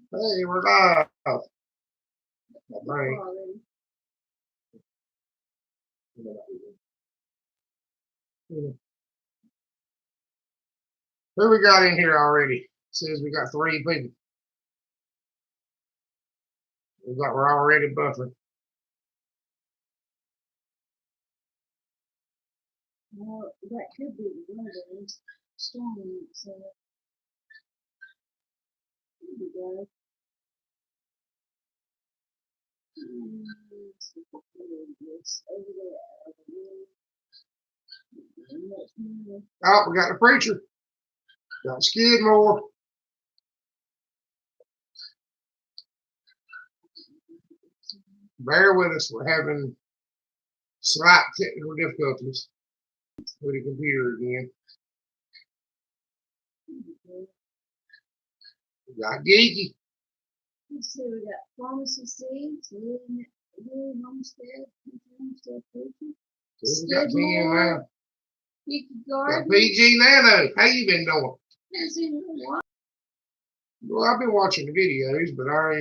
Hey, we're live. My brain. Who we got in here already? Says we got 3 people. We're already buffering. Well, that could be one of those storms. So here we go. Over there. Oh, we got the preacher. Got Skidmore. Bear with us. We're having slight technical difficulties with the computer again. We got Geeky. Let's see, we got Pharmacy Seeds, Lily Homestead, Preacher. We got TM Geeky Got Garden. PG Nano. How you been doing? Haven't seen her in a while. Well, I've been watching the videos, but I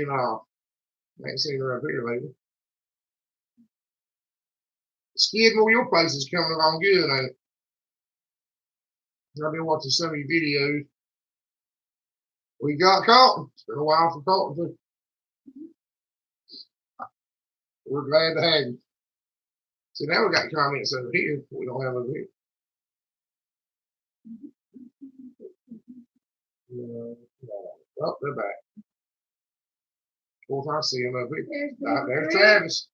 ain't seen her up here lately. Skidmore, your place is coming along good, ain't it? I've been watching some of your videos. We got Colton. It's been a while for Colton too. We're glad to have you. So now we got comments over here. We don't have over here. Oh, they're back. Of course, I see them over here. There's Travis.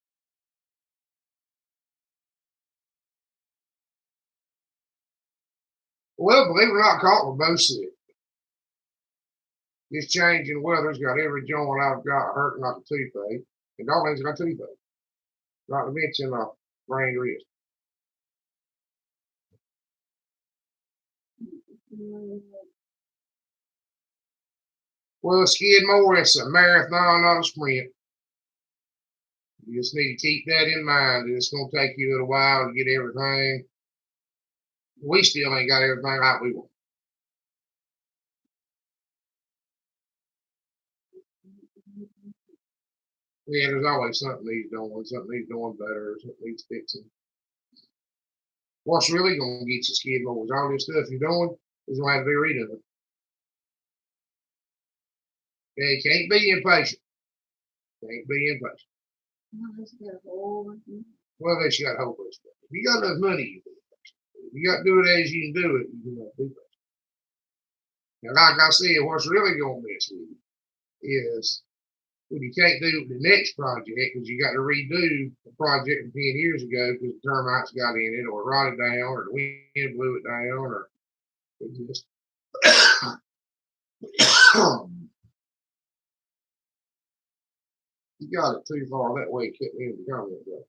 Well, believe it or not, Colton, we're both sick. This change in weather's got every joint I've got hurting like a toothache. And Darlene's got a toothache. Not to mention a brain wrist. Well, Skidmore, it's a marathon, not a sprint. You just need to keep that in mind. It's going to take you a little while to get everything. We still ain't got everything like we want. Yeah, there's always something needs doing better, something needs fixing. What's really going to get you, Skidmore, is all this stuff you're doing is going to have to be redone. Yeah, you can't be impatient. Can't be impatient. Well, they got a whole bunch of stuff. If you got enough money, you can be patient. If you got to do it as you can do it, you can be patient. Now, like I said, what's really going to mess with you is when you can't do the next project because you got to redo the project from 10 years ago because the termites got in it or it rotted down or the wind blew it down or it just you got it too far that way, couldn't even the comment though.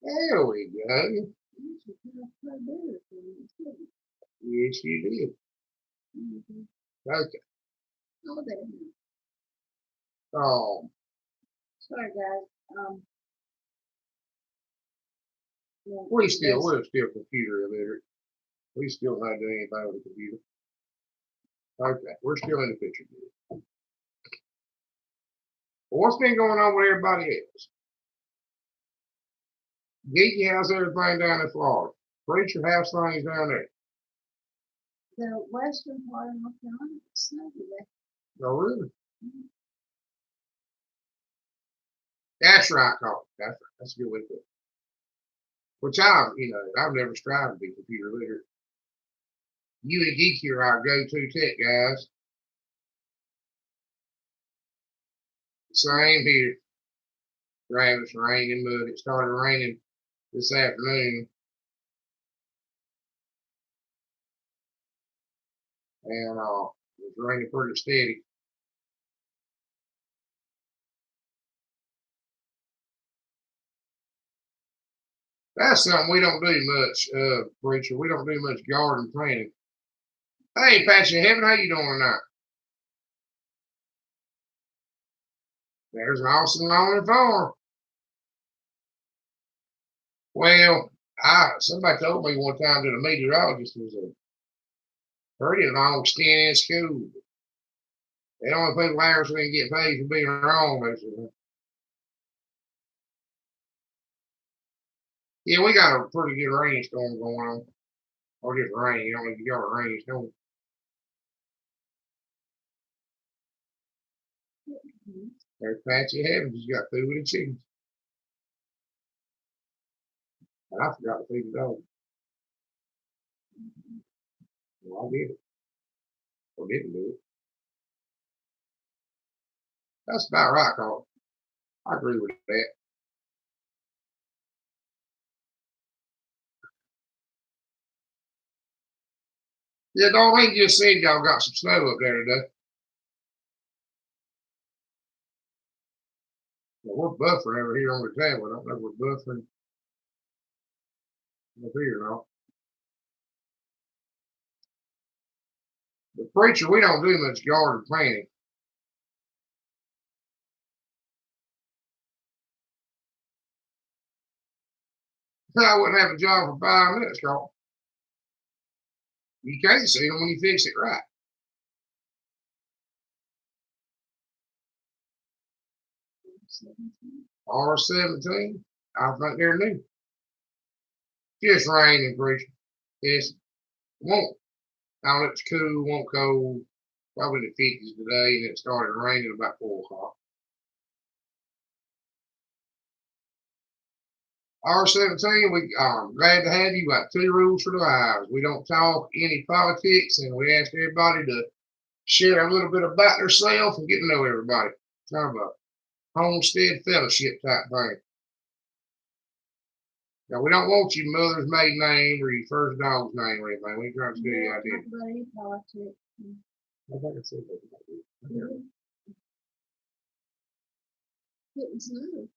There we go. Yes, you did. Okay. Oh. Sorry, guys. We're still computer illiterate. We still not doing anything with the computer. Okay, we're still in the picture. Well, what's been going on with everybody else? Geeky, how's everything down in Florida? Preacher, how's things down there? The western part of North Carolina is snowy today. Oh, really? That's right, Carl. That's right. That's a good way to put it. Which I've never strived to be computer literate. You and Geeky are our go-to tech guys. Same here. Travis, rain and mud. It started raining this afternoon. And it was raining pretty steady. That's something we don't do much, Preacher. We don't do much garden planting. Hey, Patchy Heaven, how you doing tonight? There's an awesome lawn and farm. Well, somebody told me one time that a meteorologist was a pretty long stint in school. They only people hours they can get paid for being wrong, basically. Yeah, we got a pretty good rainstorm going on. Or just rain, you don't get a rainstorm. There's Patsy Evans just got through with the chickens. And I forgot to feed the dog. Well, I did it. Or didn't do it. That's about right, Carl. I agree with that. Yeah, Darlene just said y'all got some snow up there today. Well, we're buffering over here on the tablet. I don't know if we're buffering up here or not. The preacher, we don't do much garden planting. I wouldn't have a job for 5 minutes, Carl. You can't see them when you fix it right. R17, I think they're new. Just raining, preacher. It's won't. Now it's cool, won't cold. Probably the 50s today, and it started raining about 4 o'clock. R17, we glad to have you. Got 2 rules for the lives. We don't talk any politics, and we ask everybody to share a little bit about themselves and get to know everybody. Kind of a homestead fellowship type thing. Now, we don't want your mother's maiden name or your first dog's name or anything. We try to do the idea. Politics. I think I said that. Getting snow.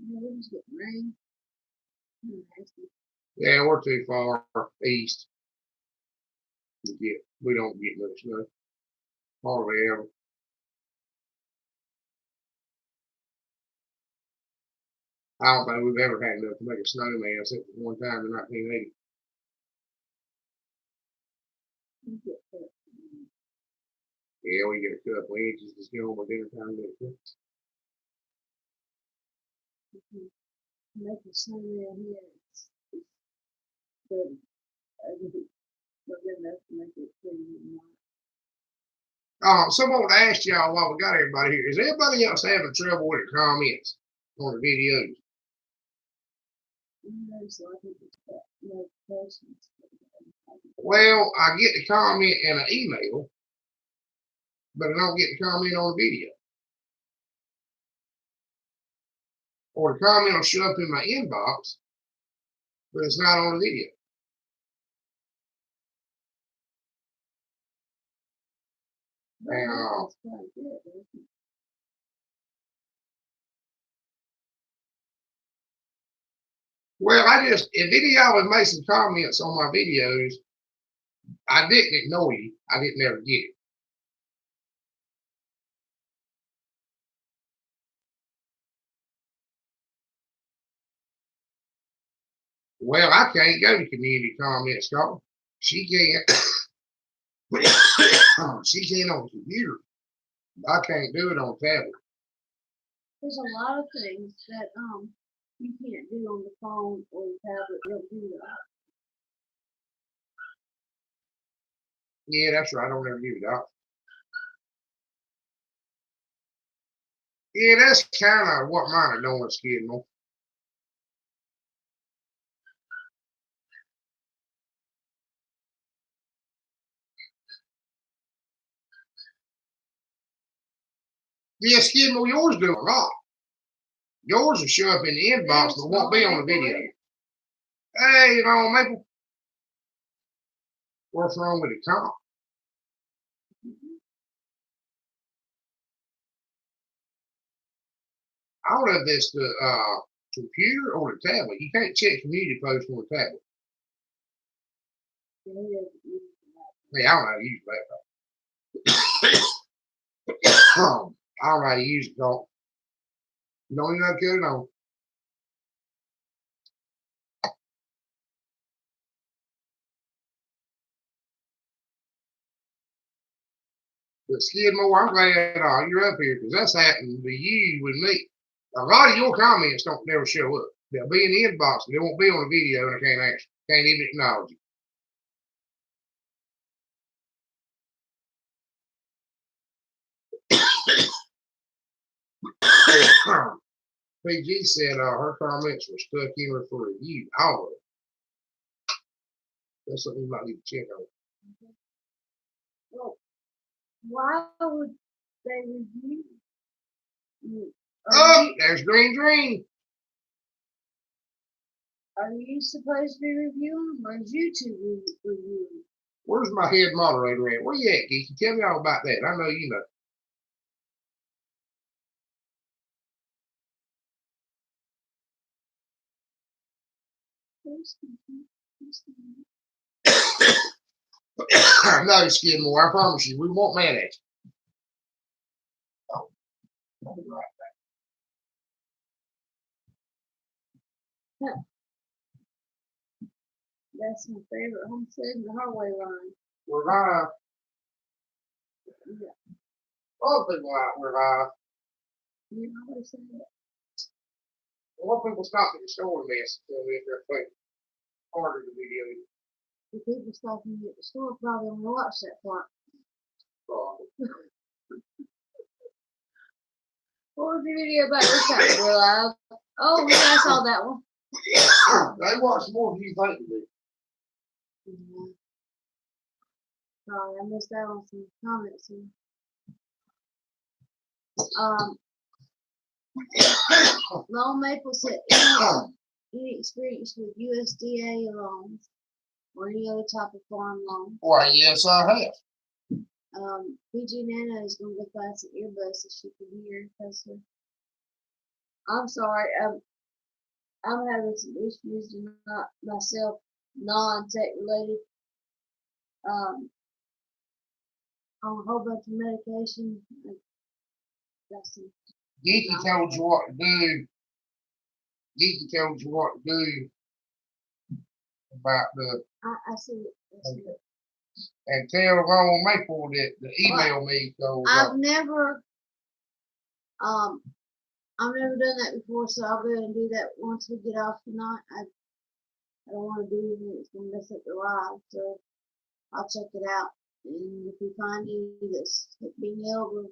We're just getting rain. Yeah, we're too far east to get. We don't get much snow. Hardly ever. I don't think we've ever had enough to make a snowman except for one time in 1980. Yeah, we get a couple inches to go over dinner time. Make a snowman here. Good. But good enough to make it pretty. Someone asked y'all while we got everybody here, is anybody else having trouble with the comments on the videos? Well, I get the comment in an email, but I don't get the comment on the video. Or the comment will show up in my inbox, but it's not on the video. And, well, if any of y'all have made some comments on my videos, I didn't ignore you. I didn't ever get it. Well, I can't go to community comments, Scott. She can't. She can on the computer. I can't do it on tablet. There's a lot of things that you can't do on the phone or the tablet. Don't do that. Yeah, that's right. I don't ever give it up. Yeah, that's kind of what mine are doing, Skidmore. Yeah, Skidmore, yours do a lot. Yours will show up in the inbox, but won't be on the video. Hey, you know, Maple. What's wrong with the comp? I don't know if it's the computer or the tablet. You can't check community posts on the tablet. Hey, I don't know how to use that. I don't know how to use it, though. You don't even know how to cut it on. But Skidmore, I'm glad you're up here because that's happening to you with me. A lot of your comments don't never show up. They'll be in the inbox, but they won't be on the video, and I can't answer. Can't even acknowledge you. PG said her comments were stuck in her for review. All of it. That's something you might need to check on. Well, why would they review? Oh, there's Green Dream. Are you supposed to be reviewing or is YouTube reviewing? Where's my head moderator at? Where you at, Geeky? Tell me all about that. I know you know. No, Skidmore, I promise you, we won't mad at you. Oh, I'll be right back. That's my favorite homestead in the Hardway line. We're live. Yeah. All people out, we're live. You always say that. A lot of people stop at the store and mess and tell me if they're fake. Harder the video. The people stopping at the store probably only watch that part. What was the video about this time? We're live. Oh, yeah, I saw that one. They watch more than you think they do. Yeah. Sorry, I missed out on some comments here. Lone Maple said any experience with USDA loans or any other type of farm loan. Why, yes, I have. PG Nana is going to go find some earbuds so she can hear because I'm sorry, I'm having some issues not myself, non-tech related. On a whole bunch of medication. Geeky told you what to do. Geeky told you what to do about the. I see it. And tell Lone Maple that to email me. So I've never done that before, so I'll go ahead and do that once we get off tonight. I don't want to do anything that's gonna mess up the live, so I'll check it out. And if we find any that's being eligible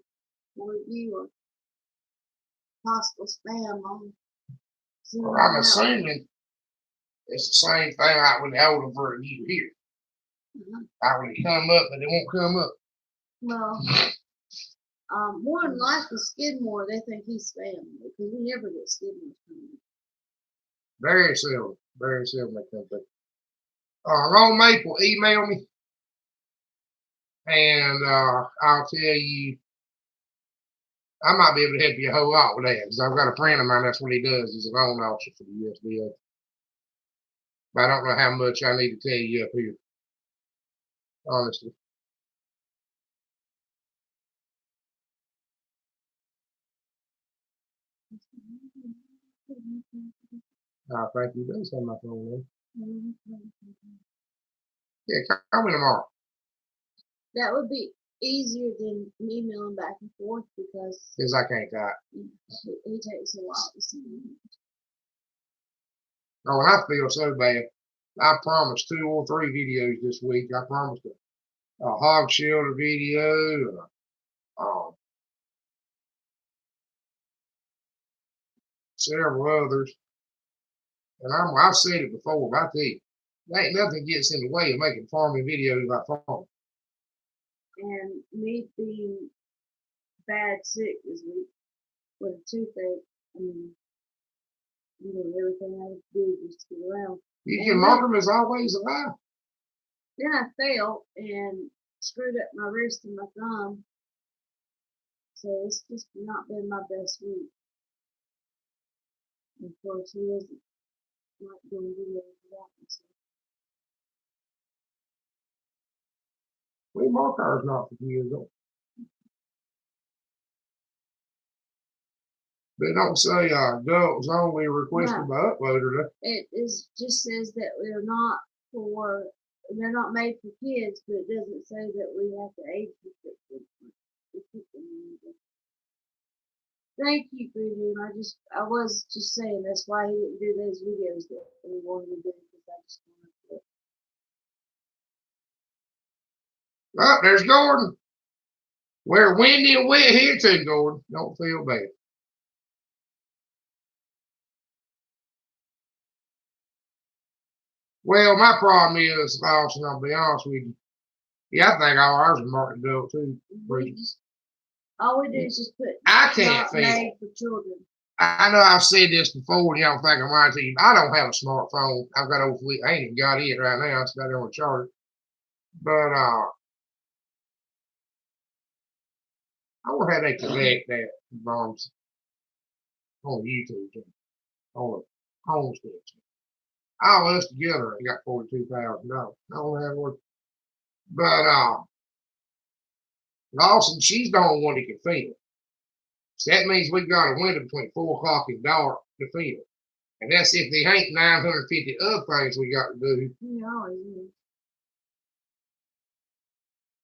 for review or possible spam on. Well, I'm assuming it's the same thing like when they hold them for a year here. Like when they come up, but they won't come up. Well, more than likely Skidmore, they think he's spam because we never get Skidmore spam. Very seldom they come back. Lone Maple, email me, and I'll tell you. I might be able to help you a whole lot with that because I've got a friend of mine. That's what he does. He's a loan officer for the USDA. But I don't know how much I need to tell you up here, honestly. I think he does have my phone number. Yeah, call me tomorrow. That would be easier than emailing back and forth because I can't type. He takes a while to send. Oh, and I feel so bad. I promised 2 or 3 videos this week. I promised a hog shelter video, several others. And I've said it before, but I tell you, there ain't nothing gets in the way of making farming videos about farming. And me being bad sick this week with a toothache, I mean, everything I had to do just to get around. You can mark them as always alive. Then I fell and screwed up my wrist and my thumb. So it's just not been my best week. Of course, he isn't like doing videos without me. So. We mark ours not for years old. They don't say adults only requested by uploader. It just says that they're not made for kids, but it doesn't say that we have to age restrict them. to keep them in there. Thank you, Freedom. I was just saying that's why he didn't do those videos that we wanted to do because I just wanted to. Oh, there's Gordon. We're windy and wet here too, Gordon. Don't feel bad. Well, my problem is, Lawson, I'll be honest with you. Yeah, I think all ours are marked adult too. All we do is just put I can't not feel. made for children. I know I've said this before, and y'all think I'm lying to you. I don't have a smartphone. I've got old fleet. I ain't even got it right now. It's got it on the charger. But I wonder how they connect that bombs on YouTube channel, on a homestead channel. All us together ain't got $42,000. I don't have one. But Lawson, she's the only one that can feel. So that means we've got a window between 4 o'clock and dark to feel. And that's if there ain't 950 other things we got to do. Yeah, always is.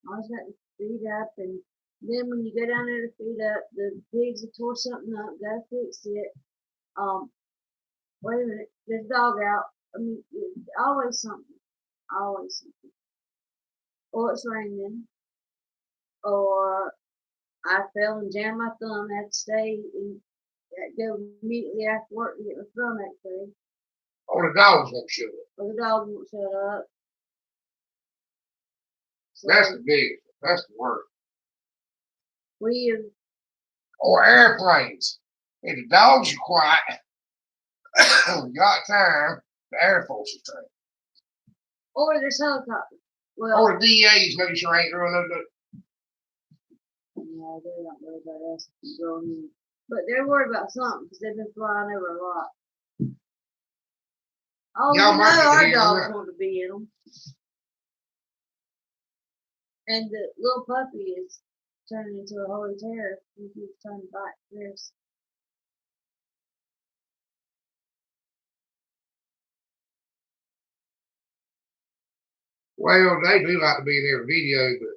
Always got to feed up, and then when you go down there to feed up, the pigs have tore something up, gotta fix it. Wait a minute, there's a dog out. I mean, always something. Always something. Or it's raining. Or I fell and jammed my thumb. I had to stay and go immediately after work to get my thumb x-rayed. Or the dogs won't shut up. Or the dog won't shut up. So That's the biggest. That's the worst. we have. Or airplanes. If the dogs are quiet, we got time, the Air Force is trained. Or there's helicopters. Well, or the DAs make sure I ain't doing no good. Yeah, they're not worried about us going in. But they're worried about something because they've been flying over a lot. Oh, Y'all you might know get our to hear dogs that. want to be in them. And the little puppy is turning into a holy terror. He keeps trying to bite Chris. Well, they do like to be in every video, but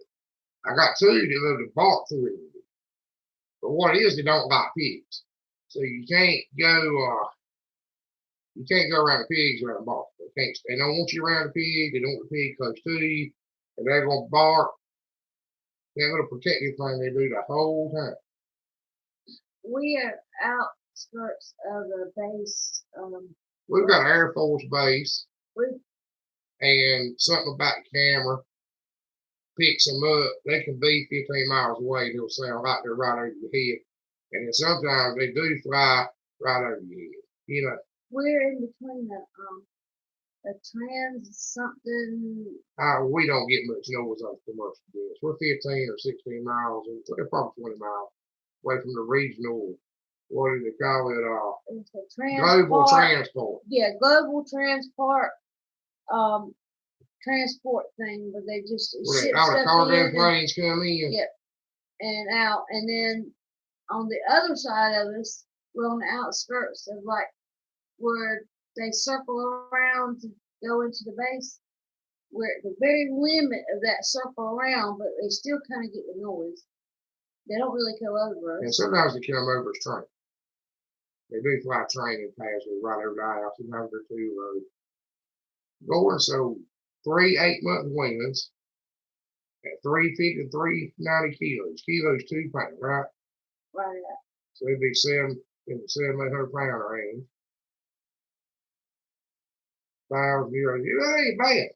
I got two that love to bark through it. But what it is, they don't like pigs. So you can't go around the pigs around the bark. They don't want you around the pig, they don't want the pig close to you, and they're gonna bark. They're gonna protect you from they do the whole time. We are outskirts of a base. We've got an Air Force base, We and something about the camera picks them up. They can be 15 miles away. They'll sound like they're right over your head. And then sometimes they do fly right over your head. You know, we're in between a trans something. we don't get much noise on commercial jets. We're 15 or 16 miles, and they're probably 20 miles away from the regional, what do they call it? It's a Global transport. Yeah, global transport. Transport thing where they just Where ship all the stuff cargo in planes come in. Yep, and out, and then on the other side of us, we're on the outskirts of like where they circle around to go into the base. We're at the very limit of that circle around, but they still kind of get the noise. They don't really come over us. And sometimes they come over as train. They do fly training past me right over the house, sometimes they're 2 road. Going so 3 8-month winds at 350 to 390 kilos. Kilos 2 pounds, right? Right. So it'd be 700 pound range. 1,000 euros. That ain't bad.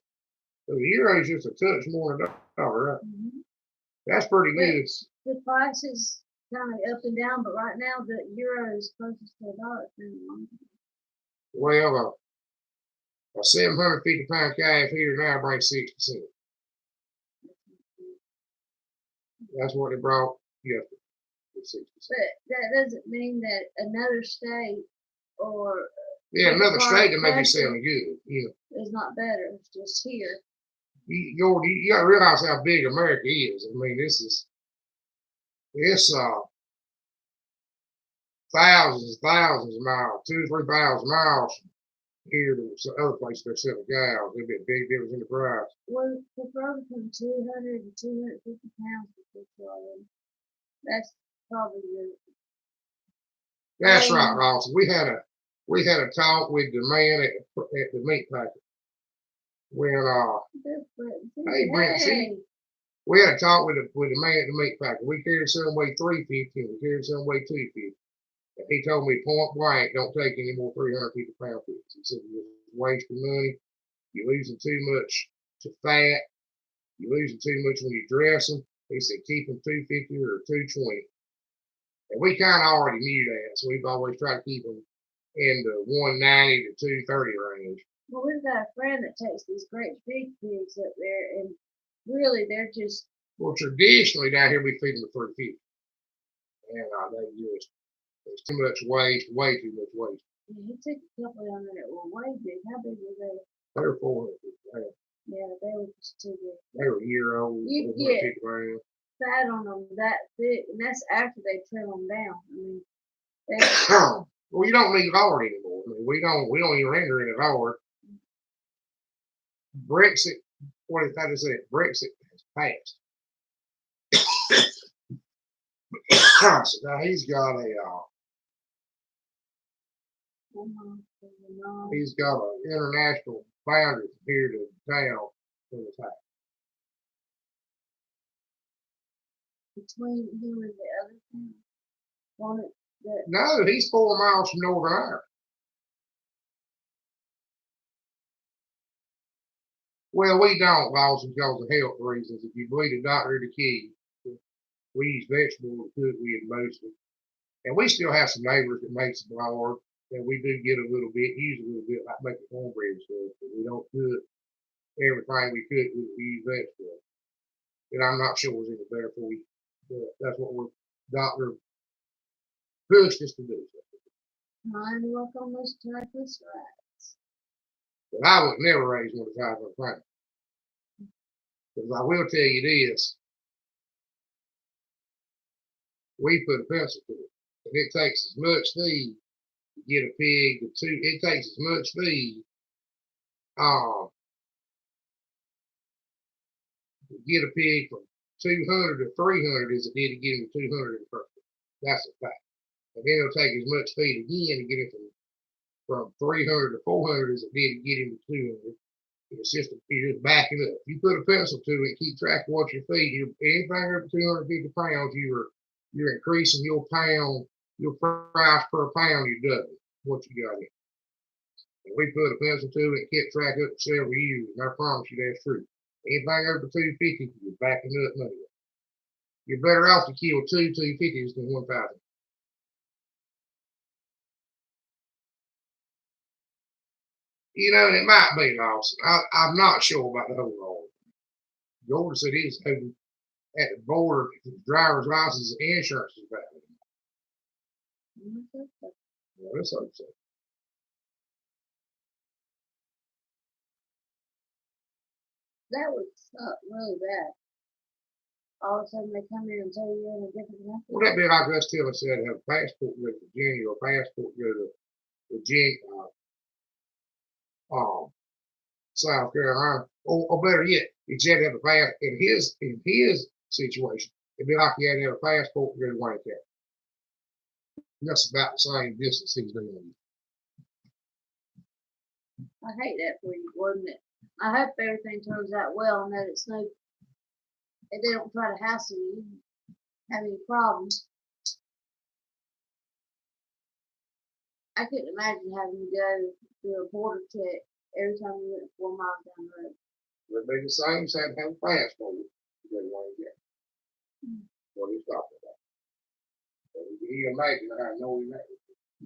So the euro's just a touch more than a dollar, right? Mm-hmm. That's pretty good. The price is kind of up and down, but right now the euro is closest to $1. Well, a 750 pound calf here now brings 60 cents. That's what they brought yesterday. But that doesn't mean that another state or another state that may be selling good. Is not better. It's just here. You got to realize how big America is. I mean, it's thousands of miles, 2,000 to 3,000 miles here to some other places they're selling cows. There'd be a big difference in the price. Well, we're probably from 200 to 250 pounds for fish already. That's probably the That's right, Ross. We had a talk with the man at the meat packer when hey Brent, see, we had a talk with the man at the meat packer. We carried some weigh 350 and we carried some weigh 250. And he told me point blank, don't take any more 350-pound fish. He said you're wasting money. You're losing too much to fat. You're losing too much when you dress them. He said keep them 250 or 220. And we kind of already knew that, so we've always tried to keep them in the 190 to 230 range. Well, we've got a friend that takes these great big pigs up there, and really they're just. Well, traditionally down here we feed them to 350, and there's too much waste, way too much waste. Yeah, he took a couple on there that were way big. How big were they? They were 450 pounds. Yeah, they were just too big. They were a year old. You get fat on them that thick, and that's after they trim them down. I mean, well, you don't need lard anymore. I mean, we don't even render it at lard. Brexit, what did I just say? Brexit has passed. So now he's got he's got an international boundary from here to town in his house. Between him and the other town? No, he's 4 miles from Northern Ireland. Well, we don't, Lawson, because of health reasons. If you bleed a doctor to key, we use vegetables to cook with mostly. And we still have some neighbors that make some lard, and we do get a little bit, use a little bit, like making cornbread and stuff, but we don't cook everything we cook, we use vegetables. And I'm not sure what's in it there for you, but that's what we're doctor pushed us to do. Trying to work on those triglycerides. But I would never raise one of 500 pounds. Because I will tell you this, we put a pencil to it. And it takes as much feed to get a pig it takes as much feed to get a pig from 200 to 300 as it did to get him to 200 in the first place. That's a fact. And then it'll take as much feed again to get him from 300 to 400 as it did to get him to 200. It's just backing up. If you put a pencil to it and keep track of what you feed, anything over 250 pounds, you're increasing your price per pound, you're doubling what you got in. And we put a pencil to it and kept track of it for several years, and I promise you that's true. Anything over 250, you're backing up money. You're better off to kill 250s than 1,000. You know, it might be Lawson. I'm not sure about the whole law. Georgia said he's at the border, driver's license and insurance is valid. Well, let's hope so. That would suck really bad. All of a sudden they come in and tell you you're in a different country. Well, that'd be like us telling us to have a passport to go to Virginia or a passport to go to Virginia, South Carolina, or better yet, you had to have a pass. In his situation, it'd be like you had to have a passport to go to Wayne County. That's about the same distance he's doing. I hate that for you, wouldn't it? I hope everything turns out well and that it's no, and they don't try to hassle you, have any problems. I couldn't imagine having to go through a border check every time you went 4 miles down the road. It'd be the same, so I'd have a passport to go to Wayne County. What he's talking about. So you can imagine how annoying that is.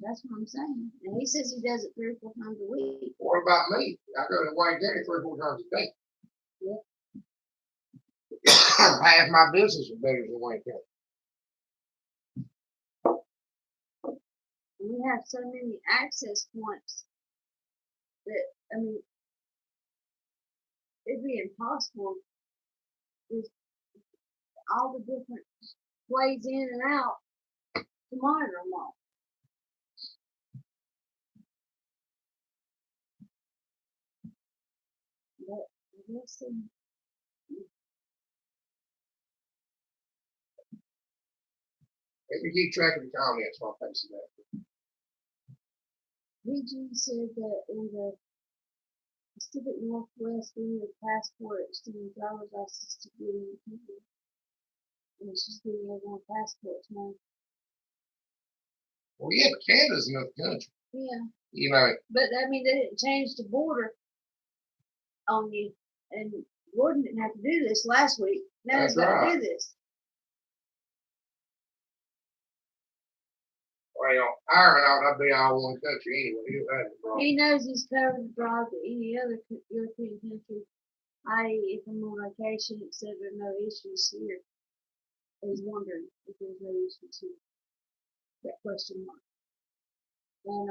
That's what I'm saying. And he says he does it 3 or 4 times a week. What about me? I go to Wayne County 3 or 4 times a day. Yeah. Half my business is better than Wayne County. We have so many access points that, I mean, it'd be impossible with all the different ways in and out to monitor them all. But I guess Let me keep track of the comments while I'm facing that. VG said that in the Pacific Northwest, we need a passport extending driver's license to get in people. And she's getting everyone passports now. Well, yeah, but Canada's another country. Yeah. You know, but I mean, they didn't change the border on you, and Gordon didn't have to do this last week. Now he's got to do this. Well, Ireland ought to be all one country anyway. He knows he's covered the drive to any other European country, i.e., if I'm on vacation, etc., no issues here. He's wondering if there's no issues here. That question mark. And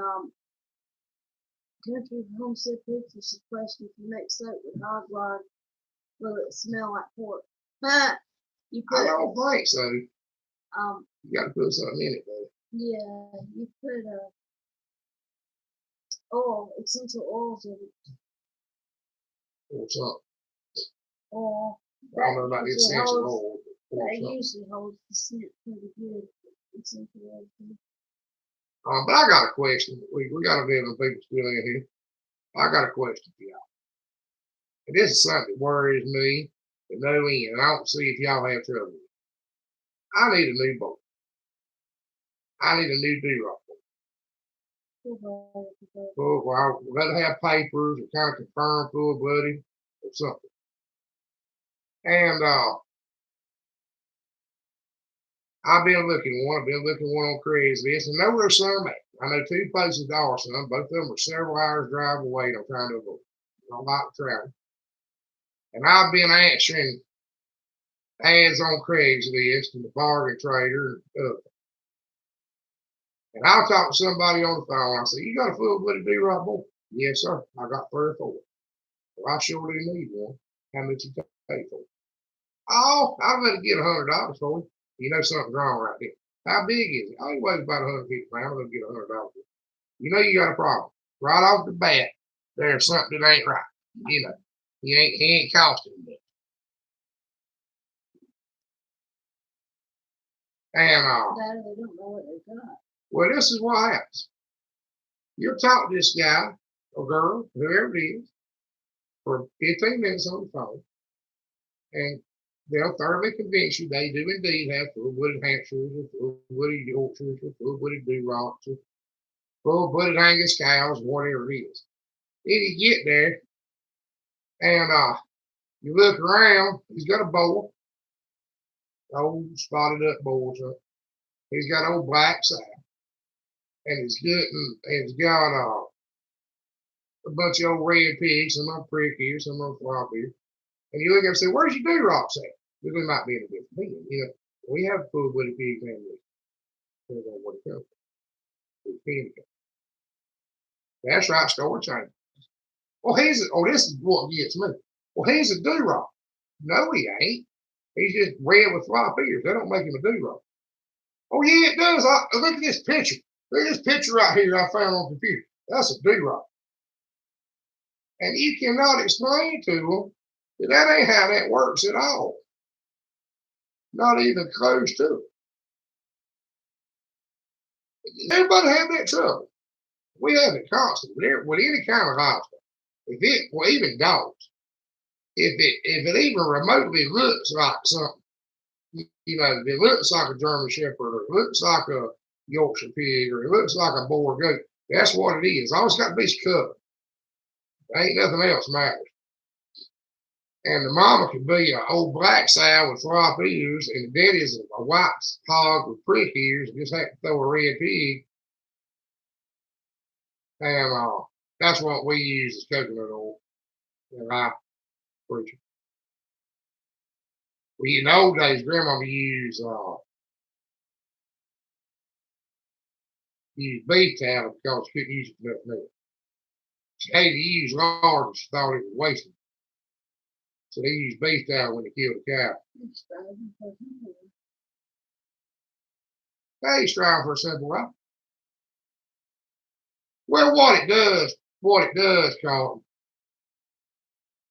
country of homestead pictures is question if you make soap with hog lard, will it smell like pork? You put I don't think so. You got to put something in it, though. Yeah, you put oil, essential oils in it. Or something. Oil. I don't know about the essential oil. That usually holds the scent pretty good. Essential oil. But I got a question. We got a bit of people still in here. I got a question for y'all. And this is something that worries me to no end. And I don't see if y'all have trouble with it. I need a new boat. I need a new D-Rock. Well, I'd rather have papers or kind of confirm full-blooded or something. And I've been looking one. I've been looking one on Craigslist, and know where some at. I know two places that are some. Both of them are several hours drive away. I'm trying to avoid. I don't like travel. And I've been answering ads on Craigslist and the bargain trader and other. And I'll talk to somebody on the phone. I say, you got a full-blooded D-Rock boy? Yes, sir. I got 3 or 4. Well, I sure do need one. How much you pay for it? Oh, I'll let it get $100 for it. You know something's wrong right there. How big is it? Oh, he weighs about 150 pounds. I'll get $100 for it. You know you got a problem. Right off the bat, there's something that ain't right. You know, he ain't costing much. And they don't know what they got. Well, this is what happens. You'll talk to this guy or girl, whoever it is, for 15 minutes on the phone, and they'll thoroughly convince you they do indeed have full-blooded Hampshires or full-blooded Yorkshires or full-blooded D-Rocks or full-blooded Angus cows, whatever it is. Then you get there, and you look around, he's got a bull, old spotted up bull, so he's got old black side. And it's got a bunch of old red pigs, some of them prick here, some of them flop here. And you look up and say, where's your D-Rocks at? Because they might be in a different bin. You know, we have full-blooded pigs and this. Depends on what it comes from. That's right, store change. Well, this is what gets me. Well, he's a D-Rock. No, he ain't. He's just red with flop ears. That don't make him a D-Rock. Oh, yeah, it does. Look at this picture. Look at this picture right here I found on the computer. That's a D-Rock. And you cannot explain to them that ain't how that works at all. Not even close to it. Everybody have that trouble. We have it constantly with any kind of livestock. Well, even dogs. If it even remotely looks like something, you know, if it looks like a German Shepherd, or it looks like a Yorkshire pig, or it looks like a boar goat, that's what it is. Always got to be covered. Ain't nothing else matters. And the mama could be an old black sow with flop ears, and the daddy's a white hog with prick ears, and just have to throw a red pig. And that's what we use as coconut oil. And I preach it. Well, in the old days, Grandma would use beef tallow because she couldn't use it for nothing else. She hated to use lard because she thought it was wasted. So they use beef tallow when they kill the cow. Hey, striving for a simple life. Well, what it does, Carlton,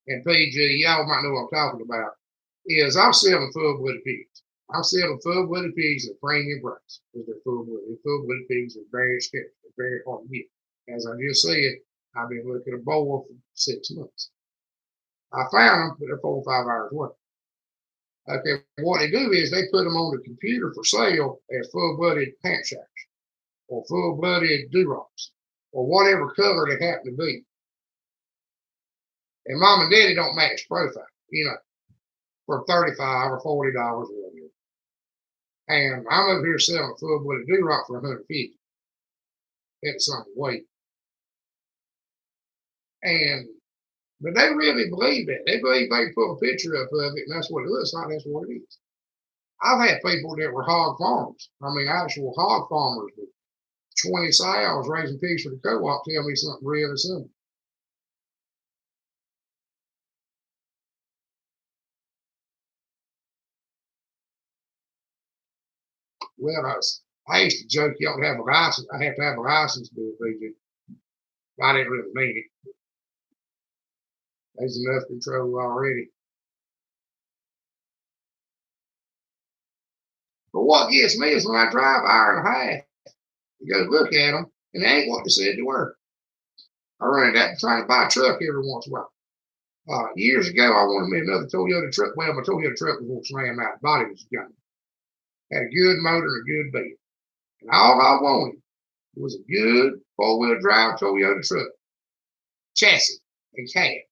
and PG, y'all might know what I'm talking about, is I'm selling full-blooded pigs. I'm selling full-blooded pigs at premium price because they're full-blooded. Full-blooded pigs are very expensive. They're very hard to get. As I just said, I've been looking at a boar for 6 months. I found them, but they're 4 or 5 hours away. Okay, what they do is they put them on the computer for sale as full-blooded pant shacks or full-blooded durocs or whatever color they happen to be. And mom and daddy don't match profile, for $35 or $40 or whatever. And I'm over here selling a full-blooded duroc for $150 at some weight. But they really believe that. They believe they can put a picture up of it, and that's what it looks like. That's what it is. I've had people that were hog farmers. I mean, actual hog farmers with 20 sows raising pigs for the co-op tell me something really simple. Well, I used to joke you don't have a license. I have to have a license to do it. I didn't really mean it. There's enough control already. But what gets me is when I drive an hour and a half, you go look at them, and they ain't what they said they were. I run into that trying to buy a truck every once in a while. Years ago, I wanted me another Toyota truck. Well, my Toyota truck was going to slam out. The body was young. Had a good motor and a good bed. And all I wanted was a good four-wheel drive Toyota truck, chassis and cab.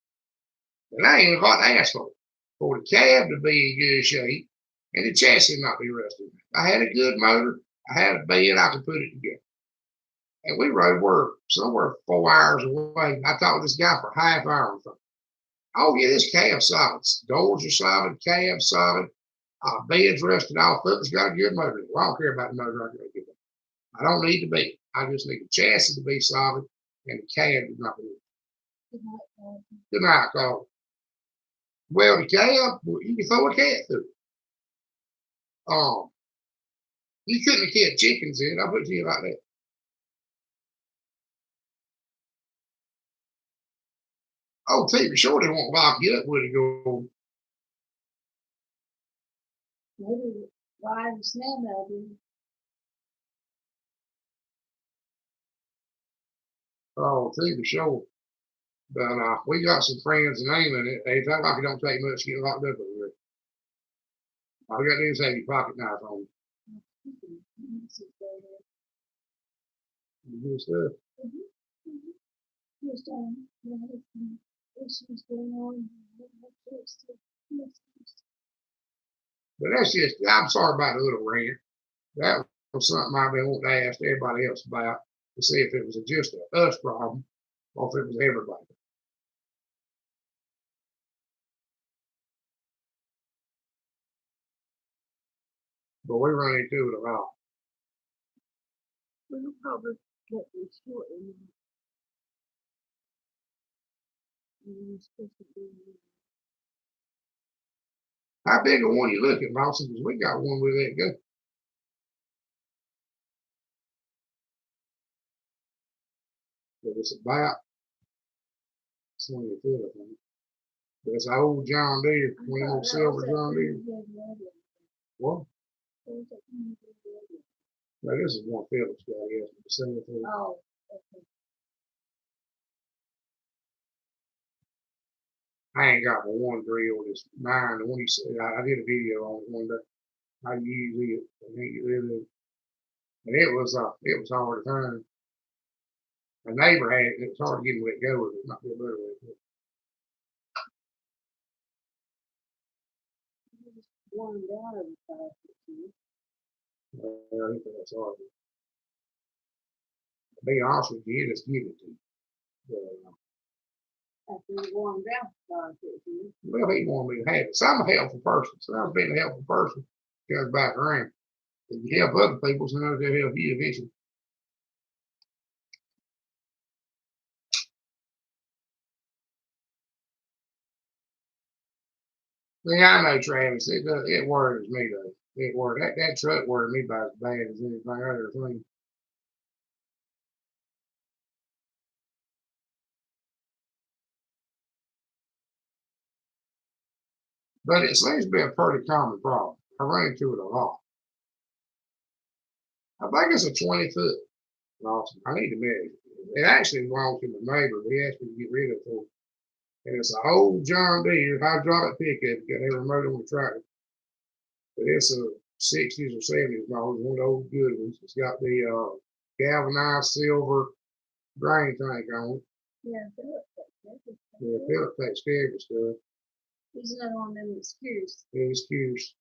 And I ain't got to ask for it. For the cab to be in good shape and the chassis not be rusted. I had a good motor. I had a bed. I could put it together. And we rode somewhere 4 hours away. I talked to this guy for half an hour. Oh, yeah, this cab's solid. Doors are solid. Cab's solid. Bed's rusted off. It's got a good motor. Well, I don't care about the motor. I don't need the bed. I just need the chassis to be solid and the cab to not be. Good night, Carl. Well, the cab, you can throw a cat through it. You couldn't have kept chickens in it. I'll put it to you like that. Oh, TV sure they won't lock you up with it go. Maybe why the snail mail do. Oh, TV sure. But we got some friends in England. They talk like it don't take much to get locked up over there. All you got to do is have your pocket knife on. Good stuff. But that's just, I'm sorry about the little rant. That was something I've been wanting to ask everybody else about to see if it was just a us problem or if it was everybody. But we run into it a lot. We'll probably get this shortly. How big a one you looking, Boston? Because we got one with that go. But it's about 20 foot, I think. But it's an old John Deere, one of them old silver John Deere. What? No, this is one Phillips guy, yes. Oh, okay. I ain't got my one drill. It's mine. The one you said, I did a video on it one day. I use it. And it was hard to find. A neighbor had it. It was hard to get him to let go of it. Not be a better way. One down in the I think that's hard. To be honest with you, just give it to you. after one down Well, he wanted me to have it. So I'm a helpful person. So I've been a helpful person. Goes back around. If you help other people, sometimes they'll help you eventually. Yeah, I know, Travis. It worries me though. It worried that truck worried me about as bad as anything I ever seen. But it seems to be a pretty common problem. I run into it a lot. I think it's a 20-foot. Awesome. I need to measure. It actually belongs to my neighbor, but he asked me to get rid of it. And it's an old John Deere hydraulic pickup. Got every remote on the tractor. But it's a 60s or 70s model. It's one of the old good ones. It's got the galvanized silver drain tank on it. Yeah, Philip takes care of the stuff. he's another one of them excuse. Excuse.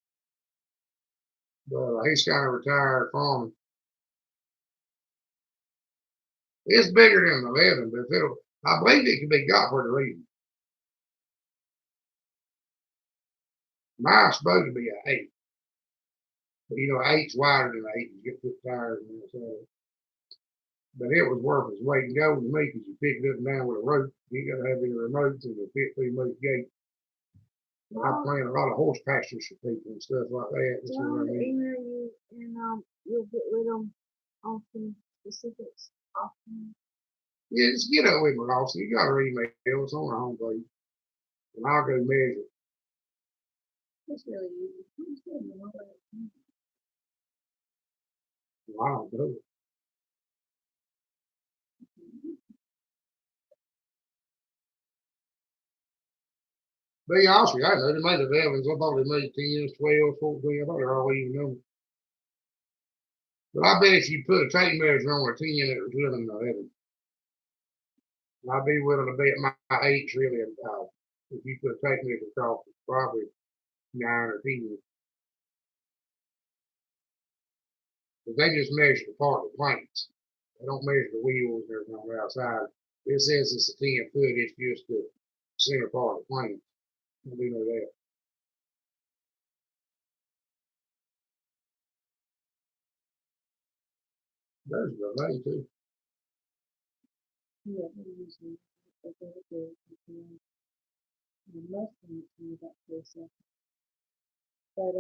But he's kind of retired farming. It's bigger than an 11, but I believe it can be got for the reason. Mine's supposed to be an 8. But you know, 8's wider than an 8. You get put tires in it. But it was worth its weight in gold to me because you pick it up and down with a rope. You got to have any remotes and the fit through most gate. I plan a lot of horse pastures for people and stuff like that. That's Well, what I mean. email you and you'll get rid of them on some specifics. Often. Yeah, just get up with me, Lawson. You got our email. It's on our homepage. And I'll go measure. It's really easy. Well, I don't know. Be honest with you, I know they made the Evans. I thought they made 10s, 12s, 14. I thought they were all even numbers. But I bet if you put a tape measure on a 10, it was really an 11. And I'd be willing to bet my 8's really if you put a tape measure across, it's probably 9 or 10. But they just measure the part of the planks. They don't measure the wheels and everything on the outside. It says it's a 10 foot, it's just the center part of the plank. I do know that. There's the thing too. Yeah, usually they go to most of them to that person. But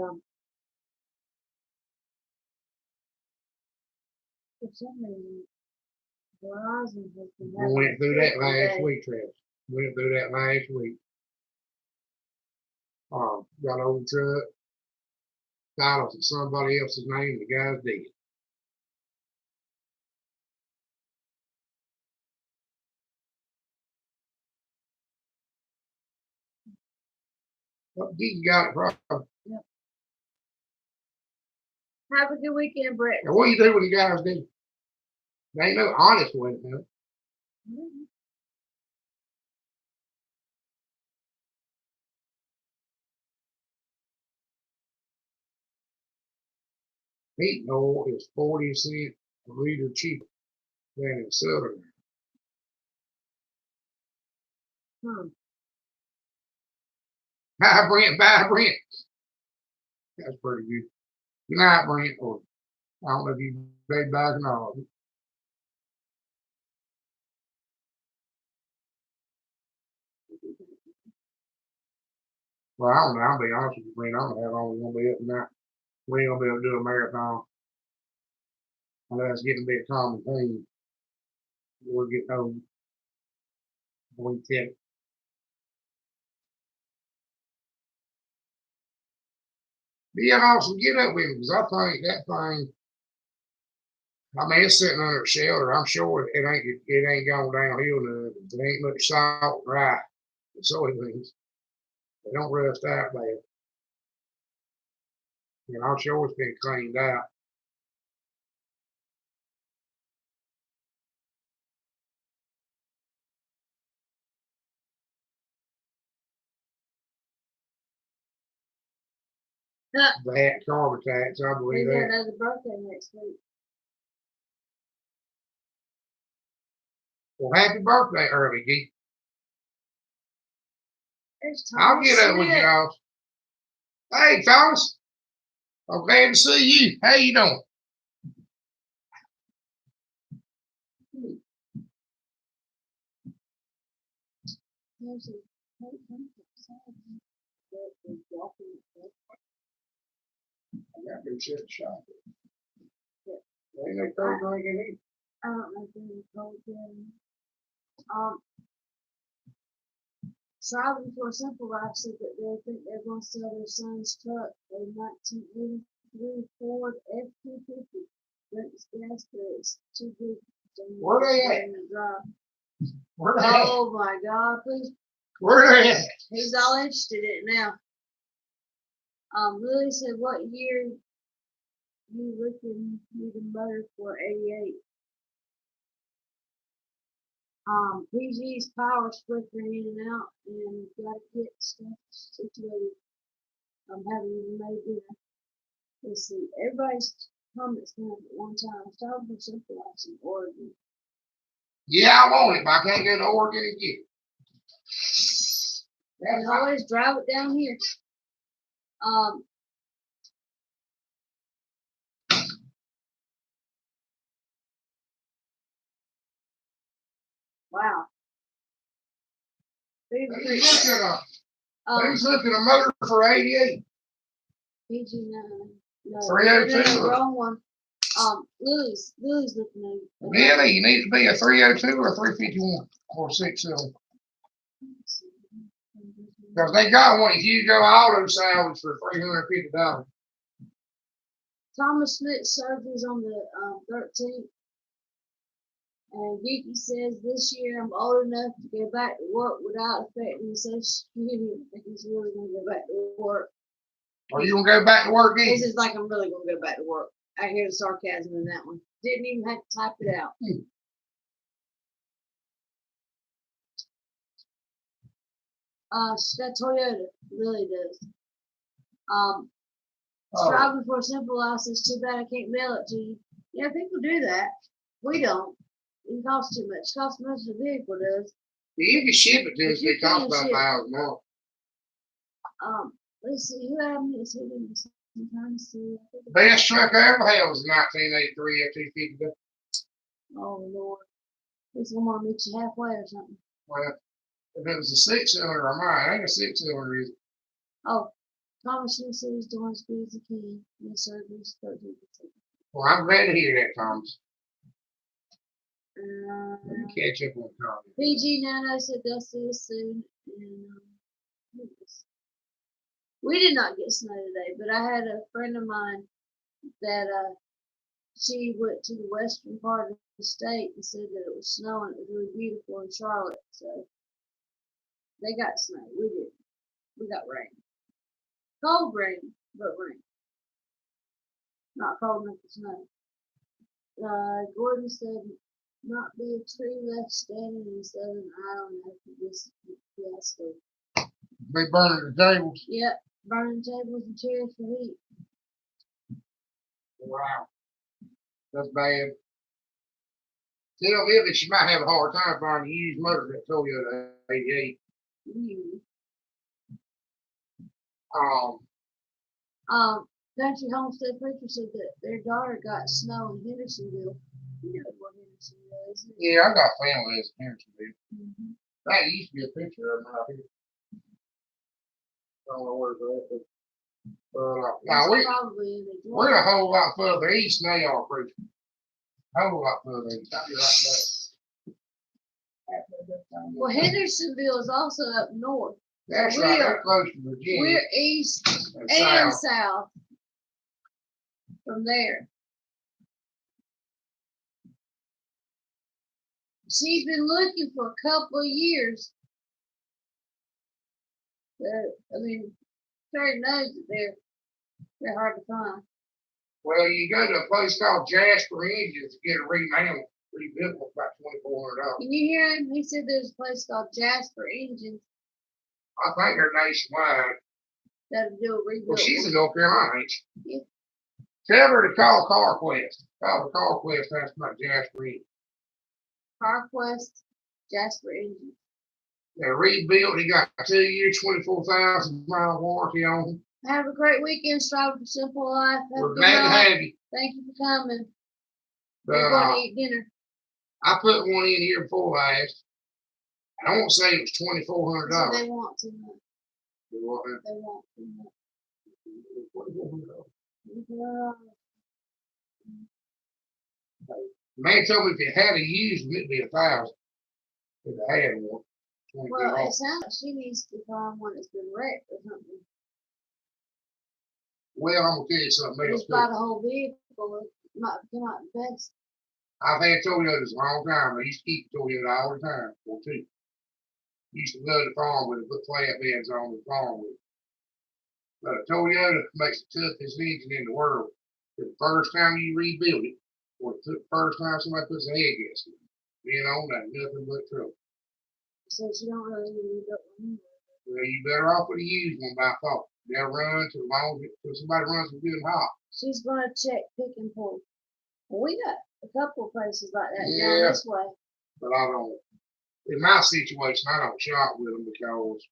for some reason Verizon has been We went through that last week, Travis. Went through that last week. Got an old truck. Titles in somebody else's name. The guy's dead. Well, you got it, probably. Yep. Have a good weekend, Brett. And what do you do when the guy's dead? There ain't no honest way to know. Heating oil is 40 cents a liter cheaper than in Southern. Bye, Brent. Bye, Brent. That's pretty good. Good night, Brent. Or I don't know if you paid back or not. Well, I don't know. I'll be honest with you, Brent. I don't know how long we're gonna be up tonight. We ain't gonna be able to do a marathon. Unless it's getting a bit common thing. We're getting old. We can't. But yeah, also get up with me because I think that thing. I mean, it's sitting under a shelter. I'm sure it ain't going downhill none. There ain't much salt and rye. The soybeans. They don't rust out bad. And I'm sure it's been cleaned out. That carbon tax, I believe Maybe that. another birthday next week. Well, happy birthday, early geek. I'll get up with you all. Hey, fellas. I'm glad to see you. How you doing? I got to shut the shop. Ain't no cold drink in here. I don't know if there's cold drink. Striving for a Simple Life said that they think they're going to sell their son's truck, a 1983 Ford F-250. But it's gas, but it's too big. Where they at? Drive. Where they at? Oh my God! Please, Where they at? he's all interested in it now. Lily said, "What year you looking you the motor for '88?" PG's power's flickering in and out, and gotta get stuff situated. I'm having even made dinner. Let's see, everybody's comments coming at one time. Stop for Simple Life in Oregon. Yeah, I want it, but I can't go to Oregon and get it. That's And right. always drive it down here. Wow. Who's looking at Um, a motor for 88? PG no, 302. no, wrong one. Lily's looking at Really, you need to be a 302 or a 351 or 6-cylinder. Because they got one, if you go auto salvage for $350. Thomas Smith's surgery's on the 13th. And Geeky says this year I'm old enough to go back to work without affecting Social Security. I think he's really going to go back to work. Are you going to go back to work This again? is like I'm really going to go back to work. I hear the sarcasm in that one. Didn't even have to type it out. She got Toyota. Lily does. Striving for a Simple Life says, too bad I can't mail it to you. Yeah, people do that. We don't. It costs too much. It costs as much as a vehicle does. You can ship it to us. You It costs can about ship. $1,000 more. Let's see. Who had me? I'm trying to see. Best truck I ever had was a 1983 F-250. Oh, Lord. This one want to meet you halfway or something. Well, if it was a 6-cylinder, I might. It ain't a 6-cylinder, is it? Oh, Thomas Smith said he's doing as good as he can. The surgery's 13%. Well, I'm glad to hear that, Thomas. Uh, You catch up on Thomas. PG Nano said they'll see us soon. And we did not get snow today, but I had a friend of mine that she went to the western part of the state and said that it was snowing. It was really beautiful in Charlotte. So they got snow. We didn't. We got rain. Cold rain, but rain. Not cold enough for snow. Gordon said, not be a tree left standing in Southern Ireland after this fiasco. They burning the tables. Yep, burning tables and chairs for heat. Wow. That's bad. Tell Viv that she might have a hard time finding a used motor that Toyota 88. Country Homestead Preacher said that their daughter got snow in Hendersonville. You know what Hendersonville is. Yeah, I got family that's in Hendersonville. Mm-hmm. That used to be a picture of them right here. I don't know where it's at. But now we're a whole lot further east now, y'all, Preacher. A whole lot further east. I'll be right back. Well, Hendersonville is also up north. That's right. They're close to Virginia. We're east and south from there. She's been looking for a couple of years. Terry knows that they're hard to find. Well, you go to a place called Jasper Engines to get it rebuilt for about $2,400. Can you hear him? He said there's a place called Jasper Engines. I think they're nationwide. That'll do a rebuild. Well, she's in North Carolina, ain't she? Yeah. Tell her to call CarQuest. Call the CarQuest and ask about Jasper Engines. CarQuest, Jasper Engines. They're rebuilt. He got a 2-year, 24,000-mile warranty on them. Have a great weekend, Striving for Simple Life. We're glad to have you. Thank you for coming. We're going to eat dinner. I put one in here before last. I won't say it was $2,400. So they want too much. They want too much. The man told me if it had a used one, it'd be $1,000. If it had one. 20 Well, get it off. sounds like she needs to find one that's been wrecked or something. Well, I'm gonna tell you something else Just buy too. the whole vehicle. It might come out the best. I've had Toyotas a long time. I used to keep a Toyota all the time for two. Used to go to the farm with it, put flatbeds on the farm with it. But a Toyota makes the toughest engine in the world. The first time you rebuild it, or the first time somebody puts a head gasket in it, being on that, nothing but trouble. So she don't really need that one. Well, you better off with a used one by fault. They'll run to long till somebody runs them good and hot. She's gonna check pick and pull. Well, we got a couple of places like that down Yeah. this way. But I don't. In my situation, I don't shop with them because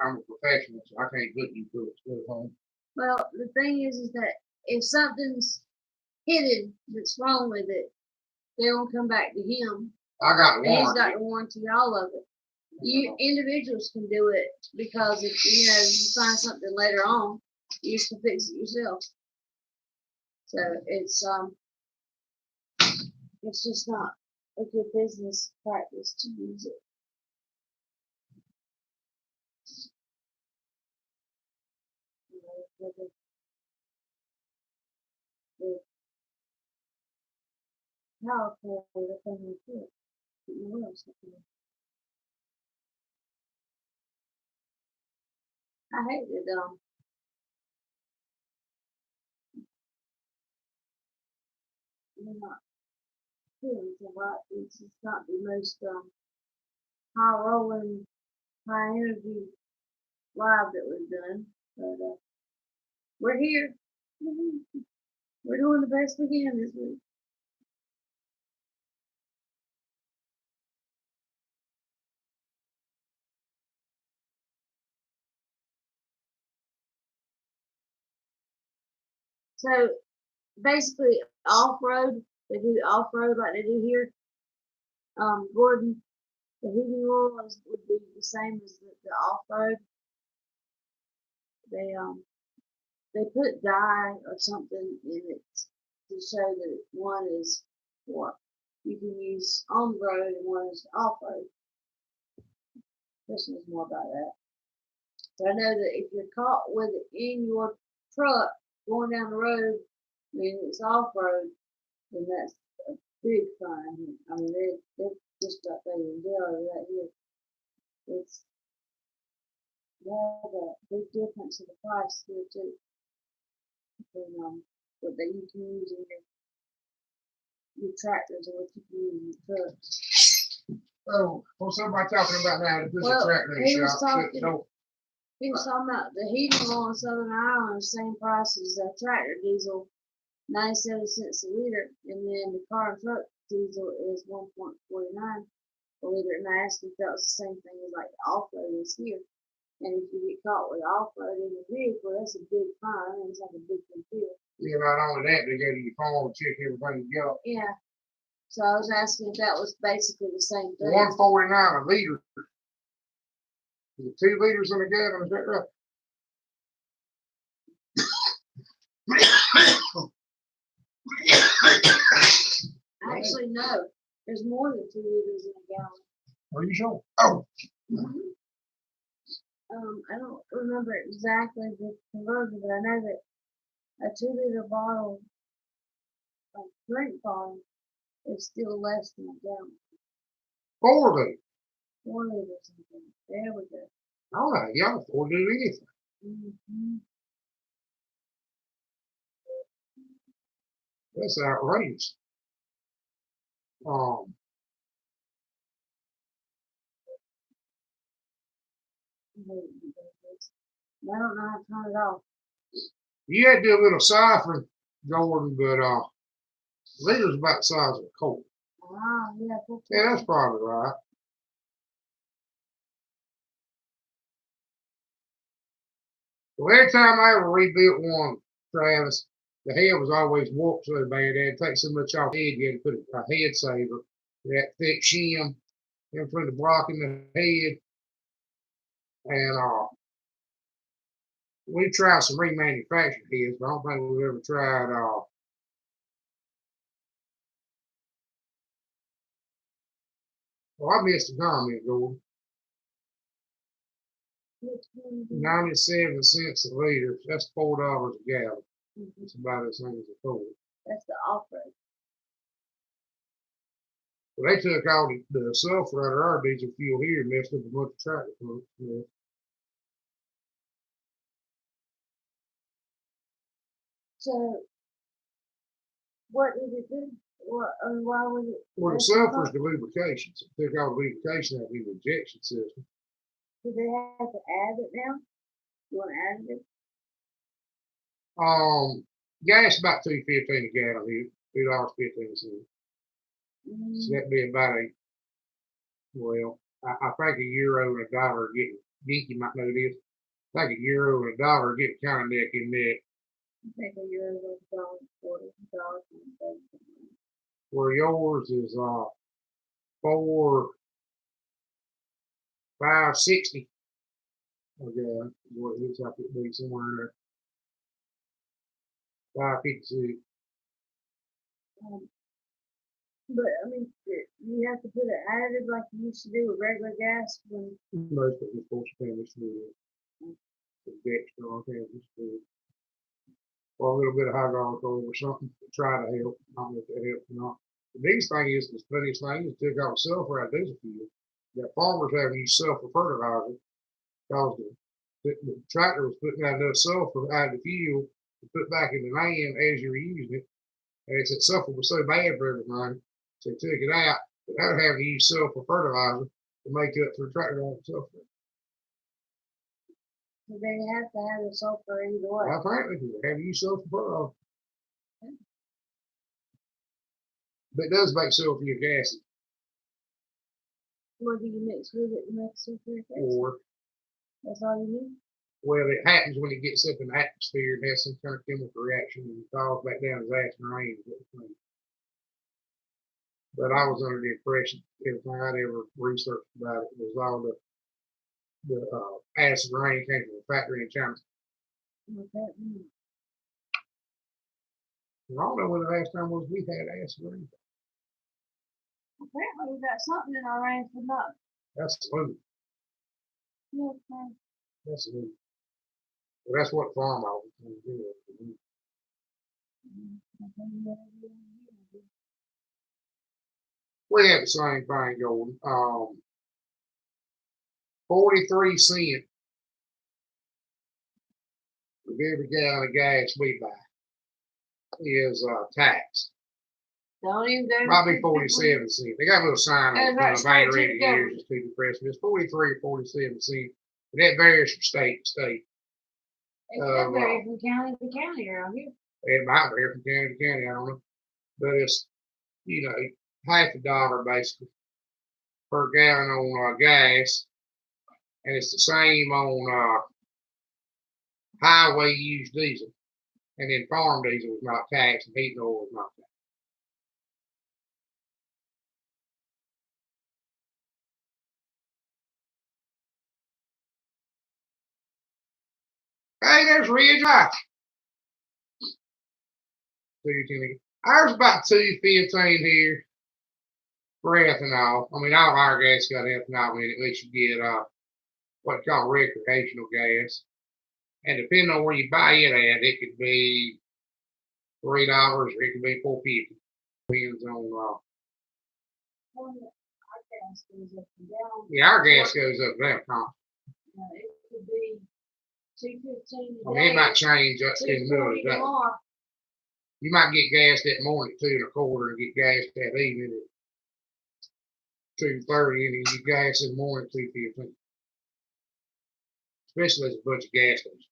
I'm a professional, so I can't put you put stuff home. Well, the thing is that if something's hidden that's wrong with it, they're gonna come back to him. I got And he's got warranty. the warranty all of it. You individuals can do it because if you find something later on, you can fix it yourself. So it's just not a good business practice to use it. The powerful the thing is it. What else? I hate it you're not feeling so right. It's just not the most high rolling, high energy live that we've done. But we're here. We're doing the best we can this week. So basically, off road, they do off road like they do here. Gordon, the heating oil would be the same as the off road. They put dye or something in it to show that one is what you can use on the road and one is off road. This knows more about that. So I know that if you're caught with it in your truck going down the road, I mean it's off road, then that's a big fine. I mean they're just about ready to jail over that here. It's they have a big difference in the price here too. Between what that you can use in your tractors and what you can use in your trucks. Oh, what's everybody talking about now? That this Well, tractor he was shop. talking- No, He was talking about the heating oil in Southern Ireland, same price as tractor diesel, 97 cents a liter, and then the car and truck diesel is 1.49 a liter. And I asked if that was the same thing as like the off-road is here. And if you get caught with off-road in your vehicle, that's a big fine. I mean, it's like a big deal. yeah, not only that, they go to your phone and check everything you got. Yeah. So I was asking if that was basically the same thing. 149 a liter. Is it 2 liters in a gallon? Is that right? Actually, no. There's more than 2 liters in a gallon. Are you sure? Oh, I don't remember exactly the conversion, but I know that a 2-liter bottle of drink bottle is still less than a gallon. 4 liters. 4 liters. Something. There we go. All right, y'all 4 do anything. Mm-hmm. That's outrageous. I don't know how to turn it off. You had to do a little ciphering, Jordan, but liter's about the size of a colt. Ah, yeah. Yeah, that's probably right. Well, every time I ever rebuilt one, Travis, the head was always warped so bad. They had to take so much off the head, you had to put a head saver, that thick shim in between the block and the head. And we tried some remanufactured heads, but I don't think we've ever tried Oh, I missed a comment, Gordon. Which one do you- 97 cents a liter. That's $4 a gallon. Mhm. It's about the same as a Ford. That's the off-road. But they took all the sulfur out of our diesel fuel here and messed up a bunch of tractor pumps. Yeah. So, what did it do? What, why was it? Well, the messing sulfur's up? the lubrication. So they took all the lubrication out of the injection system. Do they have to add it now? You want to add it? Gas about $2.15 a gallon here, $2.15. Mm, So that'd be about well, I think a euro and a dollar are getting, Dinky might know this. I think a euro and a dollar are getting kind of neck and neck. I think a euro was $1.40, $1.70. Where yours is 4.560. Okay, what it looks like it'd be somewhere in there. 5.56. But I mean, you have to put it additive like you used to do with regular gas when. Most of the sports families do the Dexter on campus do. Or a little bit of hydraulic oil or something to try to help. I don't know if that helps or not. The biggest thing is the funniest thing is took all the sulfur out of diesel fuel. That farmers have used sulfur fertilizer because the tractor was putting out enough sulfur out of the fuel to put back in the land as you were using it. And it's that sulfur was so bad for everything, so they took it out without having to use sulfur fertilizer to make up for the tractor on sulfur. So they have to have the sulfur either way. Well, apparently, they have to use sulfur fertilizer. But it does make sulfuric acid. What do you mix with it to make sulfuric acid? Or, That's all you need? well, it happens when it gets up in the atmosphere and has some kind of chemical reaction and falls back down as acid rain. But I was under the impression everything I'd ever researched about it was all the acid rain came from the factory in China. What that means. And I don't know when the last time was we had acid rain. Apparently we got something in our rain for nothing. That's smooth. Yeah, okay. That's smooth. Well, that's what farm I was going to do. We have the same thing going. 43 cents of every gallon of gas we buy is taxed. Don't even go. Might be 47 cents. They got a little sign on Goes right it. straight I've to read the it years. government. It's too depressing. It's 43 or 47 cents. But that varies from state to state. It could vary from county to county around here. It might vary from county to county. I don't know. But it's, half a dollar basically per gallon on gas. And it's the same on highway used diesel. And then farm diesel is not taxed and heating oil is not taxed. Hey, there's Ridge High. Ours about 2.15 here for ethanol. I mean, all our gas got ethanol in it, unless you get what's called recreational gas. And depending on where you buy it at, it could be $3 or it could be $4.50. Depends on Our gas goes up and down. yeah, our gas goes up and down constantly. It could be $2.15 I mean, it might change up in the middle of the day. tomorrow. You might get gas that morning at 2.25 and get gas that evening at 2:30, and then you get gas in the morning at 2:15. Especially there's a bunch of gas stations.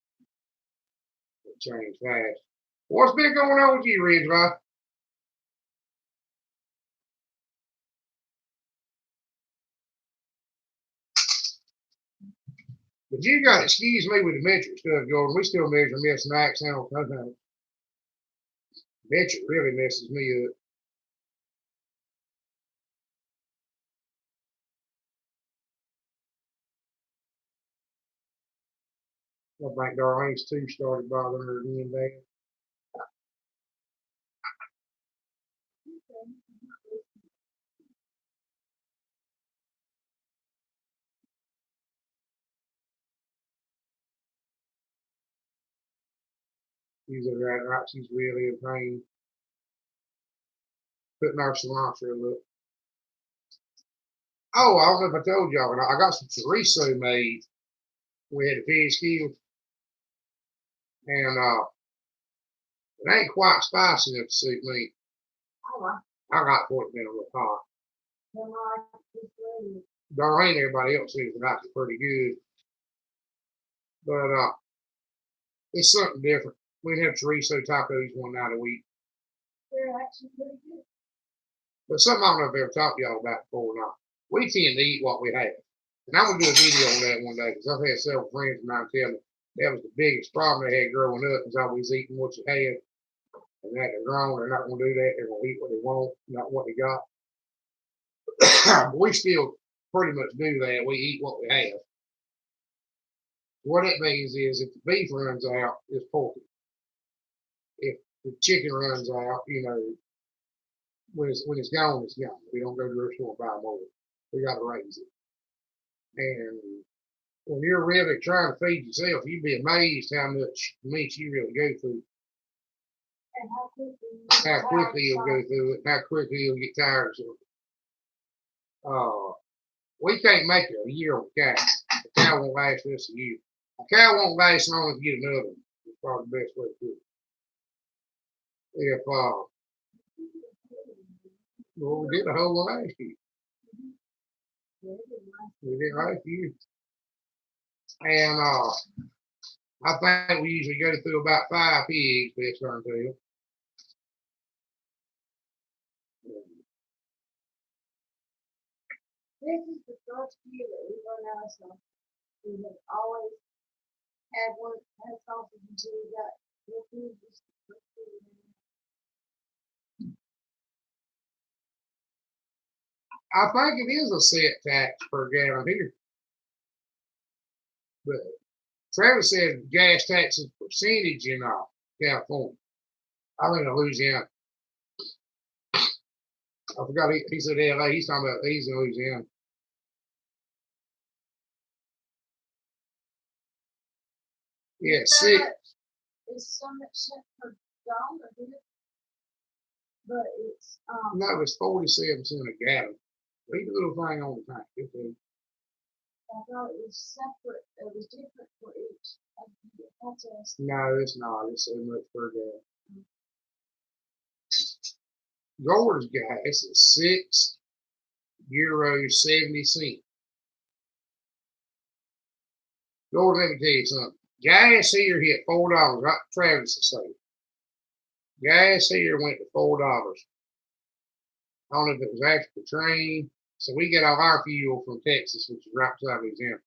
It change fast. What's been going on with you, Ridgeville? But you got to excuse me with the metric stuff, Jordan. We still measure miss and accent on sometimes. Metric really messes me up. I think Darlene's too started bothering her again, Dad. She's right. She's really in pain. Putting our cilantro look. Oh, I don't know if I told y'all, I got some chorizo made. We had a fish killed, and it ain't quite spicy enough to suit me. I got to put it in a little hot. Darlene, everybody else seems to like it pretty good, but it's something different. We have chorizo tacos one night a week. They're actually pretty good. But something I don't know if I've ever talked to y'all about before or not. We tend to eat what we have. And I'm going to do a video on that one day because I've had several friends of mine tell me that was the biggest problem they had growing up, was always eating what you had. And that they're grown, they're not going to do that. They're going to eat what they want, not what they got. But we still pretty much do that. We eat what we have. What that means is if the beef runs out, it's pork. If the chicken runs out, when it's gone, it's gone. We don't go to the store and buy more. We got to raise it. And when you're really trying to feed yourself, you'd be amazed how much meat you really go through. And how quickly you'll go through it, how quickly you'll get tired of it. We can't make it a year on a cow. A cow won't last us a year. A cow won't last long as you get another one. It's probably the best way to do it. If well, we did a whole lot last year. We did last year. And I think we usually go through about 5 pigs, best I can tell. This is the first year that we run out of sausage. We have always had sausage until we got this. I think it is a set tax per gallon here. But Travis said gas taxes percentage in California. I mean Louisiana. I forgot he said LA. He's talking about he's in Louisiana. Yeah, six. It's so much cent per dollar, but it's no, it's 47 cents a gallon. Leave the little thing on the tank. I thought it was separate. It was different for each. No, it's not. It's so much per gallon. Gourds gas is €6.70. Lord, let me tell you something. Gas here hit $4. Right, Travis is saying. Gas here went to $4. I don't know if it was after the train. So we get all our fuel from Texas, which is right beside Louisiana.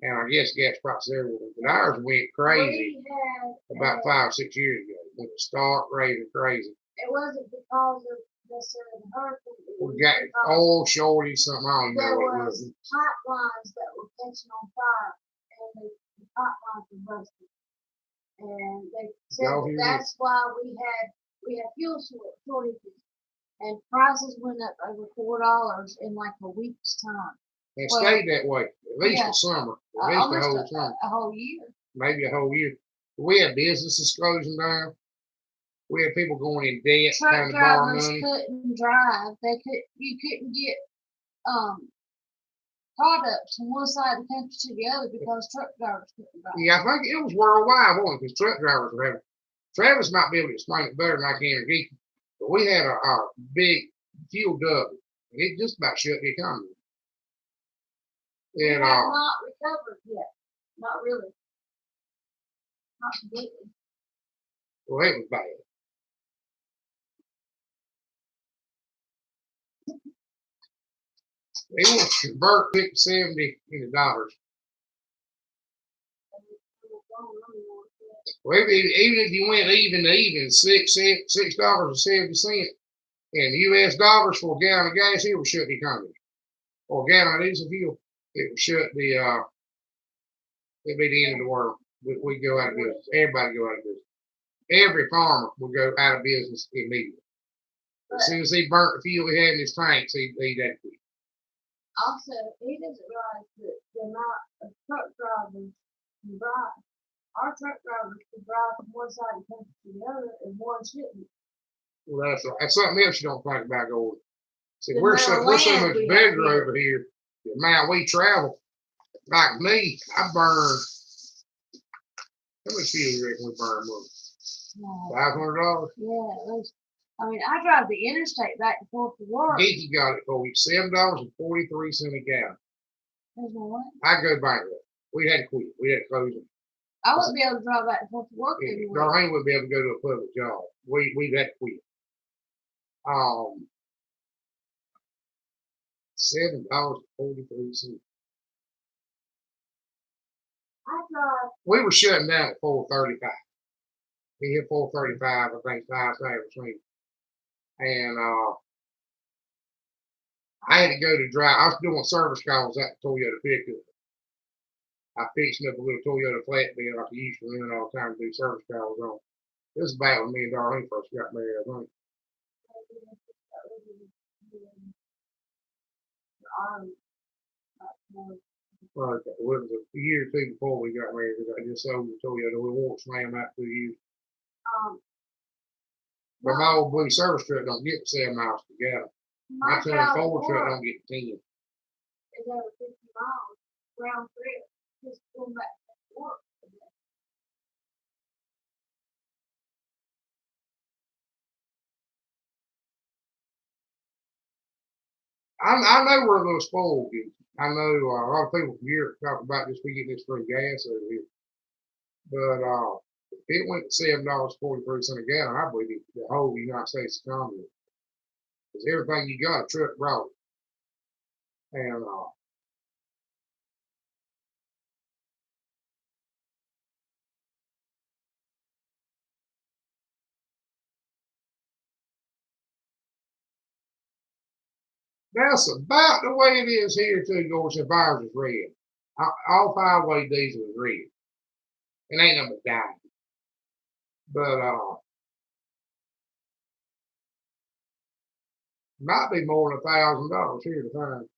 And I guess gas prices everywhere. But ours went crazy about 5 or 6 years ago. It went stark raving crazy. It wasn't because of necessarily the hurricane. We got oil shortage, something I don't know. There was pipelines that were catching on fire, and the pipelines were busted. And they said that's why we had fuel shortages, and prices went up over $4 in like a week's time. It stayed that way at least the summer, at least the whole summer, a whole year, maybe a whole year. We had businesses closing down. We had people going in debt, trying to borrow money. Couldn't drive. You couldn't get products from one side of the country to the other because truck drivers couldn't drive. Yeah, I think it was worldwide, wasn't it? Because truck drivers were having. Travis might be able to explain it better than I can, but we had our big fuel double. It just about shut the economy. And we have not recovered yet. Not really. Not completely. Well, it was bad. They want to convert 50-70 into dollars. Well, even if you went even to even, $6.70, and US dollars for a gallon of gas, it would shut the economy. Or a gallon of diesel fuel, it would shut the. It'd be the end of the world. We go out of business. Everybody go out of business. Every farmer would go out of business immediately. As soon as he burnt the fuel he had in his tanks, he'd had to quit. Also, he doesn't realize that the amount of truck drivers can drive our truck drivers could drive from one side of the country to the other in one shipment. Well, that's something else you don't think about going. See, The we're amount of so land much we have bigger here. over here. The amount we travel. Like me, I burn. How much fuel you reckon we burn a month? $500. Yeah, at least. I mean, I drive the interstate back and forth to work. Geeky got it for you, $7.43 a gallon. There's no way. I go bankrupt. We had to quit. We had to close it. I wouldn't be able to drive back and forth to work anyway. Darlene would be able to go to a public job. We've had to quit. $7.43. I drive. We were shutting down at 4:35. We hit 4:35, I think, last night between. And I had to go to drive. I was doing service calls at the Toyota pickup. I fixed up a little Toyota flatbed like I used to run all the time to do service calls on. This is about when me and Darlene first got married, I think. Well, it was a year or two before we got married. I just sold the Toyota. We won't slam out 2 years. But my old blue service truck don't get 7 miles per gallon. My Ford truck don't get 10. Is over 50 miles round trip just going back to work. I know we're a little spoiled. I know a lot of people from Europe talk about this. We get this free gas over here. But if it went to $7.43 a gallon, I believe the whole United States economy. Because everything you got, a truck brought it. And that's about the way it is here too, of course, if ours is red. All 5-way diesel is red. It ain't nothing but dying. But might be more than $1,000 here to find.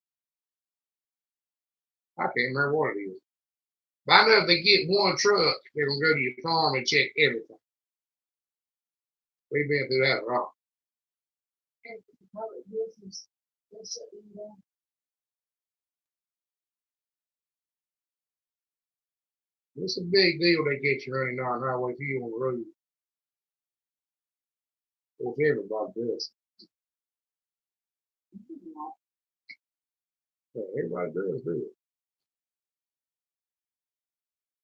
I can't remember what it is. But I know if they get one truck, they're gonna go to your farm and check everything. We've been through that a lot. And public business, they're shutting down. It's a big deal they get you running on highway fuel on the road. Of course, everybody does. Yeah, everybody does do it.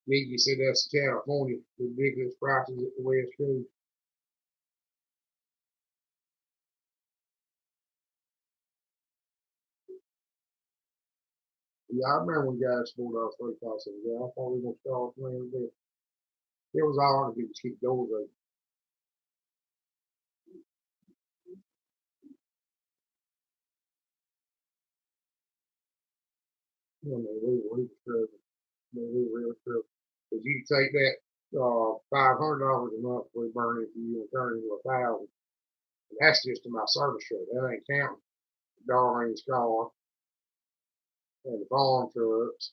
You said that's California, ridiculous prices at the West Coast. Yeah, I remember when guys $4.35 a gallon. I thought we were gonna start playing a bit. It was all I could do to keep doors open. We were really trouble. Because you take that $500 a month we burn it for you and turn it into $1,000. That's just to my service truck. That ain't counting Darlene's car and the farm trucks.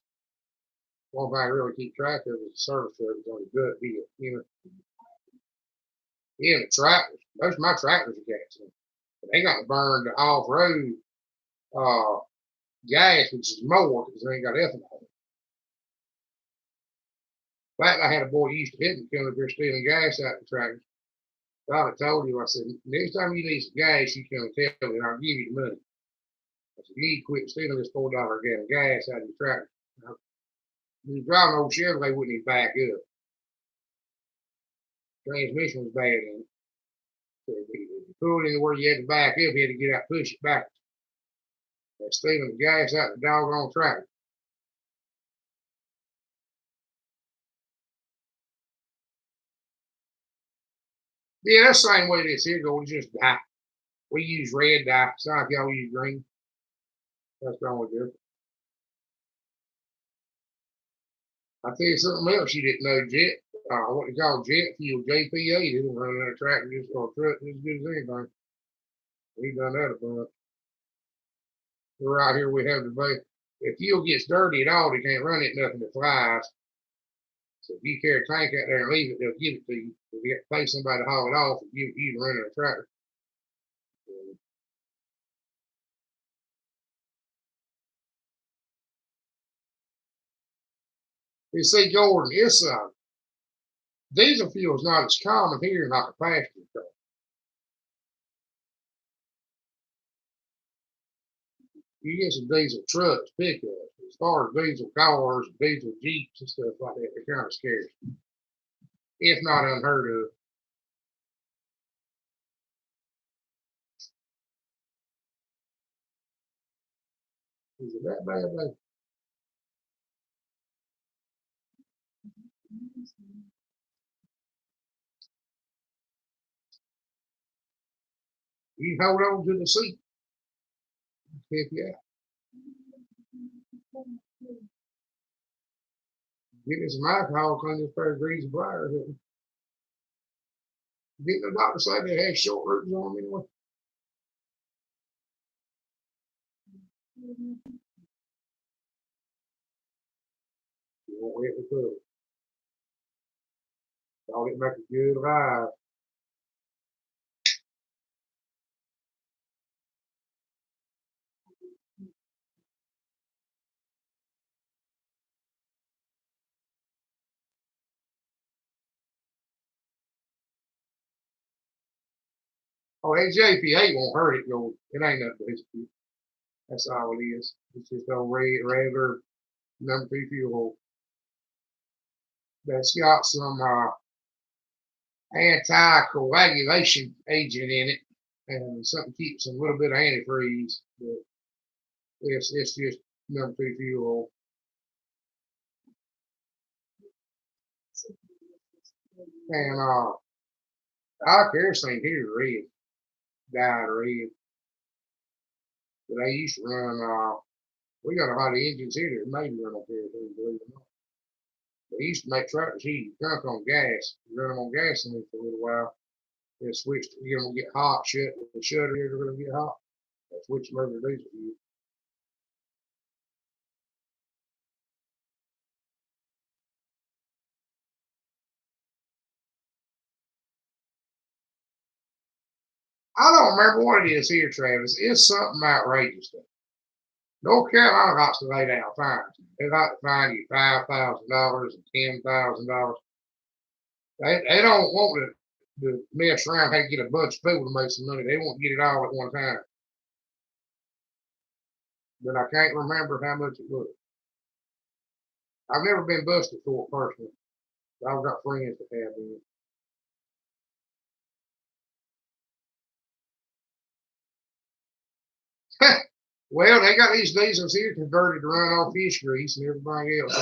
One thing I really keep track of is the service truck is on a good deal. Yeah, the tractors. Most of my tractors are gas. But they got to burn the off-road gas, which is more because they ain't got ethanol. In fact, I had a boy used to hit me coming up here stealing gas out of the tractor. I told you, I said, next time you need some gas, you come and tell me and I'll give you the money. I said, you need to quit stealing this $4 gallon gas out of your tractor. Now, when you drive an old Chevrolet, wouldn't even back up. Transmission was bad in it. So if you pulled anywhere you had to back up, you had to get out and push it back. They're stealing the gas out of the doggone tractor. Yeah, that's the same way it is here. Go just dye. We use red dye. It's not like y'all use green. That's the only difference. I'll tell you something else you didn't know, Jet. What they call jet fuel, JPA. They don't run that tractor just or a truck just as good as anything. We've done that a bunch. We're out here, we have the if fuel gets dirty at all, they can't run it, nothing that flies. So if you carry a tank out there and leave it, they'll give it to you. If you got to pay somebody to haul it off and give it to you to run in a tractor. You see, Jordan, it's diesel fuel is not as common here like a passenger car. You get some diesel trucks, pickups. As far as diesel cars, diesel jeeps and stuff like that, they're kind of scarce, if not unheard of. Is it that bad, baby? You hold on to the seat. Pick you out. Get me some alcohol, clean this pair of greasy pliers. Didn't the doctor say they had short ribs on them anyway? You won't wet the cover. Thought it make a good vibe. Oh, that JP8 won't hurt it, yo. It ain't nothing but HQ. That's all it is. It's just a regular number 2 fuel hole. That's got some anti-coagulation agent in it, and something keeps a little bit of antifreeze. But it's just number 2 fuel hole. And our kerosene here is red, dyed red. But they used to run. We got a lot of engines here that maybe run on kerosene, believe it or not. They used to make tractors here. You dunk on gas, you run them on gasoline for a little while. Then switch. You're gonna get hot. Shut the shutter. You're gonna get hot. That's which motor diesel fuel. I don't remember what it is here, Travis. It's something outrageous. Stuff. North Carolina likes to lay down fines. They like to fine you $5,000 and $10,000. They don't want to mess around and get a bunch of people to make some money. They want to get it all at one time. But I can't remember how much it was. I've never been busted for it personally. I've got friends that have been. Well, they got these diesels here converted to run off fish grease and everything else.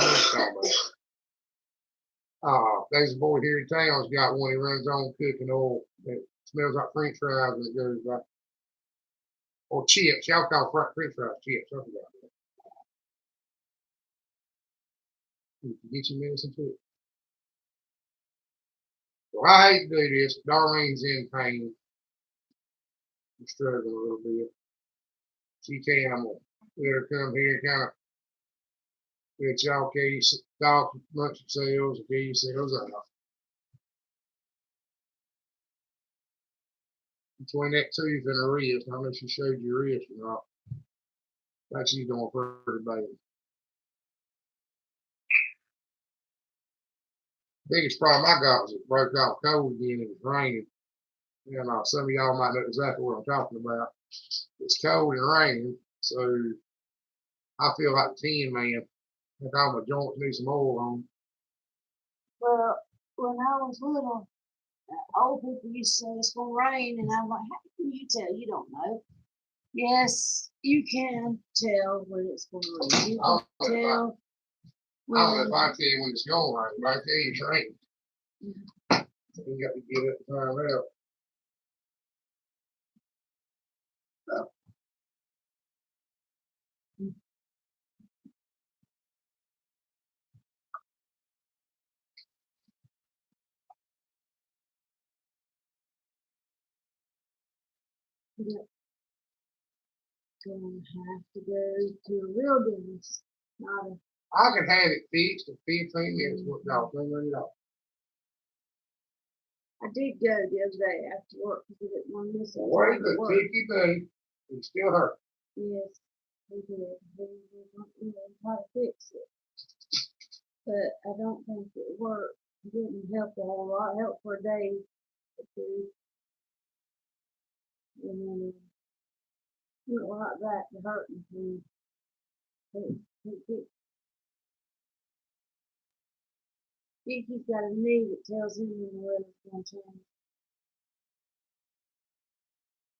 There's a boy here in town's got one. He runs on cooking oil that smells like French fries and it goes like, or chips. Y'all call French fries chips. I forgot that. You can get your medicine too. So I hate to do this. Darlene's in pain. I'm struggling a little bit. She can. I'm gonna let her come here and kind of let y'all talk amongst yourselves and get yourselves out. Between that tooth and her wrist, I don't know if she showed you her wrist or not. Like she's doing pretty bad. Biggest problem I got was it broke out cold again. It was raining. And some of y'all might know exactly what I'm talking about. It's cold and raining, so I feel like a tin man. Like all my joints need some oil on. Well, when I was little, old people used to say it's gonna rain, and I'm like, how can you tell? You don't know. Yes, you can tell when it's gonna rain. You can tell. I don't know if I tell you when it's going to rain, but I tell you it's raining. You got to get up and find out. Yep. Gonna have to go to a real dentist, not a I could have it fixed in 15 minutes. What $3 million? I did go the other day after work because I didn't want to miss it. What is it? Ticky buddy. It still hurt. Yes, we did. We try to fix it, but I don't think it worked. It didn't help a whole lot. It helped for a day or two, and then went right back to hurting me. He's got a knee that tells him when the weather's going to change.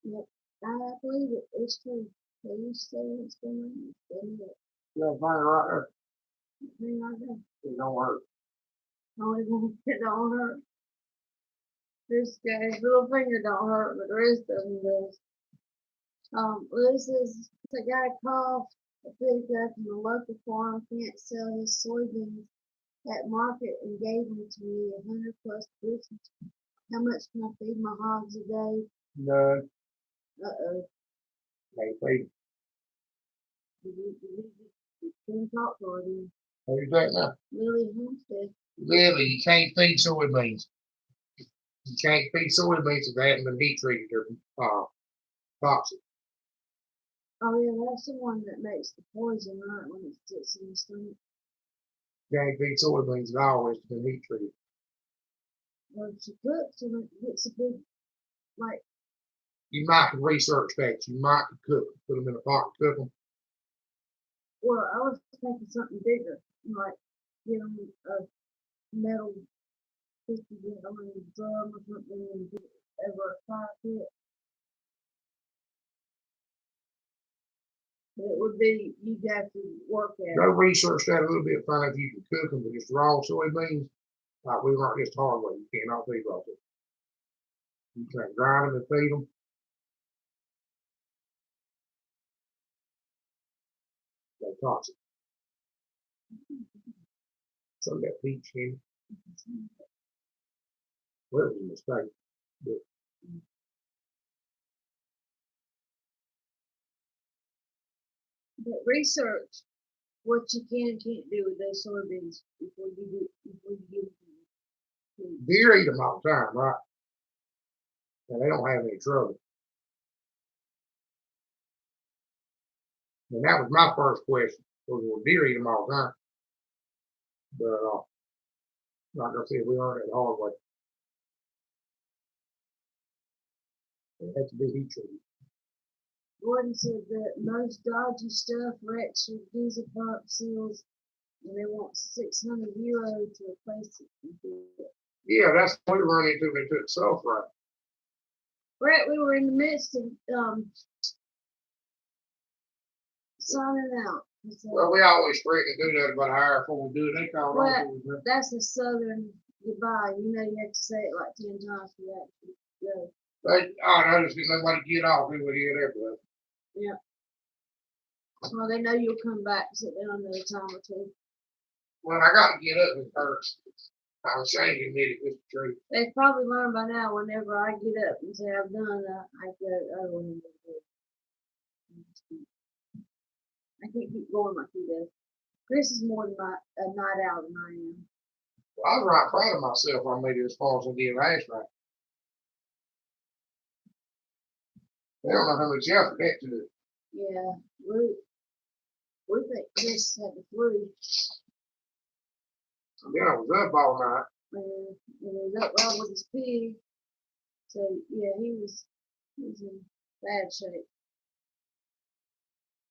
Yep, I believe it. It's true. They used to say it's going to rain. You gotta find it right there. Hang on there. It don't hurt. Only one that don't hurt. This guy's little finger don't hurt, but the rest of them does. This is the guy called a big guy from the local farm can't sell his soybeans at market and gave them to me 100 plus bushels. How much can I feed my hogs a day? None. Uh-oh. Can't feed You can talk to her then. Who's that now? Lily Homestead. Lily, you can't feed soybeans. You can't feed soybeans if they haven't been heat treated or toxic. Oh yeah, that's the one that makes the poison, right, when it sits in the stomach. You can't feed soybeans at all if it's been heat treated. Well, if she cooks and it gets a big, like, You might could research that. You might could cook, put them in a pot and cook them. well, I was thinking something bigger, like, get them a metal 50-gallon drum or something and put it over a fire pit. But it would be, you'd have to work at Go it. research that a little bit, find out if you can cook them, but just raw soybeans, like we weren't just hard way. You cannot feed raw soybeans. You can grind them and feed them. They're toxic. Some of that peach in it. Well, it was a mistake. But research what you can and can't do with those soybeans before you give them. Deer eat them all the time, right? And they don't have any trouble. And that was my first question. Well, deer eat them all the time. But like I said, we learned it the hard way. It has to be heat treated. Gordon said that most dodgy stuff wrecks your diesel pump seals and they want €600 to replace it. Yeah, that's what we run into when it took sulfur. Brett, we were in the midst of signing out. Well, we always threaten to do that about an hour before we do it. They call well, that's a southern goodbye. You know you have to say it like 10 times for that to go. I just didn't nobody get off who would hear that, but yeah. Well, they know you'll come back and sit down another time or two. Well, I got to get up and first. I was ashamed to admit it was the truth. They've probably learned by now whenever I get up and say I've done that, I go, I can't keep going like he does. Chris is more than a night owl than I am. Well, I was right proud of myself when I made it as far as I did last night. They don't know how much effort that took. Yeah, we think Chris had the flu. Then I was up all night. And he was up right with his pig. So yeah, he was in bad shape.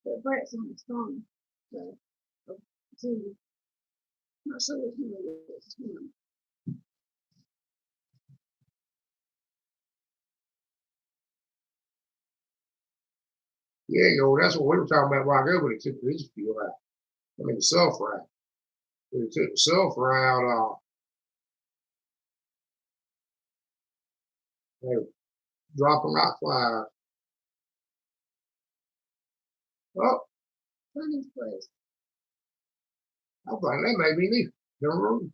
But Brett's on his phone. So I'm not sure what he was this morning. Yeah, that's what we were talking about a while ago when it took this fuel out. I mean, the sulfur out. When it took the sulfur out, they were dropping like flies. Oh, Funny place. I think that may be neat. Never room.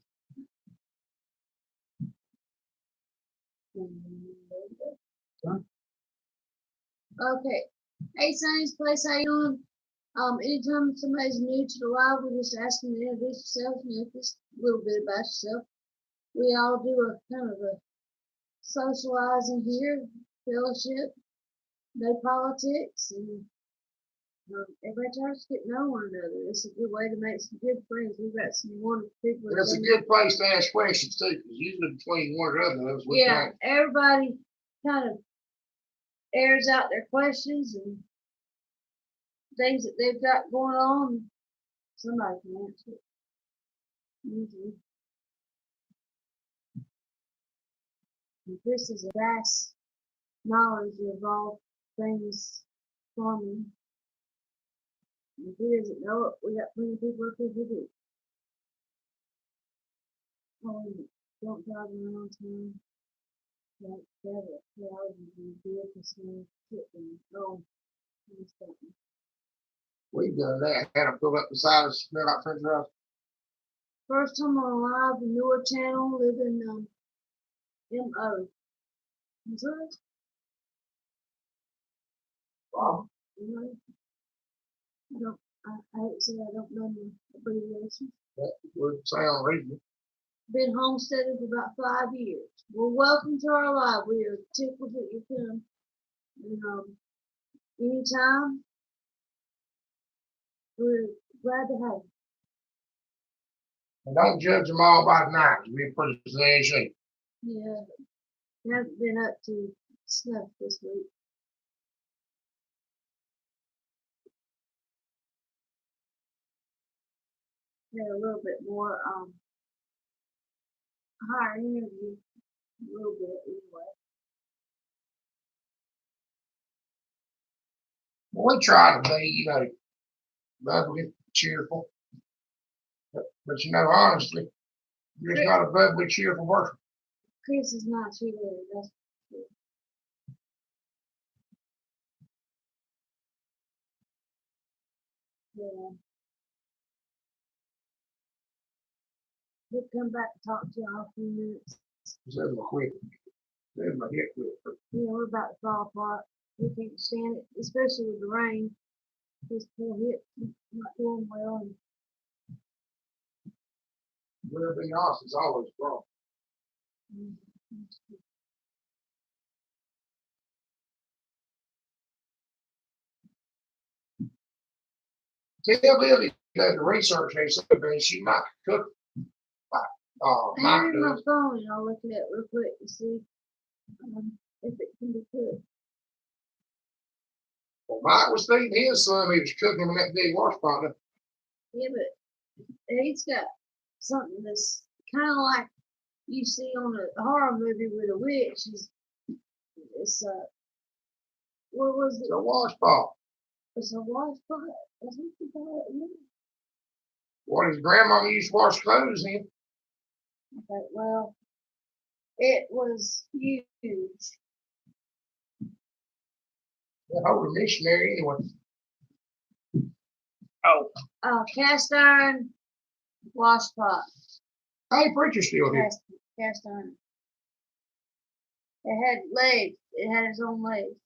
Okay. Hey, Sonny's place, how you doing? Anytime somebody's new to the live, we just ask them to introduce themselves and just a little bit about yourself. We all do a kind of a socializing here, fellowship, no politics, and everybody tries to get to know one another. It's a good way to make some good friends. We've got some wonderful people. It's a good place to ask questions too, because usually between one or other of us, we Yeah, everybody kind of airs out their questions and things that they've got going on. Somebody can answer it. Usually. And Chris is a vast knowledge of all things farming. If he doesn't know it, we got plenty of people up here who do. Oh, don't drive around town. Like that, clouds and vehicles and chicken. Oh, we've done that. Had them pull up beside us, smell like French fries. First time on live, the newer channel, live in M.O. Missouri. Wow. I hate to say I don't know the abbreviation. That would sound reasonable. Been homesteaded for about 5 years. Well, welcome to our live. We are tickled that you come. And anytime, we're glad to have you. And don't judge them all by the names. We pretty shape. Yeah, haven't been up to snuff this week. Had a little bit more higher energy, a little bit anyway. Well, we try to be, bubbly, cheerful. But honestly, you're not a bubbly, cheerful person. Chris is not cheerleader, that's true. Yeah. We'll come back and talk to y'all in a few minutes. There's my quit. There's my hip quit. Yeah, we're about to fall apart. We can't stand it, especially with the rain. This poor hip not doing well. And everything else is always wrong. Tell Lily that the research ain't something she might cook. Here's my phone, and I'll look at it real quick to see if it can be cooked. Well, Mike was feeding his son. He was cooking in that big wash pot. Yeah, but he's got something that's kind of like you see on a horror movie with a witch. It's what was it? It's a wash pot. It's a wash pot. That's what you call it. Yeah. What his grandma used to wash clothes in. Okay, well, it was huge. That whole missionary anyway. Cast iron wash pot. Hey, preacher still here. Cast iron. It had legs. It had its own legs.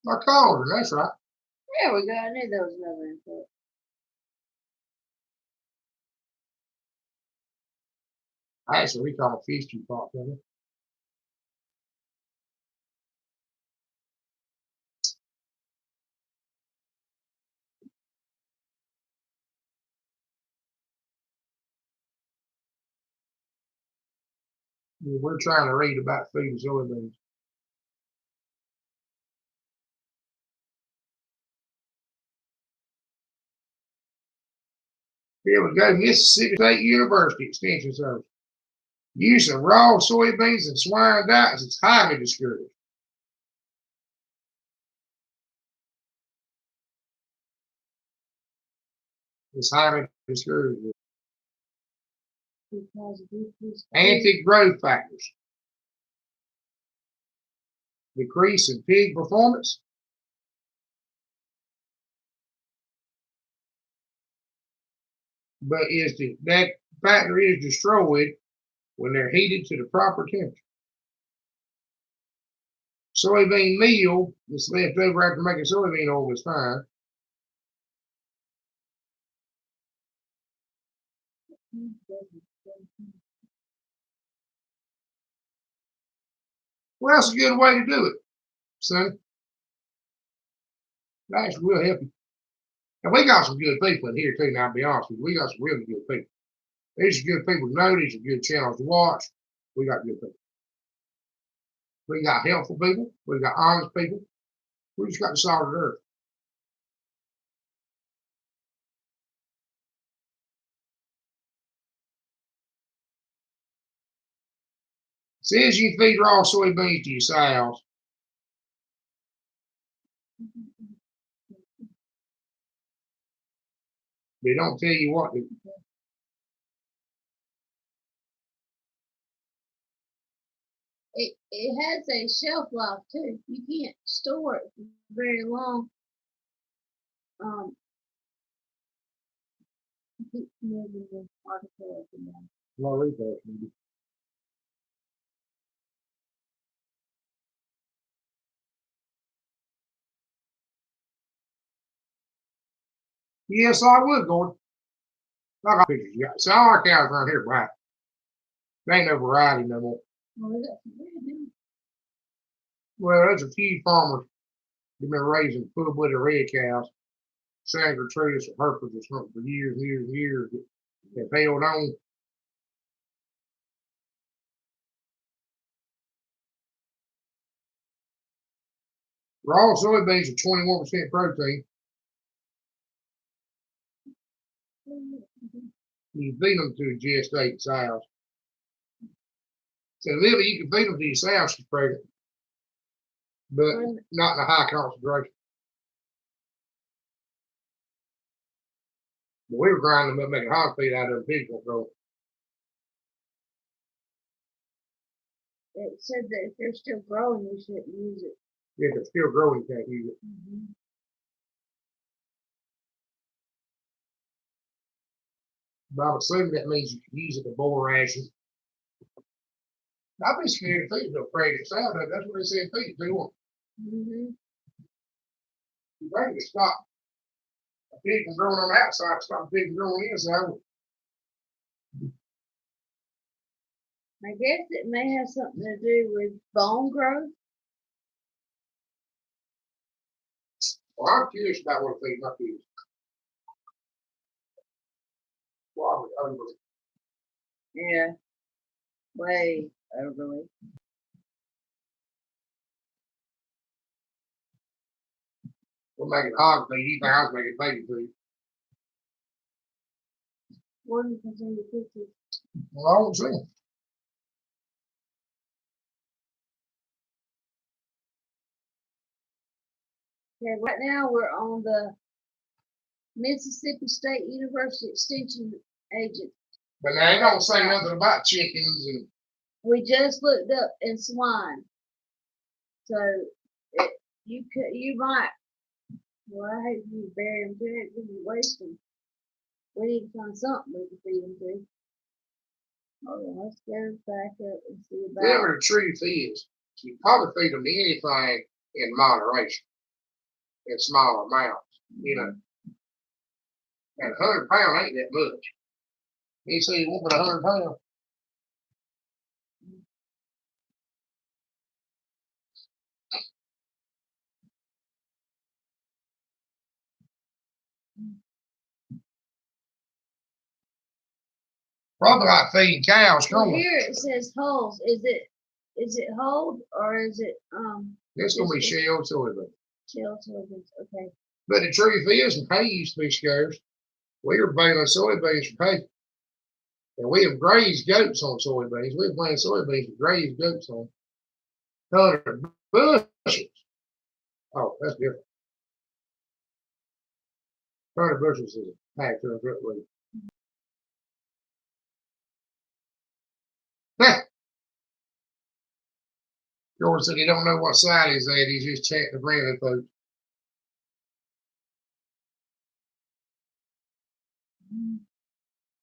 I called her, that's right. There we go. I knew there was another input. Actually, we call it feast you pot, don't we? We're trying to read about food and soybeans. Here we go. Mississippi State University Extension Service. Use of raw soybeans and swine diets is highly discouraged. It's highly discouraged. Anti-growth factors. Decrease in pig performance. but that factor is destroyed when they're heated to the proper temperature. Soybean meal that's left over after making soybean oil is fine. Well, that's a good way to do it, son. That's real helpful. And we got some good people in here too, now I'll be honest with you. We got some really good people. These are good people to know, these are good channels to watch. We got good people. We got helpful people, we got honest people. We just got the solid earth. Says you feed raw soybeans to your sows. They don't tell you what to. It has a shelf life too. You can't store it very long. Keep moving the article up and down. More research, maybe. Yes, I would, Gordon. I got pictures. Yeah. So all our cows around here black. There ain't no variety no more. Oh, we got some red now. Well, there's a few farmers that been raising full-blooded red cows, San Gertrudis or Herefords or something for years and years and years that held on. Raw soybeans are 21% protein. You feed them to gestate sows. So really, you can feed them to your sows she's pregnant, but not in a high concentration. But we were grinding them up, making hog feed out of them. Pigs won't grow. It said that if they're still growing, you shouldn't use it. If they're still growing, you can't use it. But I'm assuming that means you can use it to boil ration. I'd be scared to feed them pregnant sow. That's what they said feed it to them. You bring it to stop a pig from growing on the outside, stop a pig from growing on the inside. I guess it may have something to do with bone growth. Well, I'm curious about what feeding my pigs. Well, Yeah, way overly. we're making hog feed. You think I was making baby food? What do you consider the pictures? Well, I don't see them. Okay, right now we're on the Mississippi State University Extension Agent. But now they don't say nothing about chickens and. We just looked up in swine. So you might. Well, I hate you bury them to it because you waste them. We need to find something we can feed them to. Hold on, let's go back up and see about. Whatever the truth is, you probably feed them to anything in moderation, in small amounts, you know. And 100 pounds ain't that much. You say you want 100 pounds. Probably like feeding cows. Well, here it says hulls. Is it hulled or is it It's gonna be shelled soybeans. shell soybeans? Okay. But the truth is, when hay used to be scarce, we were baling soybeans for hay. And we have grazed goats on soybeans. We have planted soybeans with grazed goats on 100 bushels. Oh, that's different. 100 bushels is a pack to a good weight. George said he don't know what side he's at. He's just chatting to Brandon folks.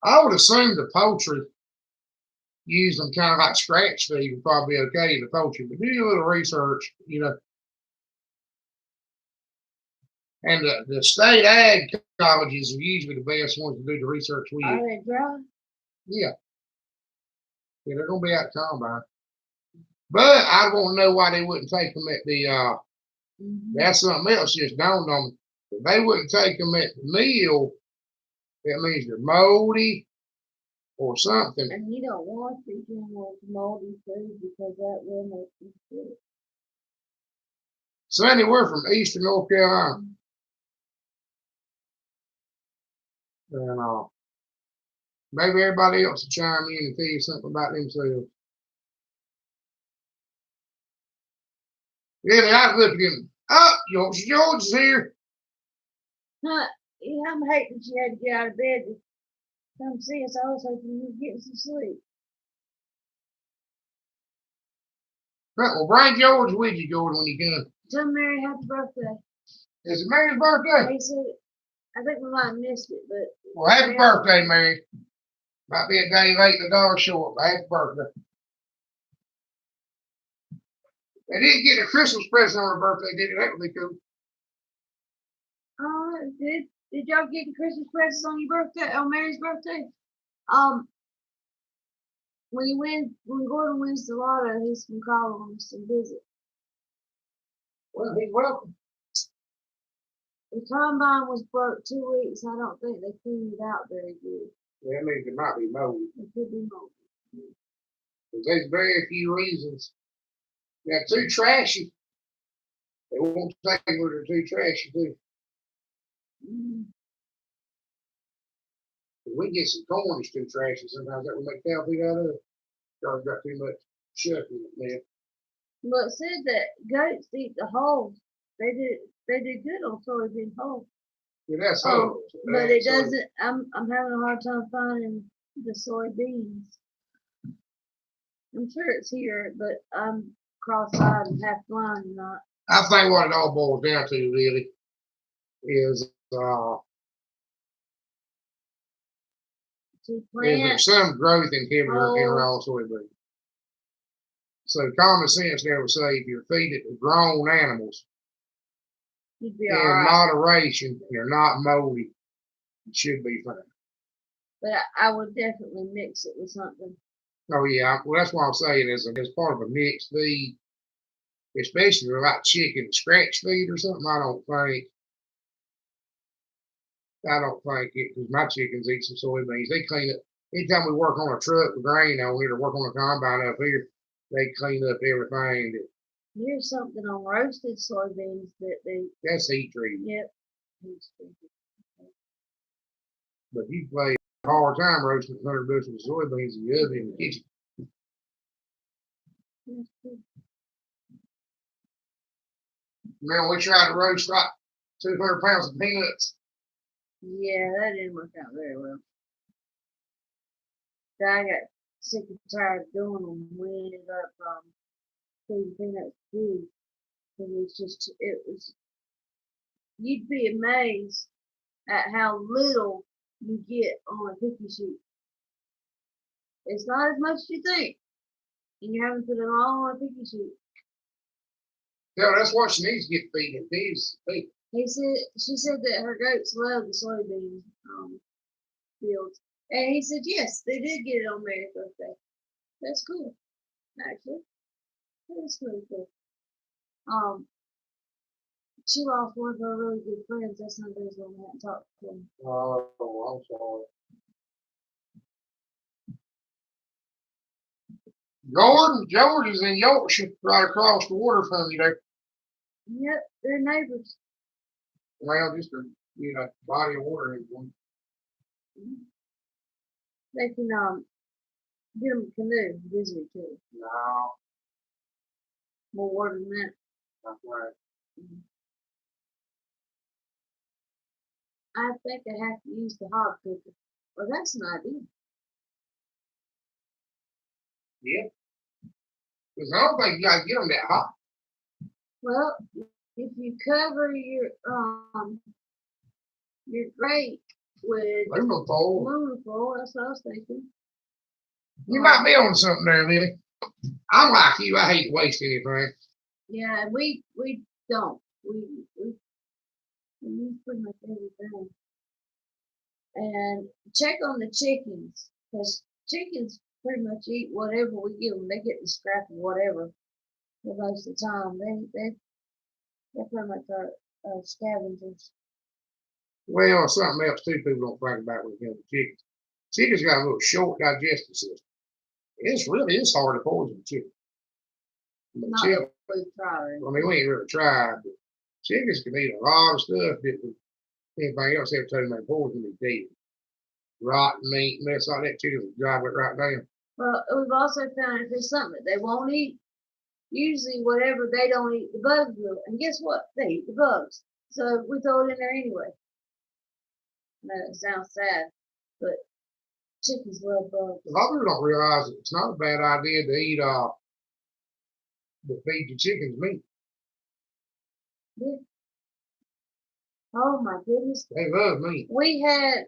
I would assume the poultry use them kind of like scratch feed would probably be okay in the poultry, but do a little research, you know. And the state ag colleges are usually the best ones to do the research with. Are they dry? Yeah. Yeah, they're gonna be at the combine. But I want to know why they wouldn't take them at the that's something else just dawned on me. If they wouldn't take them at the mill, that means they're moldy or something. And you don't want these animals moldy food because that will make them sick. Sonny, we're from Eastern North Carolina. And maybe everybody else will chime in and tell you something about themselves. Really, I was looking. Oh, George is here. Huh? Yeah, I'm hating she had to get out of bed to come see us. I was hoping you were getting some sleep. Right, well, bring George with you, George, when you come. Tell Mary happy birthday. Is it Mary's birthday? He said, I think we might have missed it, but. Well, happy birthday, Mary. Might be a day late and a dollar short, but happy birthday. They didn't get a Christmas present on her birthday, did it? That would be cool. Did y'all get the Christmas presents on your birthday, on Mary's birthday? When Gordon wins the lotto, he's gonna call on us and visit. Well, he's welcome. The combine was broke 2 weeks. I don't think they cleaned it out very good. Yeah, that means it might be moldy. It could be moldy. There's very few reasons. Now, too trashy. They won't take them when they're too trashy, too. We get some corn that's too trashy sometimes. That would make cow feed out of it. Because got too much shuck in it there. But it said that goats eat the hulls. They did good on soybean hulls. Yeah, that's hulls. But it doesn't. I'm having a hard time finding the soybeans. I'm sure it's here, but I'm cross-eyed and half blind and not. I think what it all boils down to really is there's some growth inhibitor in raw soybean. So common sense there would say if you're feeding it to grown animals you'd be in right. moderation, they're not moldy, it should be fine. But I would definitely mix it with something. Oh yeah, well that's what I'm saying is as part of a mixed feed, especially like chicken scratch feed or something. I don't think it because my chickens eat some soybeans. They clean it anytime we work on a truck with grain on here to work on a combine up here. They clean up everything. Here's something on roasted soybeans that's heat treated. Yep. But you play a hard time roasting 100 bushels of soybeans in the oven in the kitchen. Remember we tried to roast like 200 pounds of peanuts. Yeah, that didn't work out very well. I got sick and tired of doing them. We ended up feeding peanuts too. It was, you'd be amazed at how little you get on a cookie sheet. It's not as much as you think. And you haven't put it all on a cookie sheet. No, that's what she needs to get feeding. She said that her goats love the soybean fields. And he said, yes, they did get it on Mary's birthday. That's cool, actually. That's really cool. She lost one of her really good friends. That's not the reason we hadn't talked to him. Oh, I'm sorry. George is in Yorkshire, right across the water from you there. Yep, they're neighbors. Well, just a body of water in one. They can get them a canoe, Disney too. No. More water than that. That's right. I think I have to use the hog cooker. Well, that's an idea. Yep. Because I don't think you got to get them that hot. Well, if you cover your grate with Aluminum foil. aluminum foil. That's what I was thinking. You might be on something there, Lily. I'm like you. I hate to waste anything. Yeah, and we don't. We use pretty much everything. And check on the chickens, because chickens pretty much eat whatever we give them. They get the scrap of whatever for most of the time. They're pretty much our scavengers. Well, something else too people don't think about when it comes to chickens. Chickens got a little short digestive system. It's hard to poison a chicken. But Not chicken, that we try. I mean, we ain't really tried, but chickens can eat a lot of stuff that anything else every time they poison is dead. Rotten meat, mess like that, chickens will drive it right down. Well, we've also found if there's something that they won't eat, usually whatever they don't eat, the bugs will. And guess what? They eat the bugs. So we throw it in there anyway. No, it sounds sad, but chickens love bugs. A lot of people don't realize that it's not a bad idea to eat to feed your chickens meat. Yeah. Oh my goodness. They love meat. We had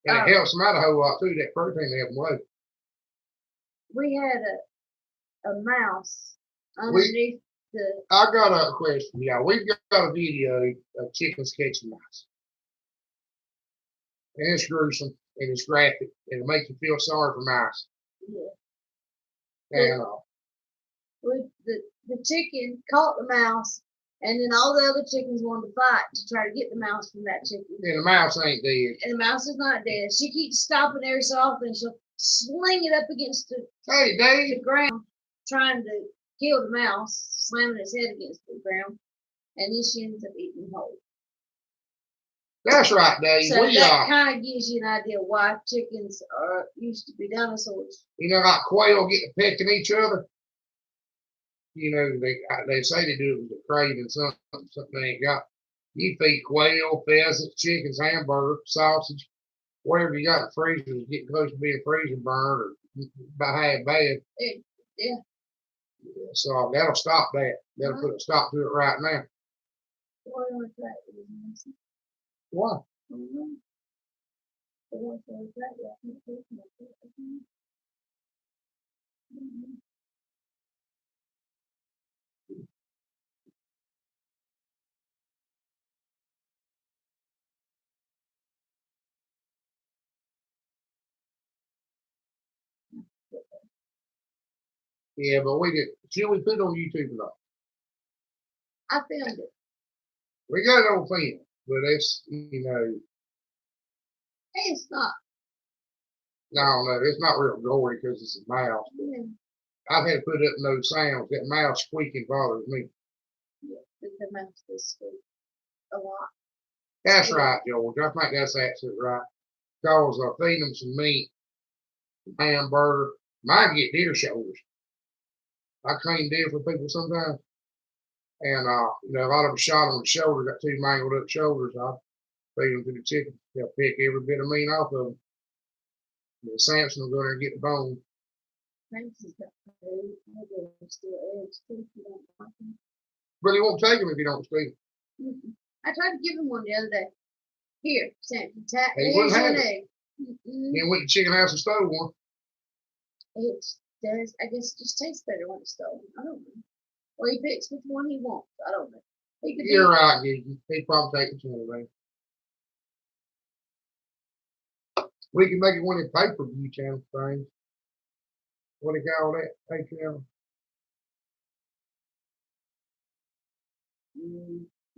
And it helps them out a whole lot too, that protein they have them low. we had a mouse underneath the I got a question. Yeah, we've got a video of chickens catching mice. And it's gruesome and it's graphic and it makes you feel sorry for mice. yeah. And The chicken caught the mouse, and then all the other chickens wanted to fight to try to get the mouse from that chicken. and the mouse ain't dead. And the mouse is not dead. She keeps stopping every so often. She'll sling it up against Hey, the Dave. ground, trying to kill the mouse, slamming its head against the ground, and then she ends up eating it whole. That's right, Dave. So We that are. kind of gives you an idea why chickens used to be dinosaurs. You know, like quail getting pecking each other. You know, they say they do it with a craving something they ain't got. You feed quail, pheasants, chickens, hamburger, sausage, whatever you got in the freezer is getting close to being freezing burned or about half bad. Yeah. So that'll stop that. That'll put a stop to it right now. Why don't that is missing? Why? I don't know. But once I was that, I can't take my Yeah, but we did. Should we put it on YouTube or not? I filmed it. We got it on film, but it's It's not. no, it's not real gory because it's a mouse. Yeah. I've had to put up those sounds. That mouse squeaking bothers me. The mouse does squeak a lot. That's right, George. I think that's absolutely right. Because I feed them some meat, hamburger. Mine get deer shoulders. I clean deer for people sometimes. And a lot of them shot on the shoulder, got two mangled up shoulders. I feed them to the chicken. They'll pick every bit of meat off of them. And Samson will go there and get the bone. Samson's got food. Maybe still eggs too if you don't like them. But he won't take them if you don't feed Mm-mm. I tried to give him one the other day. Here, Samson, tap. He Here's wouldn't an have it. egg. them. Then went to chicken house and stole one. It does. I guess it just tastes better when it's stolen. I don't know. Or he picks which one he wants. I don't know. He could You're be, right, Gigi. He'd probably take it anyway. We can make it one of the pay-per-view channel things. What do you call that? Patreon.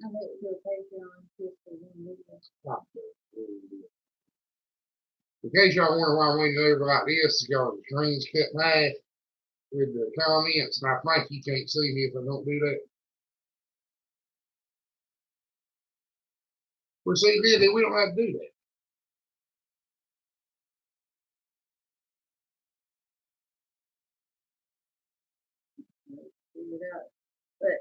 I hate to do a Patreon just for one video. In case y'all wonder why we never like this, because the screen's cut in half with the comments, and I think you can't see me if I don't do that. Well, see, really, we don't have to do that. Figure it out. But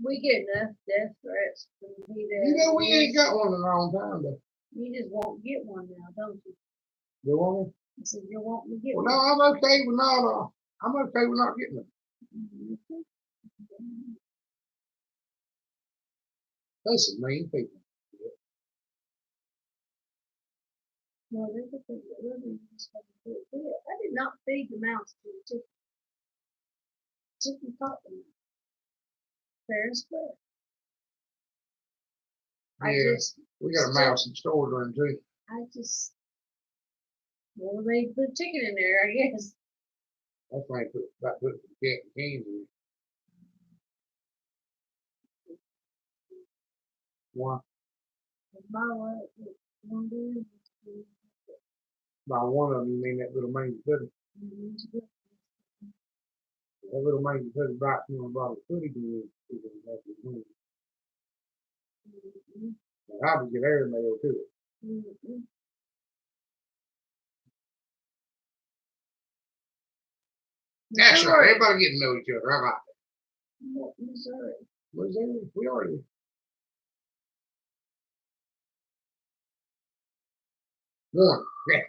we get enough death threats from he does. You know, we ain't got one in a long time, though. You just won't get one now, don't you? You want one? I said you want me to get Well, one. no, I'm okay with not. I'm okay with not getting them. They some mean people. Well, they could put the living just like they did there. I did not feed the mouse to the chicken. Chicken caught them fair and square. I Yeah, just, we got a mouse in storage room too. well, they put chicken in there, I guess. That's why I about put the cat and cans in. One My what? One day. by one of them, you mean that little mangy pudding? That little mangy pudding brought you and brought a pudding in. I would get air mail to it. That's right. Everybody getting to know each other. How about that? Missouri. Missouri. We already. One. Yeah.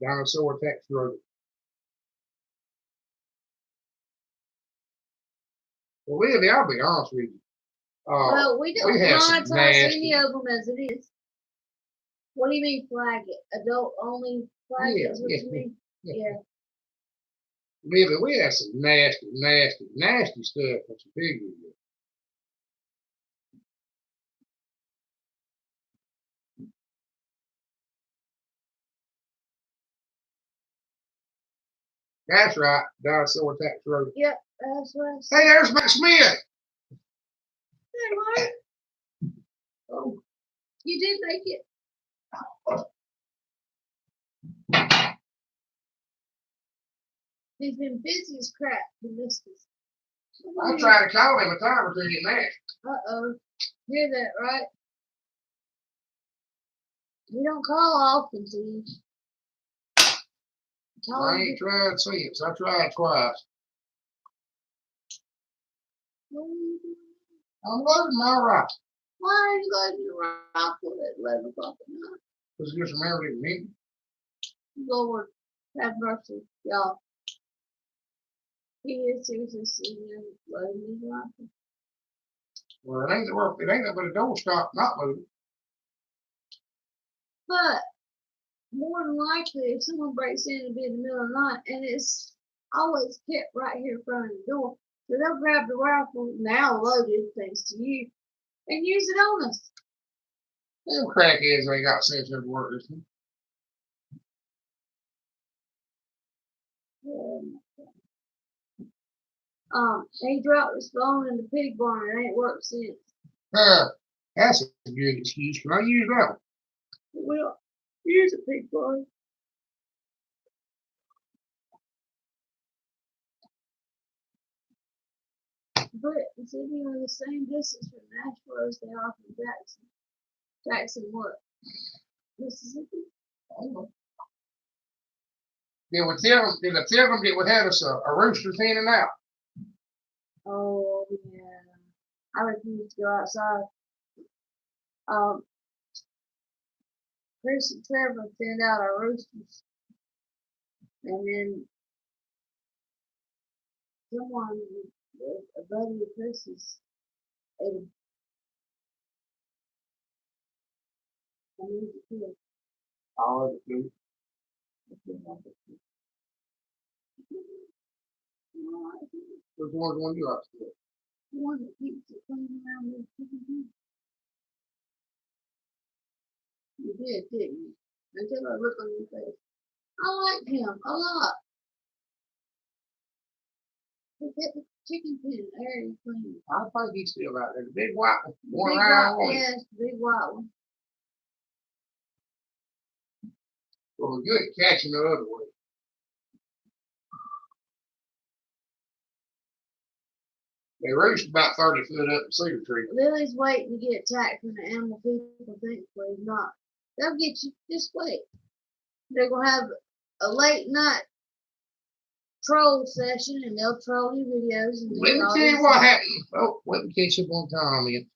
Dinosaur Tax Road. Well, really, I'll be honest with you. Well, we don't have some monetize nasty- any of them as it is. What do you mean flag it? Adult only flag it is what you mean? Yeah. Really, we have some nasty stuff from some figures. That's right. Dinosaur Tax Road. Yep, that's what I said. Hey, there's Matt Smith. Hey, Mark. Oh, You did make it. He's been busy as crap. He missed us. I tried to call him a time or two, he didn't answer. Uh-oh. Hear that, right? We don't call often, Steve. I ain't tried since. I tried twice. What are you doing? I'm loading my rock. Why are you loading your rifle at 11 o'clock at night? Because just remember it me. Lord, have mercy, y'all. He is seriously sitting there loading his rifle. Well, it ain't that but a doorstop not moving. But more than likely, if someone breaks in, it'll be in the middle of the night, and it's always kept right here in front of the door. So they'll grab the rifle, now loaded, thanks to you, and use it on us. Them crackheads ain't got sense enough to work this thing. He dropped his phone in the pig barn. It ain't worked since. That's a good excuse. Can I use that one? Well, here's a pig barn. But it's anywhere the same distance from Nashville as they are from Jackson. Jackson what? Mississippi? I don't know. Did I tell them that we had us a rooster in and out? Oh, yeah. I refuse to go outside. Chris and Trevor thinned out our roosters. And then someone, a buddy of Chris's, ate them. I need to kill. All of it, dude. Which one's one you upstairs? The one that keeps it clean around the chicken coop. You did, didn't you? Until I look on your face. I like him a lot. He kept the chicken pen airy clean. I think he's still out there. The big white one. The One big around white, one. yes, the big white one. Well, we're good at catching the other way. They roost about 30 foot up in Cedar Tree. Lily's waiting to get attacked from the animal people. Thankfully, not. They'll get you. Just wait. They're gonna have a late night troll session, and they'll troll your videos. And Let me tell you what happened. Oh, let me catch up on comment.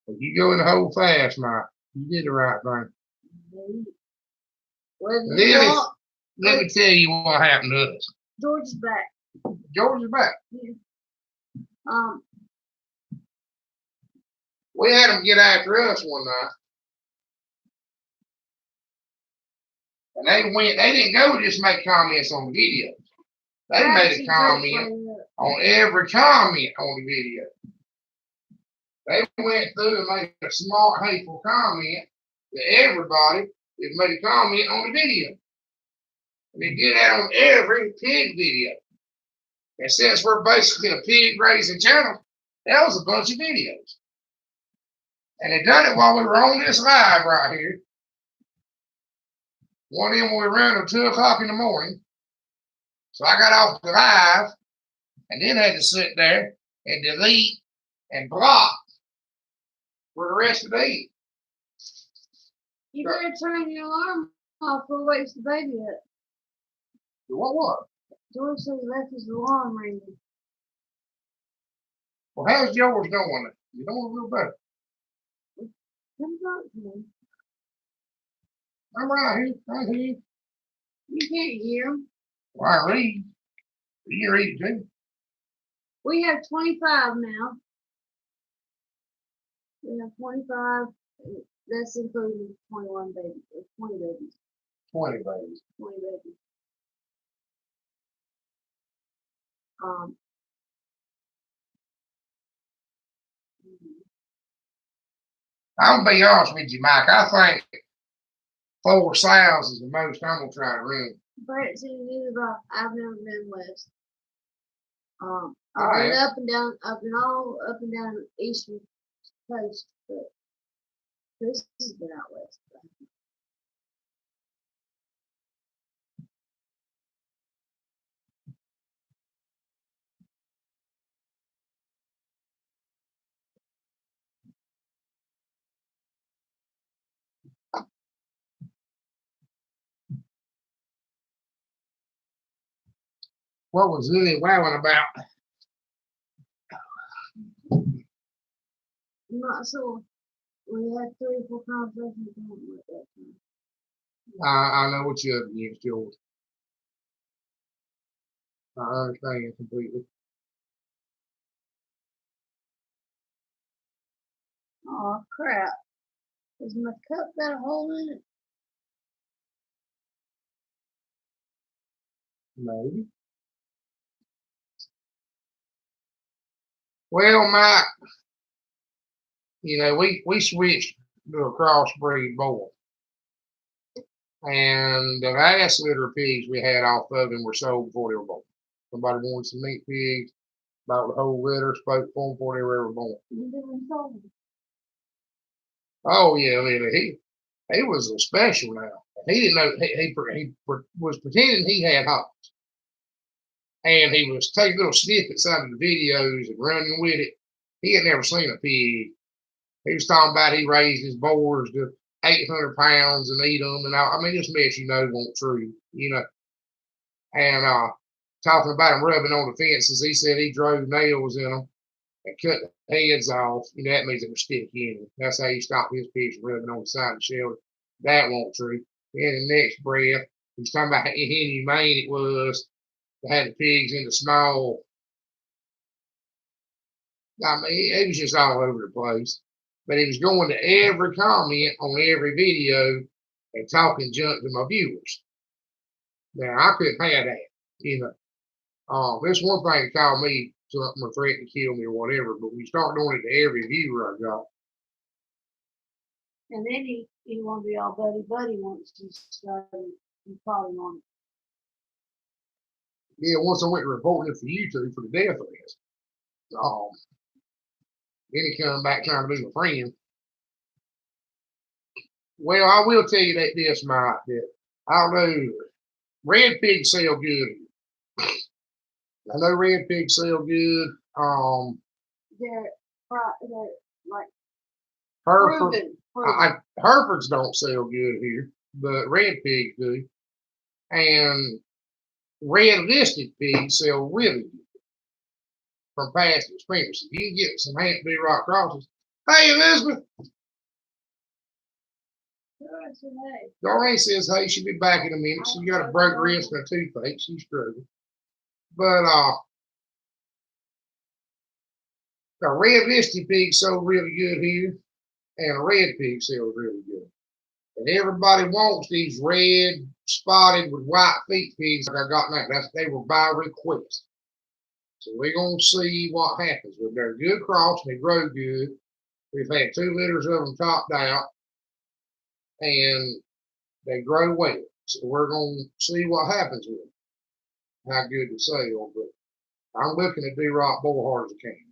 If you go in the hole fast, Mike, you did the right thing. Let me tell you what happened to us. George is back. George is back. Yeah. We had them get after us one night. And they didn't go just make comments on the video. They made a comment on every comment on the video. They went through and made a smart, hateful comment to everybody that made a comment on the video. And they did that on every pig video. And since we're basically a pig raising channel, that was a bunch of videos. And they done it while we were on this live right here. One of them we ran till 2 o'clock in the morning. So I got off the live and then had to sit there and delete and block for the rest of the day. You better turn your alarm off or wakes the baby up. What? George said he left his alarm ringing. Well, how's yours going? You don't feel better. Come talk to me. I'm right here. Right here. You can't hear him. Well, I read. You can read too. We have 25 now. We have 25. That's including 21 babies. 20 babies. 20 babies. 20 babies. I'm gonna be honest with you, Mike. I think 4 sows is the most I'm gonna try to run. Brett said I've never been west. I've been up and down. I've been all up and down the eastern coast, but this has been out west. What was Lily wowing about? I'm not sure. We had 3 or 4 conversations with him at that time. I know what you're up against, George. I understand completely. Oh crap! Is my cup got a hole in it? Maybe. Well, Mike, you know, we switched to a crossbreed bull. And the last litter of pigs we had off of them were sold before they were born. Somebody wanted some meat pigs, bought the whole litter, spoke for them before they were ever born. Oh, yeah, he was a special now. He didn't know, he was pretending he had hogs. And he was taking little snippets out of the videos and running with it. He had never seen a pig. He was talking about he raised his boars to 800 pounds and eat them. And I mean, this mess, you know, wasn't true, you know. And talking about him rubbing on the fences, he said he drove nails in them and cut the heads off. You know, that means it was sticky in him. That's how he stopped his pigs from rubbing on the side of the shelter. That wasn't true. In the next breath, he was talking about how inhumane it was to have the pigs in the small. I mean, it was just all over the place. But he was going to every comment on every video and talking junk to my viewers. Now, I couldn't have that, you know. This one thing to call me something or threaten to kill me or whatever, but we start doing it to every viewer I got. And then he want to be all buddy once he started plotting on it. Yeah, once I went to reporting it for YouTube for the death list. Then he come back trying to be my friend. Well, I will tell you that this, Mike, that I know red pigs sell good. I know red pigs sell good. They're like Hereford. proven. Herefords don't sell good here, but red pigs do. And red listed pigs sell really good from past experiences. You can get some Hampton Rock crosses. Hey, Elizabeth. Hey. Doreen says, hey, she'll be back in a minute. She's got a broke wrist and a toothache. She's struggling. But the red listed pig sold really good here, and a red pig sells really good. And everybody wants these red spotted with white feet pigs like I got now. They were by request. So we're gonna see what happens. They're good cross and they grow good. We've had 2 litters of them topped out, and they grow well. So we're gonna see what happens with them. How good they sell, but I'm looking to do right bull hard as I can.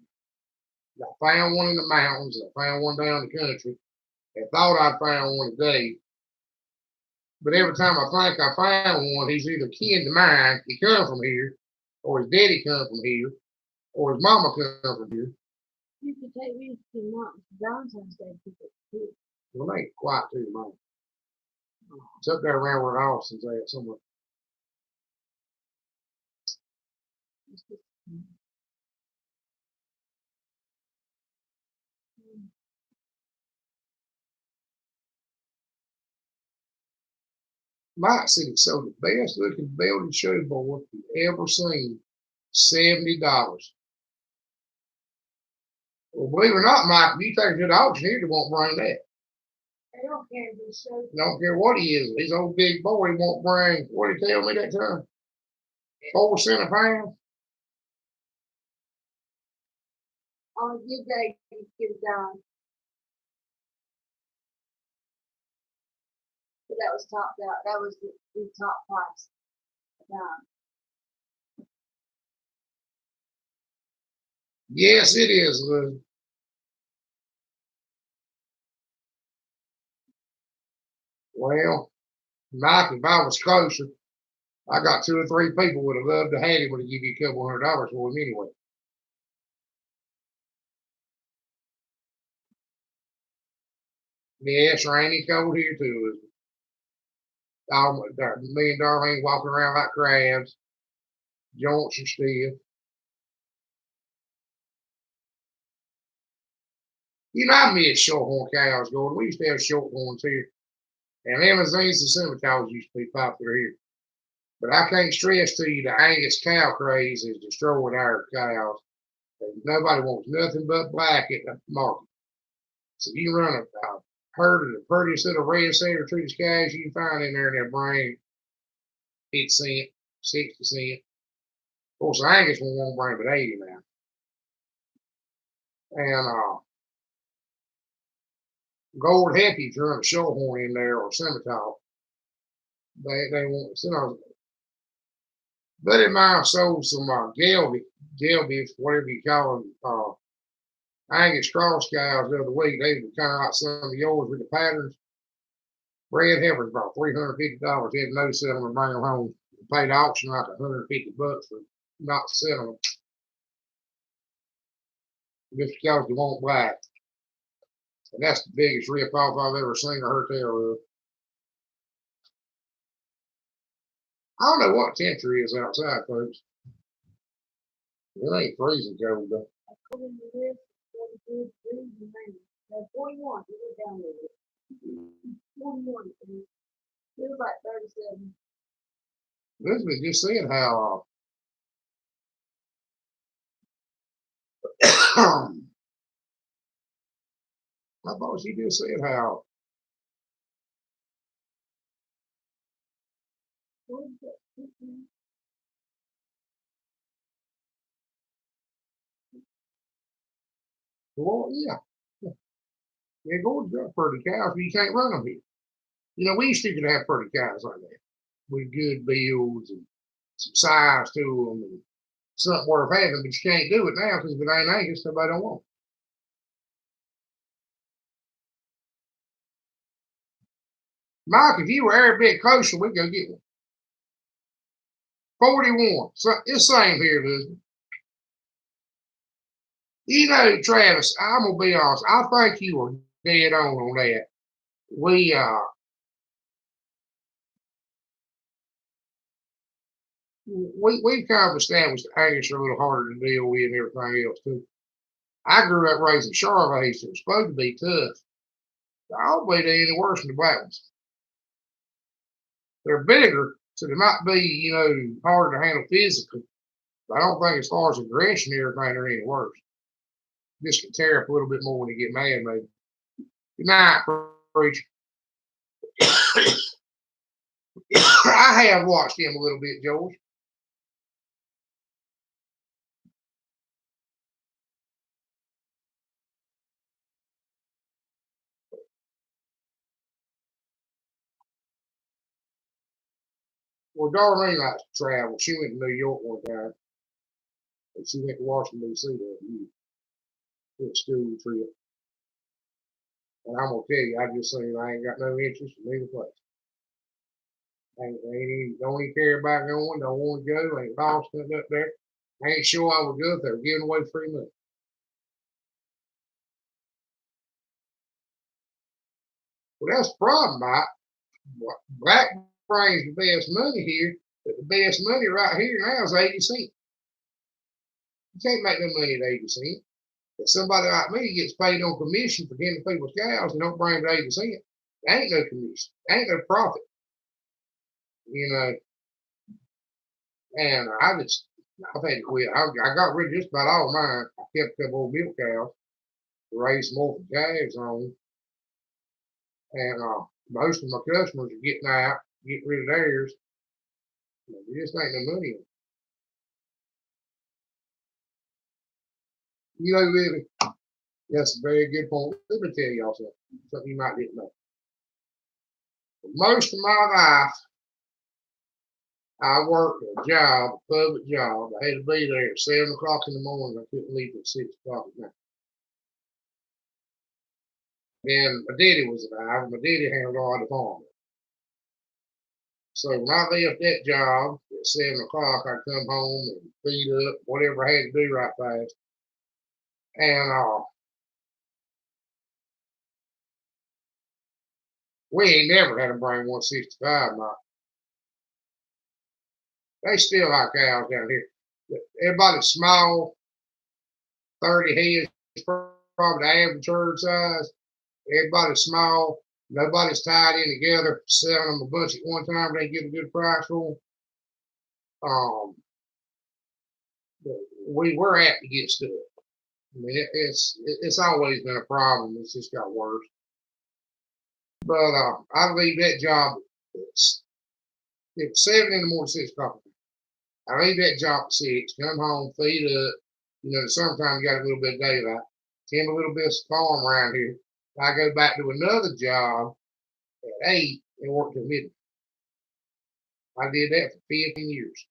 I found one in the mountains. I found one down the country. I thought I'd found one today. But every time I think I found one, he's either kin to mine, he come from here, or his daddy come from here, or his mama come from here. You could take me to the mountains, Valentine's Day too. Well, they ain't quite too much. It's up there around where Austin's at somewhere. Mike said it sold the best looking belted show board you've ever seen. $70. Well, believe it or not, Mike, if you take it to the auction here, they won't bring that. They don't care if it's so. Don't care what he is. He's old big boy. He won't bring, what did he tell me that time? 4 cents a pound? On a good day, you get it done. But that was topped out. That was the top price. Yes, it is, Liz. Well, Mike, if I was closer, I got 2 or 3 people would have loved to have him, would have give you a couple $100 for him anyway. Yeah, it's rainy cold here too. Me and Darlene walking around like crabs. Joints are stiff. You know, I miss shorthorn cows, Gordon. We used to have shorthorns here. And limousines and Semicows used to be popular here. But I can't stress to you the Angus cow craze has destroyed our cows. Nobody wants nothing but black at the market. So you run a herd of the prettiest little red cedar tree cows you can find in there, and they'll bring 50 cents, 60 cents. Of course, the Angus one won't bring but 80 now. And Gold Happy, if you run a shorthorn in there or Simmental, they won't. So, buddy of mine sold some Gelby, whatever you call them, Angus cross cows the other week. They were kind of like some of yours with the patterns. Red heifers about $350. He had no selling them, bring them home. Paid auction like $150 for not selling them. Just because they won't black. And that's the biggest rip off I've ever seen or heard tell of. I don't know what temperature is outside, folks. It ain't freezing cold though. According to this, 42 degrees and rain. 41, it went down a little bit. 41, it feels like 37. Elizabeth just said how I thought she just said how well, yeah. They're going to pretty cows, but you can't run them here. You know, we used to have pretty cows like that with good builds and some size to them and something worth having, but you can't do it now because if it ain't Angus, nobody don't want it. Mike, if you were every bit closer, we'd go get one. 41. So it's same here, Elizabeth. You know, Travis, I'm gonna be honest. I think you were dead on that. We've kind of established that Angus are a little harder to deal with and everything else too. I grew up raising Charolais, so it's supposed to be tough. I don't believe they're any worse than the black ones. They're bigger, so they might be, harder to handle physically. But I don't think as far as aggression and everything, they're any worse. Just can tear up a little bit more when you get mad, maybe. Good night, preacher. I have watched him a little bit, George. Well, Darlene likes to travel. She went to New York one time, and she went to Washington, D.C. that year for a school trip. And I'm gonna tell you, I just seen I ain't got no interest in either place. Don't even care about going. Don't want to go. Ain't lost nothing up there. I ain't sure I would go if they were giving away free money. Well, that's the problem, Mike. Black brings the best money here, but the best money right here now is 80 cents. You can't make no money at 80 cents. If somebody like me gets paid on commission for getting people's cows and don't bring it 80 cents, there ain't no commission. There ain't no profit. And I've had to quit. I got rid of just about all mine. I kept a couple old milk cows to raise more for calves on. And most of my customers are getting out, getting rid of theirs. There just ain't no money in it. Really, that's a very good point. Let me tell y'all something you might didn't know. For most of my life, I worked a job, a public job. I had to be there at 7 o'clock in the morning. I couldn't leave at 6 o'clock at night. And my daddy was alive. My daddy handled all the farm. So when I left that job at 7 o'clock, I'd come home and feed up, whatever I had to do right fast. And we ain't never had them bring 165, Mike. They still like cows down here. Everybody's small, 30 heads, probably the average herd size. Everybody's small. Nobody's tied in together, selling them a bunch at one time. They get a good price for them. We're apt to get stuff. I mean, it's always been a problem. It's just got worse. But I leave that job. It's 7 in the morning, 6 o'clock. I leave that job at 6. Come home, feed up. Sometimes you got a little bit of daylight. Tend a little bit of farm around here. I go back to another job at 8 and work till midnight. I did that for 15 years.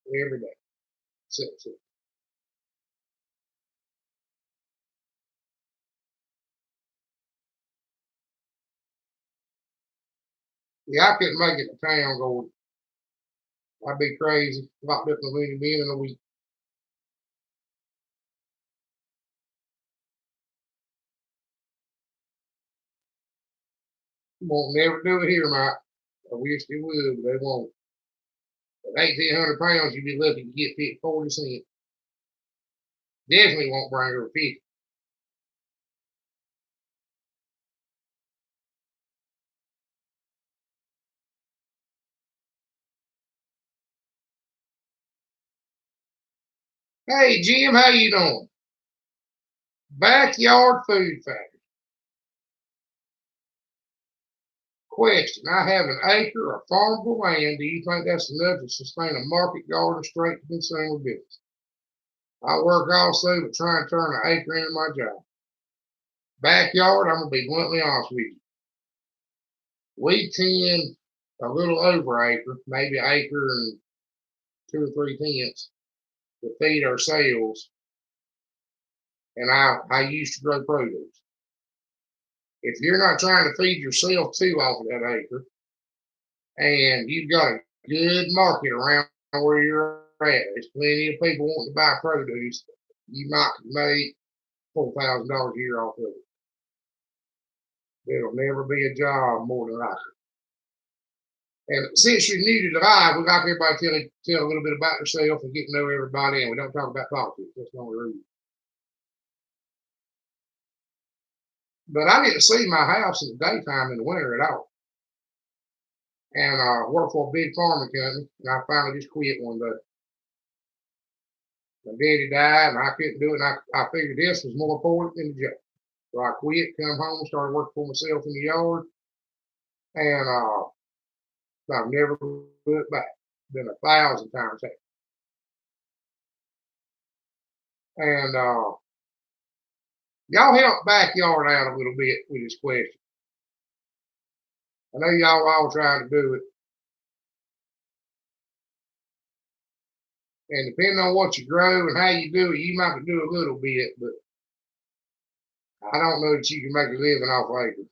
Every day. So. Yeah, I couldn't make it to town going. I'd be crazy. Locked up in the Looney Bin in a week. Won't never do it here, Mike. I wish they would, but they won't. At 1,800 pounds, you'd be lucky to get fit 40 cents. Definitely won't bring her 50. Hey, Jim, how you doing? Backyard Food Factory. Question: I have an acre of farmable land. Do you think that's enough to sustain a market garden straight to consumer business? I work also with trying to turn an acre into my job. Backyard, I'm going to be bluntly honest with you. We tend a little over acre, maybe an acre and 2 or 3 tenths to feed ourselves. And I used to grow produce. If you're not trying to feed yourself too off of that acre, and you've got a good market around where you're at, there's plenty of people wanting to buy produce, you might make $4,000 a year off of it. It'll never be a job more than likely. And since you're new to the live, we like everybody to tell a little bit about yourself and get to know everybody. And we don't talk about politics. That's the only reason. But I didn't see my house in the daytime in the winter at all. And worked for a big farming company, and I finally just quit one day. My daddy died, and I couldn't do it. And I figured this was more important than the job. So I quit, come home, started working for myself in the yard, and I've never looked back. Been 1,000 times happy. And y'all help backyard out a little bit with this question. I know y'all all trying to do it. And depending on what you grow and how you do it, you might do a little bit, but I don't know that you can make a living off acres.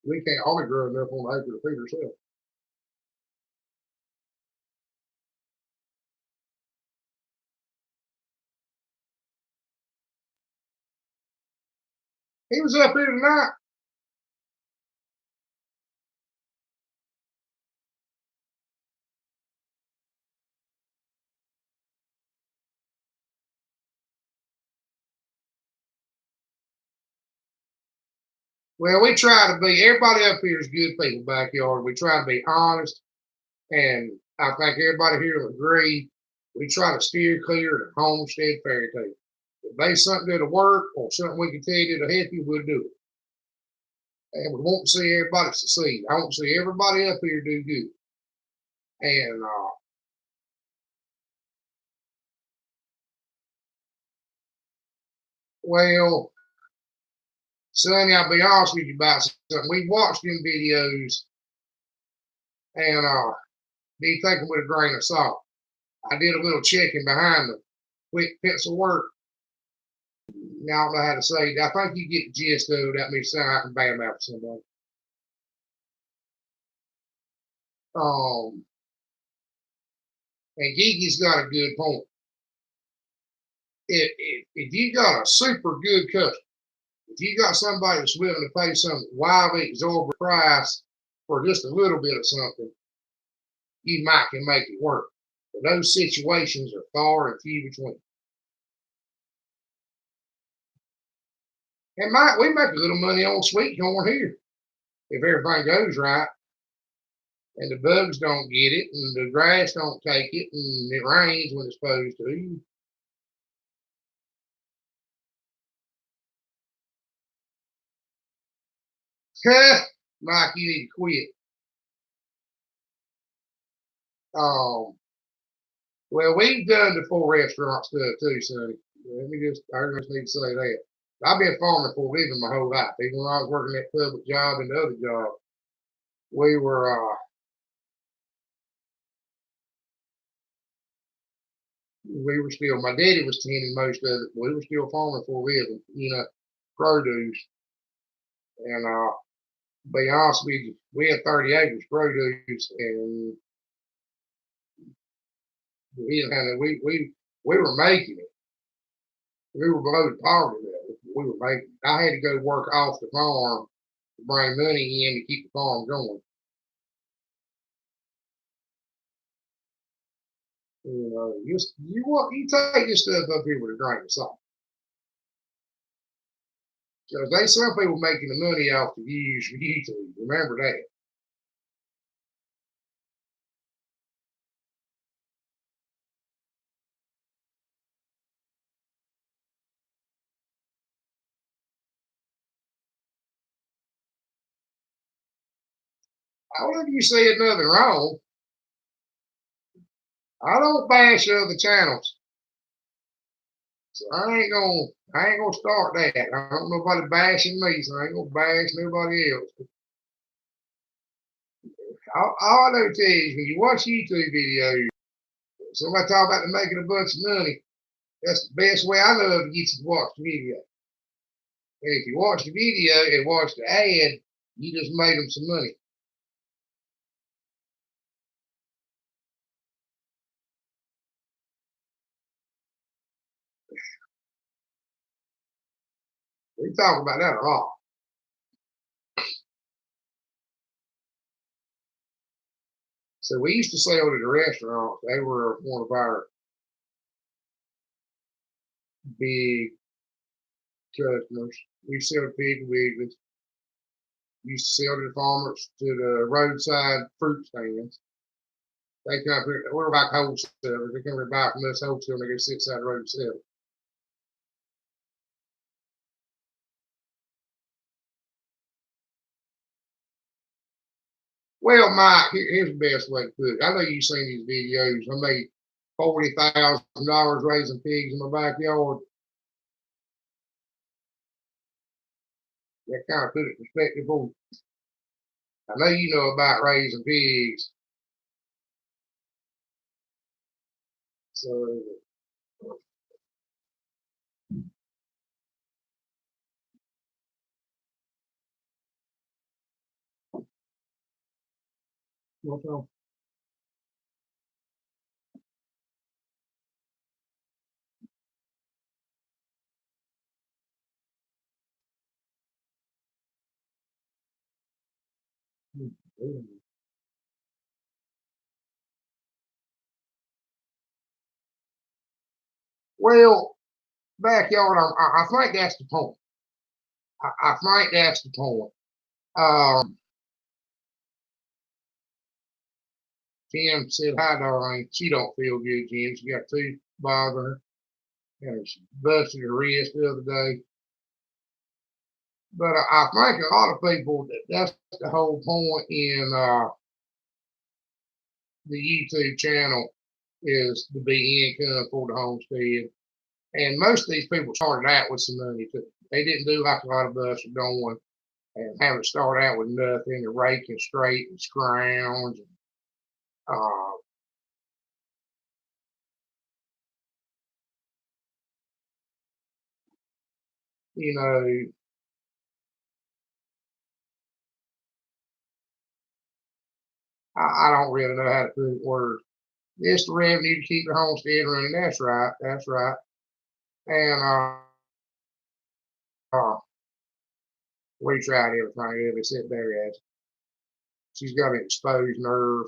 We can't only grow enough on an acre to feed ourselves. He was up here tonight. Well, we try to be, everybody up here is good people backyard. We try to be honest, and I think everybody here will agree. We try to steer clear of the homestead fairy tale. If there's something that'll work or something we can tell you that'll help you, we'll do it. And we want to see everybody succeed. I want to see everybody up here do good. And well, Sonny, I'll be honest with you about something. We watched them videos and be taken with a grain of salt. I did a little checking behind the quick pencil work. Now I don't know how to say it. I think you get the gist of it without me saying I can badmouth somebody. Um, and Gigi's got a good point. If you got a super good customer, if you got somebody that's willing to pay some wildly exorbitant price for just a little bit of something, you might can make it work. But those situations are far and few between. And we make a little money on sweet corn here if everything goes right. And the bugs don't get it, and the grass don't take it, and it rains when it's supposed to. Mike, you need to quit. Well, we've done the 4 restaurant stuff too, Sonny. I just need to say that. I've been farming for a living my whole life. Even when I was working that public job and the other job, we were still. My daddy was tending most of it. We were still farming for a living, produce. And be honest with you, we had 30 acres produce, and we didn't have we were making it. We were below the poverty level. We were making. I had to go work off the farm to bring money in to keep the farm going. You take this stuff up here with a grain of salt. Because they some people making the money off the views for YouTube. Remember that. However you say nothing wrong, I don't bash other channels. So I ain't gonna start that. I don't nobody bashing me, so I ain't gonna bash nobody else. All I know to tell you is when you watch YouTube videos, somebody talk about them making a bunch of money. That's the best way I know of to get you to watch the video. And if you watch the video and watch the ad, you just made them some money. We talk about that a lot. So we used to sell to the restaurants. They were one of our big customers. We sell to Piggly Wigglies. We used to sell to the farmers, to the roadside fruit stands. They come here, we're like wholesalers. They come here and buy from us wholesale and they go sit side the road and sell it. Well, Mike, here's the best way to put it. I know you've seen these videos. I made $40,000 raising pigs in my backyard. That kind of put it in perspective for you. I know you know about raising pigs. So, what's wrong? Well, backyard, I think that's the point. I think that's the point. Um, Kim said hi, darling. She don't feel good, Kim. She got tooth bothering her. And she busted her wrist the other day. But I think a lot of people, that's the whole point in the YouTube channel is to be income for the homestead. And most of these people started out with some money too. They didn't do like a lot of us are doing and having to start out with nothing and raking straight and scrounge. Uh, you know, I don't really know how to put it words. It's the revenue to keep the homestead running. That's right. That's right. And we tried everything except Barry has. She's got an exposed nerve.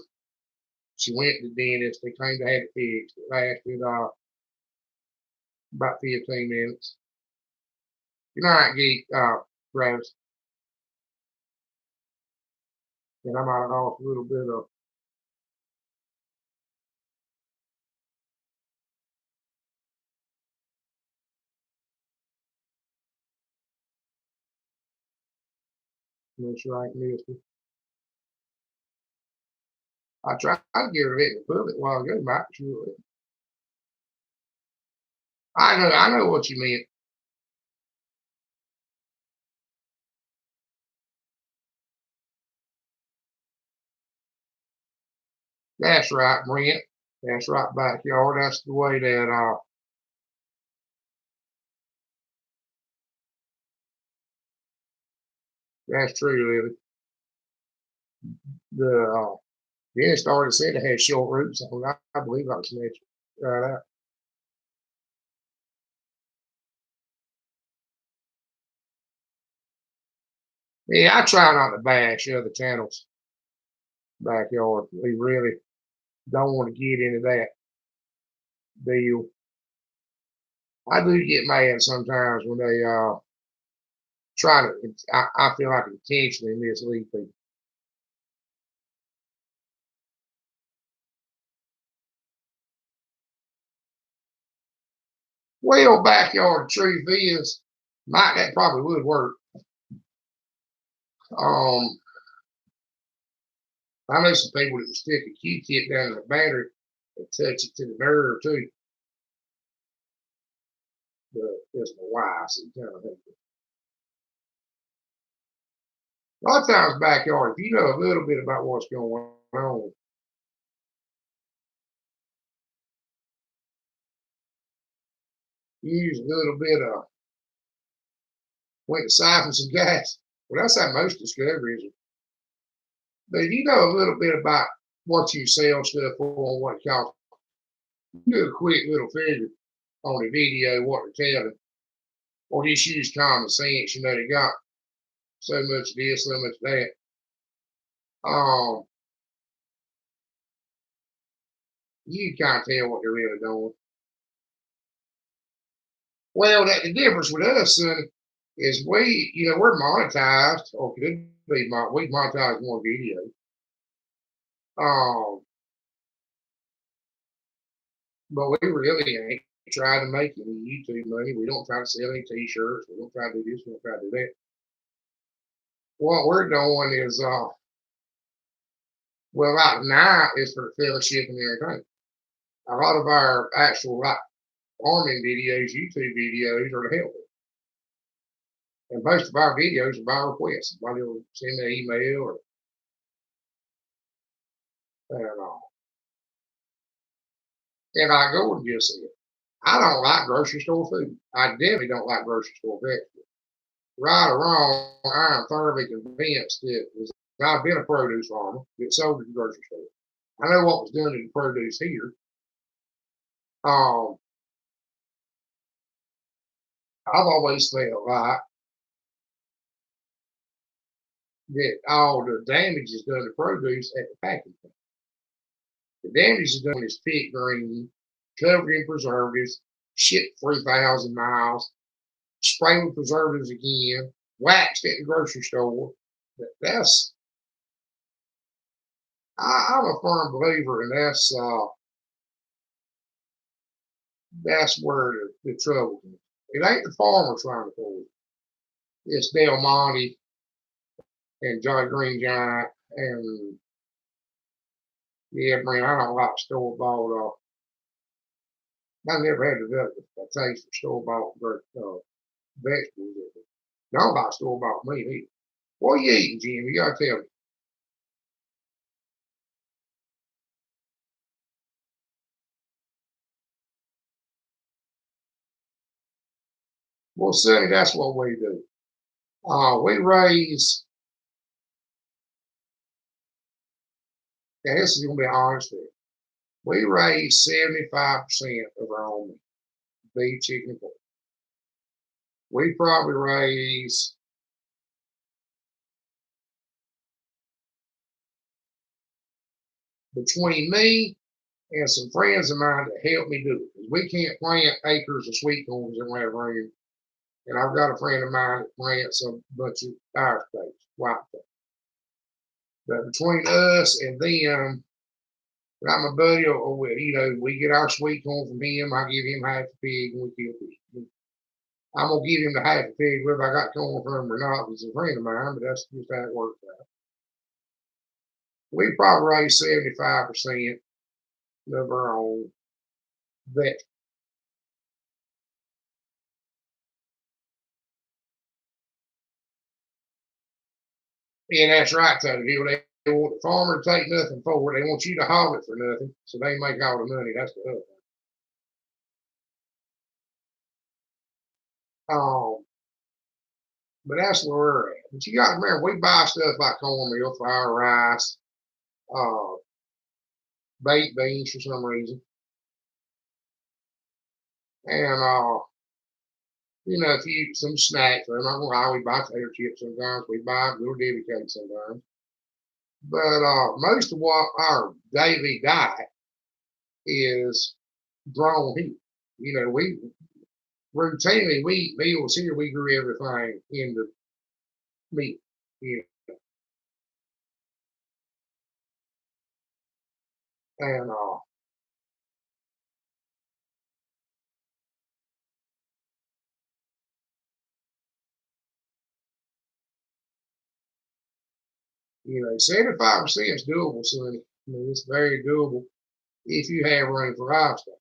She went to the dentist. They claimed to have it fixed. It lasted about 15 minutes. Good night, Geek, Travis. And I might have lost a little bit of. That's right, mister. I tried to get her to let me put it a while ago, Mike. Sure. I know what you meant. That's right, Brent. That's right, backyard. That's the way that that's true, Lily. The then it started said it had short roots. I believe I was natural. Right out. Yeah, I try not to bash other channels backyard. We really don't want to get into that deal. I do get mad sometimes when they try to. I feel like intentionally mislead people. Well, backyard truth is, might that probably would work. Um, I know some people that would stick a Q-tip down in the battery and touch it to the nerve too. But that's my wife, so you kind of have to. A lot of times, backyard, if you know a little bit about what's going on, use a little bit of went to siphon some gas. Well, that's how most discoveries are. But if you know a little bit about what you sell stuff for and what it costs, do a quick little figure on the video what they're telling, or just use common sense. You know, they got so much this, so much that. Um, You can kind of tell what they're really doing. Well, the difference with us, son, is we're monetized, or could be we monetize one video. Um, but we really ain't trying to make any YouTube money. We don't try to sell any T-shirts. We don't try to do this. We don't try to do that. What we're doing is, well, right now is for fellowship and everything. A lot of our actual farming videos, YouTube videos, are to help. And most of our videos are by request. Somebody will send me an email or and all. And I go and just say, I don't like grocery store food. I definitely don't like grocery store vegetables. Right or wrong, I am thoroughly convinced that I've been a produce farmer that sold at the grocery store. I know what was done to the produce here. Um, I've always felt like that all the damage is done to produce at the packing plant. The damage is done is thick green, covered in preservatives, shipped 3,000 miles, sprayed with preservatives again, waxed at the grocery store. That's I'm a firm believer, and that's where the trouble is. It ain't the farmer trying to pull it. It's Del Monte and Jolly Green Giant and yeah, man, I don't like store bought. I never had a taste for store bought vegetables. Don't like store bought meat either. What are you eating, Jim? You gotta tell me. Well, Sonny, that's what we do. We raise, and this is gonna be honest with you. We raise 75% of our own meat, beef, chicken, pork. We probably raise between me and some friends of mine that help me do it. 'Cause we can't plant acres of sweet corns in that room. And I've got a friend of mine that plants a bunch of fire steaks, white steaks. But between us and them, like my buddy, we get our sweet corn from him. I give him half a pig and we kill pig. I'm gonna give him the half a pig whether I got corn from him or not. He's a friend of mine, but that's just how it works out. We probably raise 75% of our own vegetables. And that's right, Tony. They want the farmer to take nothing for it. They want you to haul it for nothing, so they make all the money. That's the other thing. But that's where we're at. But you got to remember, we buy stuff like cornmeal, flour, rice, uh, baked beans for some reason, and some snacks. I'm not gonna lie, we buy potato chips sometimes. We buy little Debbie cakes sometimes. But most of what our daily diet is grown here. We routinely we eat meals here. We grew everything in the meat. You and – 75% is doable, Sonny. I mean, it's very doable if you have room for livestock.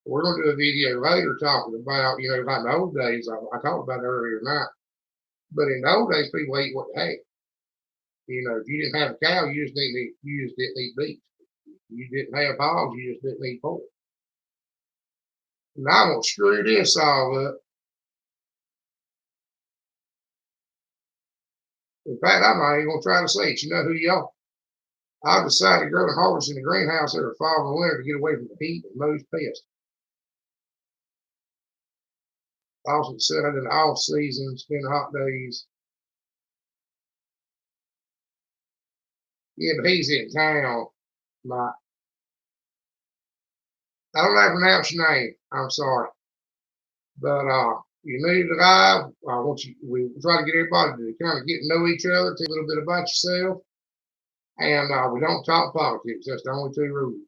We're going to do a video later talking about, like in the old days, I talked about it earlier tonight, but in the old days, people ate what they had. If you didn't have a cow, you just didn't eat beef. You didn't have hogs, you just didn't eat pork. And I'm going to screw this all up. In fact, I'm not even going to try to say it. You know who you are. I've decided to grow and harvest in the greenhouse every fall and winter to get away from the heat and most pests. Also said I did an off season, spend hot days. Yeah, but he's in town, Mike. I don't know how to pronounce your name. I'm sorry. But you're new to live. We try to get everybody to kind of get to know each other, tell a little bit about yourself, and we don't talk politics. That's the only two rules.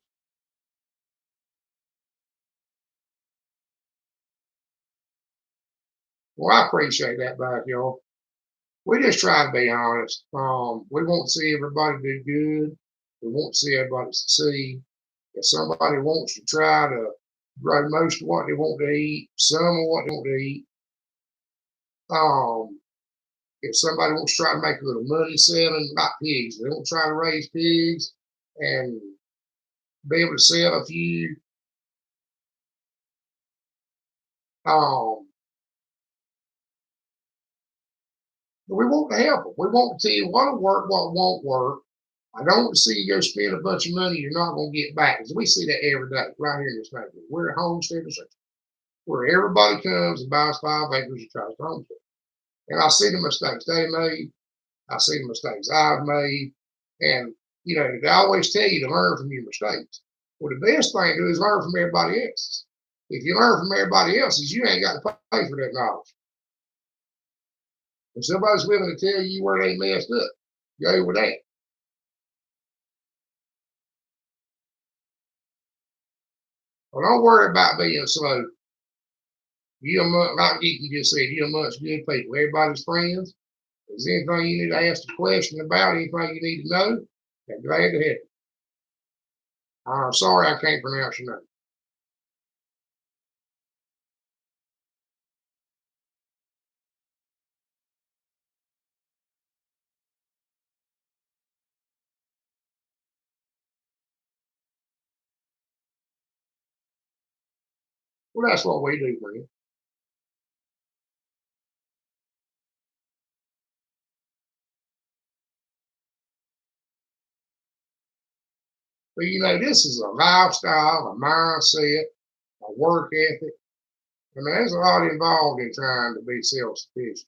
Well, I appreciate that back, y'all. We just try to be honest. We want to see everybody do good. We want to see everybody succeed. If somebody wants to try to grow most of what they want to eat, some of what they want to eat, um, if somebody wants to try to make a little money selling like pigs, they want to try to raise pigs and be able to sell a few. Um, we want to help them. We want to tell you what'll work, what won't work. I don't want to see you go spend a bunch of money you're not going to get back. Because we see that every day right here in this neighborhood. We're a homestead where everybody comes and buys 5 acres and tries to homestead. And I see the mistakes they made. I see the mistakes I've made. And, they always tell you to learn from your mistakes. Well, the best thing to do is learn from everybody else's. If you learn from everybody else's, you ain't got to pay for that knowledge. If somebody's willing to tell you where they messed up, go with that. Well, don't worry about being slow. Like you just said, you're amongst good people. Everybody's friends. If there's anything you need to ask a question about, anything you need to know, I'm glad to help. I'm sorry I can't pronounce your name. Well, that's what we do, friend. But this is a lifestyle, a mindset, a work ethic. I mean, there's a lot involved in trying to be self-sufficient.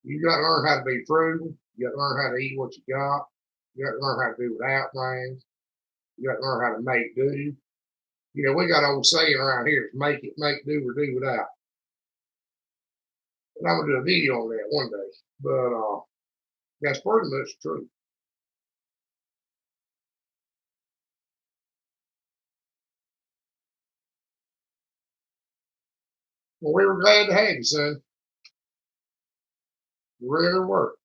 You got to learn how to be frugal. You got to learn how to eat what you got. You got to learn how to do without things. You got to learn how to make do. We got an old saying around here: make it, make do, or do without. And I'm gonna do a video on that one day. But that's pretty much true. Well, we were glad to have you, son. You really were.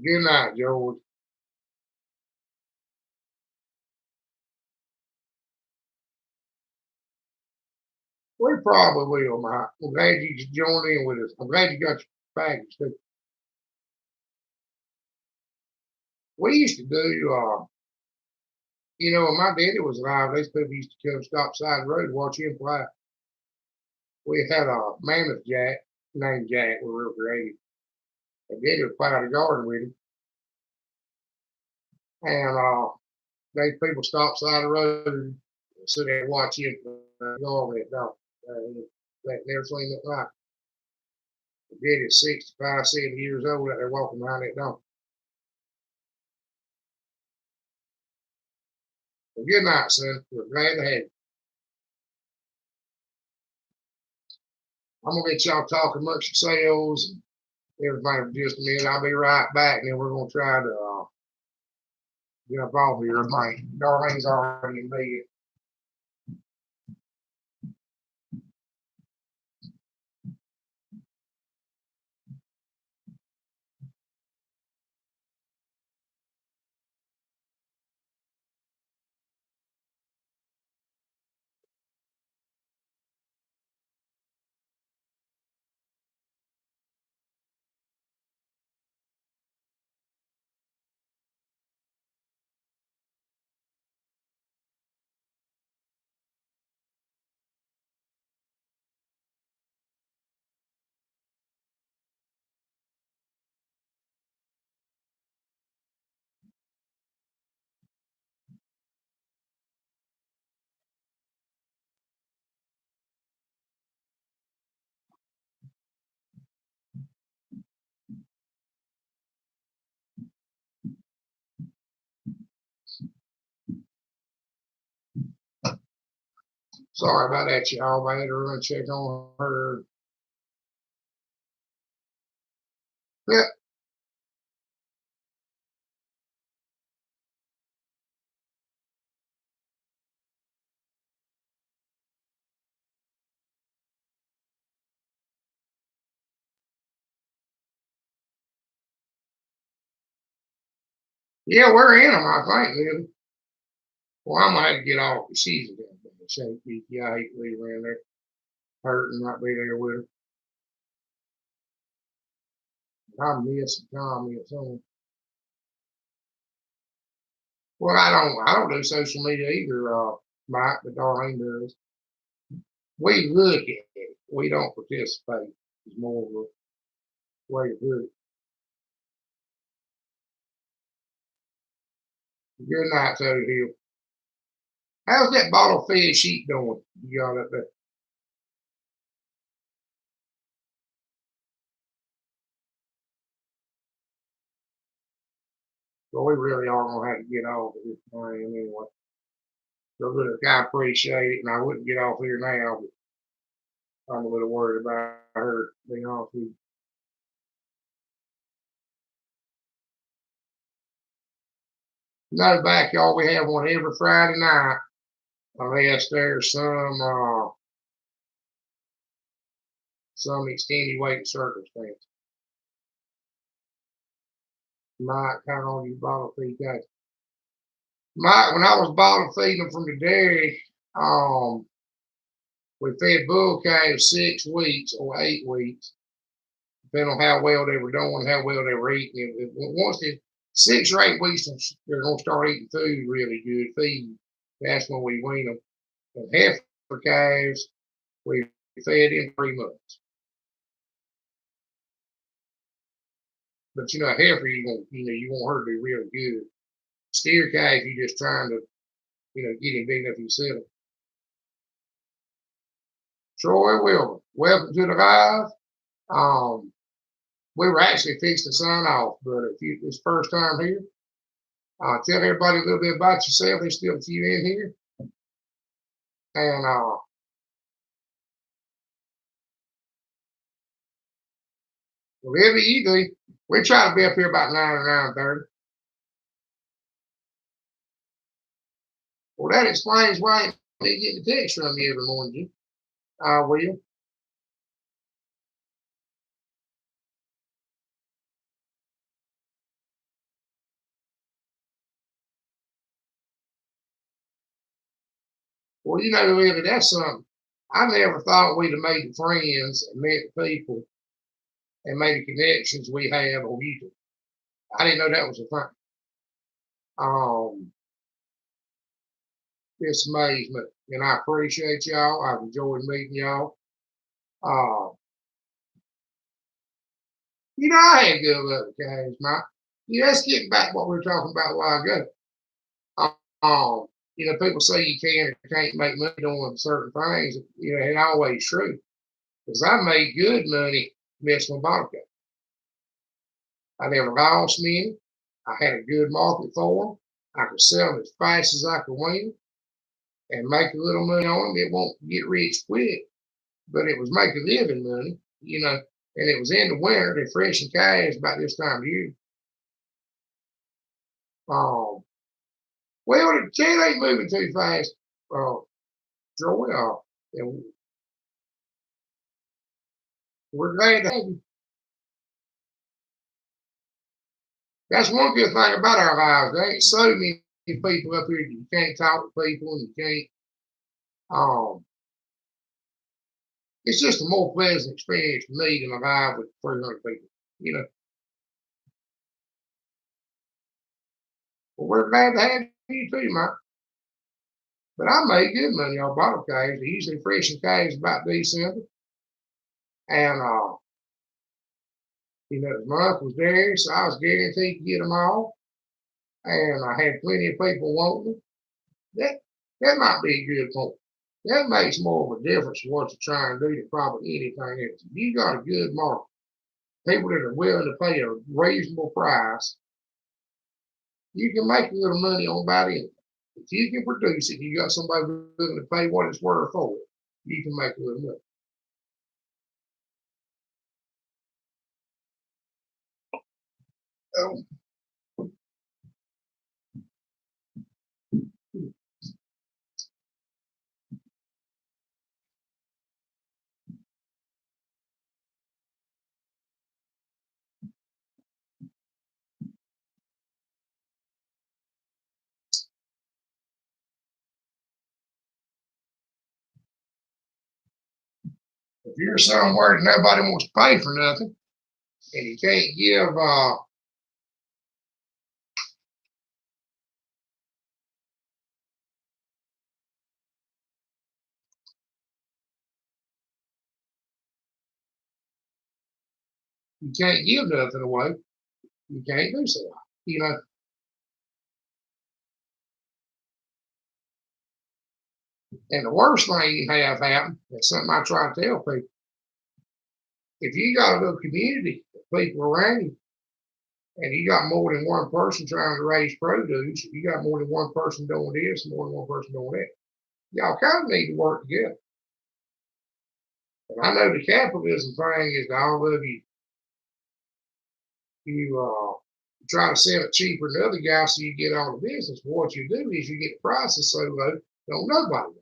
Good night, George. We probably will, Mike. I'm glad you joined in with us. I'm glad you got your package too. We used to do, when my daddy was alive, these people used to come stop side the road and watch him fly. We had a mammoth jack named Jack. We were real creative. And daddy would plow the garden with him. And these people stop side the road and sit there and watch him go over that dog. Never seen nothing like it. Daddy is 65, 70 years old out there walking behind that dog. Well, good night, son. We're glad to have you. I'm gonna let y'all talk amongst yourselves and everything for just a minute. I'll be right back, and then we're gonna try to jump off here. Darlene's already in bed. Sorry about that, y'all. I had to run check on her. Yeah, yeah, we're in them, I think, Lily. Well, I'm gonna have to get off the season down there. Shape yeah, I hate to leave around there hurting, not be there with her. I miss Tommy or something. Well, I don't do social media either, Mike, but Darlene does. We look at it. We don't participate. It's more of a way to do it. Good night, Toad Hill. How's that bottle fed sheep doing? You got up there? Well, we really are gonna have to get off of this thing anyway. So look, I appreciate it, and I wouldn't get off here now, but I'm a little worried about her, being honest with you. No backyard, we have one every Friday night, unless there's some extenuating circumstance. Might count on you bottle feed guys. When I was bottle feeding them from the dairy, we fed bull calves 6 weeks or 8 weeks, depending on how well they were doing, how well they were eating. Once they 6 or 8 weeks, they're gonna start eating food really good, feed. That's when we wean them. And heifer calves, we fed in 3 months. But a heifer, you want her to be real good. Steer calf, you just trying to, get him big enough you sell him. Troy Wilbur, welcome to the live. We were actually fixed to sign off, but if you this first time here, tell everybody a little bit about yourself. There's still a few in here, and whatever you do, we try to be up here about 9 or 9:30. Well, that explains why they get the text from you every morning, Will. Well, Lily, that's something. I never thought we'd have made the friends and met the people and made the connections we have on YouTube. I didn't know that was a thing. It's amazement, and I appreciate y'all. I've enjoyed meeting y'all. Uh, I had good luck with guys, Mike. Let's get back to what we were talking about a while ago. People say you can or can't make money doing certain things. It ain't always true. Because I made good money messing with bottle cap. I never lost many. I had a good market for them. I could sell them as fast as I could win and make a little money on them. It won't get rich quick, but it was making living money, and it was in the winter. They're fresh and calves about this time of year. Well, the kid ain't moving too fast, Joey. And we're glad to have you. That's one good thing about our lives. There ain't so many people up here that you can't talk to people and you can't. It's just a more pleasant experience for me than a live with 300 people. Well, we're glad to have you too, Mike. But I made good money on bottle calves. They're usually fresh and calves about December. And, the month was there, so I was guaranteed to get them all. And I had plenty of people wanting them. That might be a good point. That makes more of a difference what you're trying to do than probably anything else. If you got a good market, people that are willing to pay a reasonable price, you can make a little money on about anything. If you can produce it, you got somebody willing to pay what it's worth for it, you can make a little money. If you're somewhere that nobody wants to pay for nothing, and you can't give nothing away, you can't do so. You know. And the worst thing you have happen, that's something I try to tell people. If you got a little community of people around you, and you got more than one person trying to raise produce, you got more than one person doing this, more than one person doing that, y'all kind of need to work together. And I know the capitalism thing is all of you try to sell it cheaper than the other guy so you get all the business. But what you do is you get the prices so low, don't nobody know.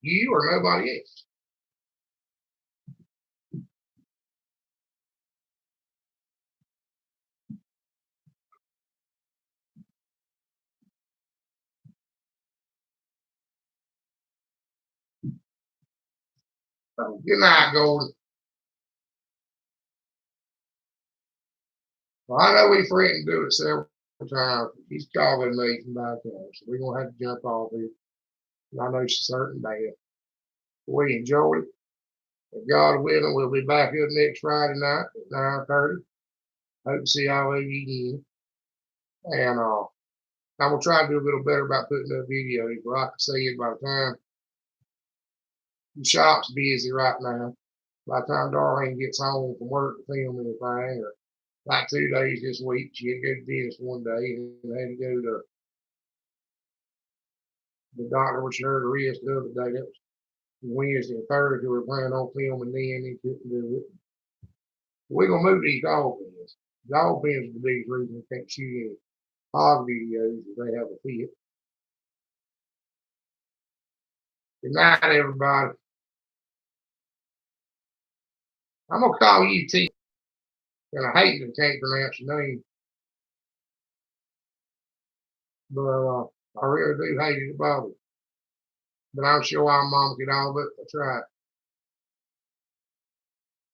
You or nobody else. So, good night, Golden. Well, I know we threatened to do it several times. He's calling me from back there, so we're gonna have to jump off here. I know she's certain bad. We enjoyed it. If God willing, we'll be back here next Friday night at 9:30. Hope to see all of you again. And I'm gonna try to do a little better about putting up videos. But I can see it by the time the shop's busy right now. By the time Darlene gets home from work to film anything, or like 2 days this week, she had to go to the dentist one day and had to go to the doctor, which hurt her wrist the other day. That was Wednesday and Thursday. We were planning on filming then and couldn't do it. We're gonna move these dog pens. Dog pens are the biggest reason we can't shoot any hog videos if they have a fit. Good night, everybody. I'm gonna call you T. And I hate that I can't pronounce your name, but I really do hate it about it. But I'm sure our mom could all but try.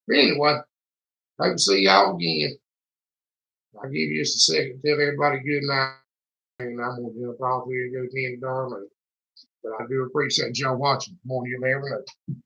But anyway, hope to see y'all again. I'll give you just a second to tell everybody good night, and I'm gonna jump off here and go to the end of Darlene. But I do appreciate y'all watching. More than you'll ever know.